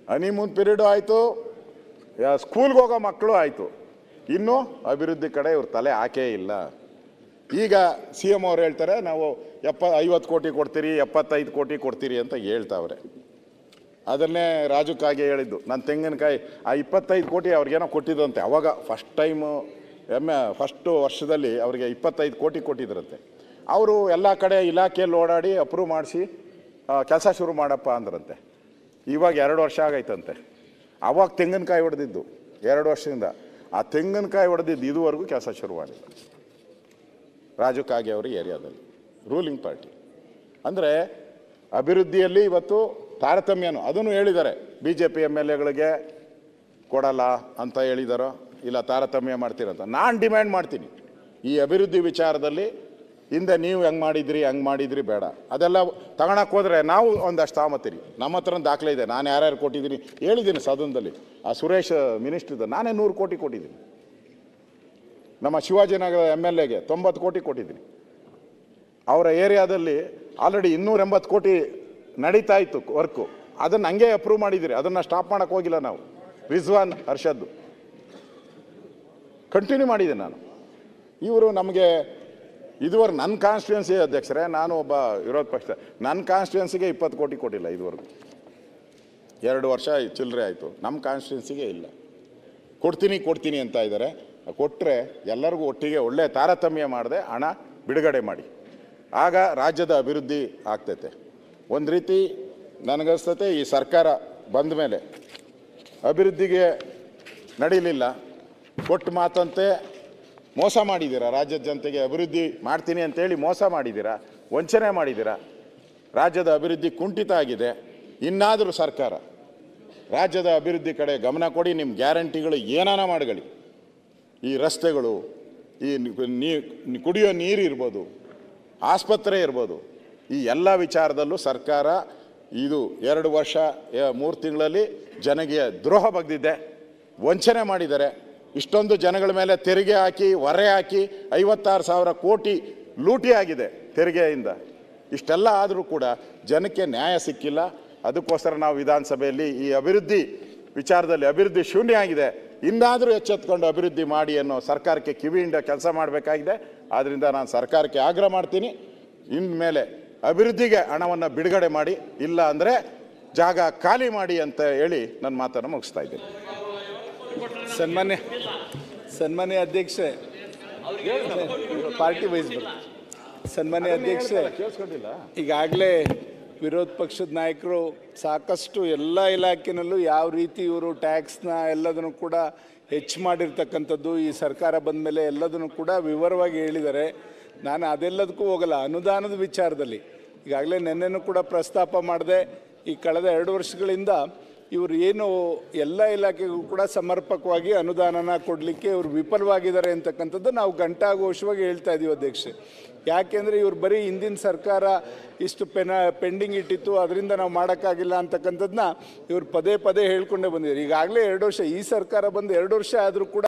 ಹನಿಮೂನ್ ಪೀರಿಯಡು ಆಯಿತು, ಸ್ಕೂಲ್ಗೆ ಹೋಗೋ ಮಕ್ಕಳು ಆಯಿತು. ಇನ್ನೂ ಅಭಿವೃದ್ಧಿ ಕಡೆ ಇವ್ರ ತಲೆ ಹಾಕೇ ಇಲ್ಲ. ಈಗ ಸಿ ಎಮ್ ಅವ್ರು ಹೇಳ್ತಾರೆ ನಾವು 50 ಕೋಟಿ ಕೊಡ್ತೀರಿ, 75 ಕೋಟಿ ಕೊಡ್ತೀರಿ ಅಂತ ಹೇಳ್ತಾವ್ರೆ. ಅದನ್ನೇ ರಾಜಕ್ಕಾಗಿ ಹೇಳಿದ್ದು. ನಾನು ತೆಂಗಿನಕಾಯಿ 25 ಕೋಟಿ ಅವ್ರಿಗೇನೋ ಕೊಟ್ಟಿದ್ದಂತೆ. ಅವಾಗ ಫಸ್ಟ್ ವರ್ಷದಲ್ಲಿ ಅವ್ರಿಗೆ 25 ಕೋಟಿ ಕೊಟ್ಟಿದ್ರಂತೆ. ಅವರು ಎಲ್ಲ ಕಡೆ ಇಲಾಖೆಯಲ್ಲಿ ಓಡಾಡಿ ಅಪ್ರೂವ್ ಮಾಡಿಸಿ ಕೆಲಸ ಶುರು ಮಾಡಪ್ಪ ಅಂದ್ರಂತೆ. ಇವಾಗ 2 ವರ್ಷ ಆಗೈತಂತೆ. ಅವಾಗ ತೆಂಗಿನಕಾಯಿ ಹೊಡೆದಿದ್ದು 2 ವರ್ಷದಿಂದ. ಆ ತೆಂಗಿನಕಾಯಿ ಹೊಡೆದಿದ್ದು ಇದುವರೆಗೂ ಕೆಲಸ ಶುರು ಮಾಡಿಲ್ಲ ರಾಜಕ್ಕಾಗಿ ಅವ್ರ ಏರಿಯಾದಲ್ಲಿ, ರೂಲಿಂಗ್ ಪಾರ್ಟಿ. ಅಂದರೆ ಅಭಿವೃದ್ಧಿಯಲ್ಲಿ ಇವತ್ತು ತಾರತಮ್ಯನು ಅದನ್ನು ಹೇಳಿದ್ದಾರೆ. BJP MLAಗಳಿಗೆ ಕೊಡಲ್ಲ ಅಂತ ಹೇಳಿದಾರೋ, ಇಲ್ಲ ತಾರತಮ್ಯ ಮಾಡ್ತೀರಂತ. ನಾನು ಡಿಮ್ಯಾಂಡ್ ಮಾಡ್ತೀನಿ, ಈ ಅಭಿವೃದ್ಧಿ ವಿಚಾರದಲ್ಲಿ ಹಿಂದೆ ನೀವು ಹಂಗೆ ಮಾಡಿದ್ರಿ ಬೇಡ. ಅದೆಲ್ಲ ತಗೊಳಕ್ಕೆ ಹೋದರೆ ನಾವು ಒಂದಷ್ಟು ತಾಮತ್ತೀರಿ. ನಮ್ಮ ಹತ್ರ ದಾಖಲೆ ಇದೆ, ನಾನು ಯಾರ್ಯಾರು ಕೊಟ್ಟಿದ್ದೀನಿ ಹೇಳಿದ್ದೀನಿ ಸದನದಲ್ಲಿ. ಆ ಸುರೇಶ್ ಮಿನಿಸ್ಟ್ರಿದ ನಾನೇ 100 ಕೋಟಿ ಕೊಟ್ಟಿದ್ದೀನಿ. ನಮ್ಮ ಶಿವಾಜಿನಗರ MLAಗೆ 90 ಕೋಟಿ ಕೊಟ್ಟಿದ್ದೀನಿ. ಅವರ ಏರಿಯಾದಲ್ಲಿ ಆಲ್ರೆಡಿ 280 ಕೋಟಿ ನಡೀತಾ ಇತ್ತು ವರ್ಕು. ಅದನ್ನು ಹಂಗೆ ಅಪ್ರೂವ್ ಮಾಡಿದ್ದೀರಿ, ಅದನ್ನು ಸ್ಟಾಪ್ ಮಾಡೋಕ್ಕೆ ಹೋಗಿಲ್ಲ ನಾವು. ರಿಜ್ವಾನ್ ಅರ್ಷದ್ ಕಂಟಿನ್ಯೂ ಮಾಡಿದ್ದೀನಿ ನಾನು. ಇವರು ನಮಗೆ ಇದುವರೆಗೆ ನನ್ನ ಕಾನ್ಸ್ಟಿಟ್ಯೂನ್ಸಿ ಅಧ್ಯಕ್ಷರೇ, ನಾನು ಒಬ್ಬ ವಿರೋಧ ಪಕ್ಷ, ನನ್ನ ಕಾನ್ಸ್ಟಿಟ್ಯೂನ್ಸಿಗೆ 20 ಕೋಟಿ ಕೊಟ್ಟಿಲ್ಲ ಇದುವರೆಗೂ. 2 ವರ್ಷ ಚಿಲ್ಲರೆ ಆಯಿತು. ನಮ್ಮ ಕಾನ್ಸ್ಟಿಟ್ಯೂನ್ಸಿಗೆ ಇಲ್ಲ. ಕೊಡ್ತೀನಿ ಅಂತ ಇದ್ದಾರೆ. ಕೊಟ್ಟರೆ ಎಲ್ಲರಿಗೂ ಒಟ್ಟಿಗೆ ಒಳ್ಳೆ ತಾರತಮ್ಯ ಮಾಡದೆ ಹಣ ಬಿಡುಗಡೆ ಮಾಡಿ, ಆಗ ರಾಜ್ಯದ ಅಭಿವೃದ್ಧಿ ಆಗ್ತೈತೆ. ಒಂದು ರೀತಿ ನನಗನ್ಸ್ತತೆ ಈ ಸರ್ಕಾರ ಬಂದ ಮೇಲೆ ಅಭಿವೃದ್ಧಿಗೆ ನಡೀಲಿಲ್ಲ. ಕೊಟ್ಟು ಮಾತಂತೆ ಮೋಸ ಮಾಡಿದ್ದೀರಾ ರಾಜ್ಯದ ಜನತೆಗೆ. ಅಭಿವೃದ್ಧಿ ಮಾಡ್ತೀನಿ ಅಂತೇಳಿ ಮೋಸ ಮಾಡಿದ್ದೀರಾ, ವಂಚನೆ ಮಾಡಿದ್ದೀರಾ. ರಾಜ್ಯದ ಅಭಿವೃದ್ಧಿ ಕುಂಠಿತ ಆಗಿದೆ. ಇನ್ನಾದರೂ ಸರ್ಕಾರ ರಾಜ್ಯದ ಅಭಿವೃದ್ಧಿ ಕಡೆ ಗಮನ ಕೊಡಿ. ನಿಮ್ಮ ಗ್ಯಾರಂಟಿಗಳು ಏನಾನ ಮಾಡಲಿ, ಈ ರಸ್ತೆಗಳು, ಈ ಕುಡಿಯೋ ನೀರು ಇರ್ಬೋದು, ಆಸ್ಪತ್ರೆ ಇರ್ಬೋದು, ಈ ಎಲ್ಲ ವಿಚಾರದಲ್ಲೂ ಸರ್ಕಾರ ಇದು 2 ವರ್ಷ 3 ತಿಂಗಳಲ್ಲಿ ಜನಗೆ ದ್ರೋಹ ಬಗ್ದಿದೆ, ವಂಚನೆ ಮಾಡಿದ್ದಾರೆ. ಇಷ್ಟೊಂದು ಜನಗಳ ಮೇಲೆ ತೆರಿಗೆ ಹಾಕಿ ಹೊರೆ ಹಾಕಿ 56,000 ಕೋಟಿ ಲೂಟಿ ಆಗಿದೆ ತೆರಿಗೆಯಿಂದ. ಇಷ್ಟೆಲ್ಲ ಆದರೂ ಕೂಡ ಜನಕ್ಕೆ ನ್ಯಾಯ ಸಿಕ್ಕಿಲ್ಲ. ಅದಕ್ಕೋಸ್ಕರ ನಾವು ವಿಧಾನಸಭೆಯಲ್ಲಿ ಈ ಅಭಿವೃದ್ಧಿ ವಿಚಾರದಲ್ಲಿ ಅಭಿವೃದ್ಧಿ ಶೂನ್ಯ ಆಗಿದೆ, ಇನ್ನಾದರೂ ಎಚ್ಚೆತ್ಕೊಂಡು ಅಭಿವೃದ್ಧಿ ಮಾಡಿ ಅನ್ನೋ ಸರ್ಕಾರಕ್ಕೆ ಕಿವಿಯಿಂದ ಕೆಲಸ ಮಾಡಬೇಕಾಗಿದೆ. ಆದ್ದರಿಂದ ನಾನು ಸರ್ಕಾರಕ್ಕೆ ಆಗ್ರಹ ಮಾಡ್ತೀನಿ, ಇನ್ಮೇಲೆ ಅಭಿವೃದ್ಧಿಗೆ ಹಣವನ್ನು ಬಿಡುಗಡೆ ಮಾಡಿ, ಇಲ್ಲ ಅಂದರೆ ಜಾಗ ಖಾಲಿ ಮಾಡಿ ಅಂತ ಹೇಳಿ ನನ್ನ ಮಾತನ್ನು ಮುಗಿಸ್ತಾ ಇದ್ದೀನಿ. ಸನ್ಮಾನ್ಯ ಅಧ್ಯಕ್ಷೆ, ಪಾರ್ಟಿ ವೈಸ್ ಸನ್ಮಾನ್ಯ ಅಧ್ಯಕ್ಷೆ, ಈಗಾಗಲೇ ವಿರೋಧ ಪಕ್ಷದ ನಾಯಕರು ಸಾಕಷ್ಟು ಎಲ್ಲ ಇಲಾಖೆನಲ್ಲೂ ಯಾವ ರೀತಿ ಇವರು ಟ್ಯಾಕ್ಸ್ನ ಎಲ್ಲದನ್ನು ಕೂಡ ಹೆಚ್ಚು ಮಾಡಿರ್ತಕ್ಕಂಥದ್ದು ಈ ಸರ್ಕಾರ ಬಂದ ಮೇಲೆ ಎಲ್ಲದನ್ನು ಕೂಡ ವಿವರವಾಗಿ ಹೇಳಿದ್ದಾರೆ. ನಾನು ಅದೆಲ್ಲದಕ್ಕೂ ಹೋಗಲ್ಲ. ಅನುದಾನದ ವಿಚಾರದಲ್ಲಿ ಈಗಾಗಲೇ ನೆನ್ನೆನೂ ಕೂಡ ಪ್ರಸ್ತಾಪ ಮಾಡಿದೆ. ಈ ಕಳೆದ 2 ವರ್ಷಗಳಿಂದ ಇವರು ಏನು ಎಲ್ಲ ಇಲಾಖೆಗೂ ಕೂಡ ಸಮರ್ಪಕವಾಗಿ ಅನುದಾನನ ಕೊಡಲಿಕ್ಕೆ ಇವರು ವಿಫಲವಾಗಿದ್ದಾರೆ ಅಂತಕ್ಕಂಥದ್ದು ನಾವು ಘಂಟಾಘೋಷವಾಗಿ ಹೇಳ್ತಾ ಇದ್ದೀವಿ ಅಧ್ಯಕ್ಷೆ. ಯಾಕೆಂದರೆ ಇವರು ಬರೀ ಹಿಂದಿನ ಸರ್ಕಾರ ಇಷ್ಟು ಪೆಂಡಿಂಗ್ ಇಟ್ಟಿತ್ತು, ಅದರಿಂದ ನಾವು ಮಾಡೋಕ್ಕಾಗಿಲ್ಲ ಅಂತಕ್ಕಂಥದ್ದನ್ನ ಇವರು ಪದೇ ಪದೇ ಹೇಳ್ಕೊಂಡೇ ಬಂದಿದ್ದಾರೆ. ಈಗಾಗಲೇ 2 ವರ್ಷ, ಈ ಸರ್ಕಾರ ಬಂದು 2 ವರ್ಷ ಆದರೂ ಕೂಡ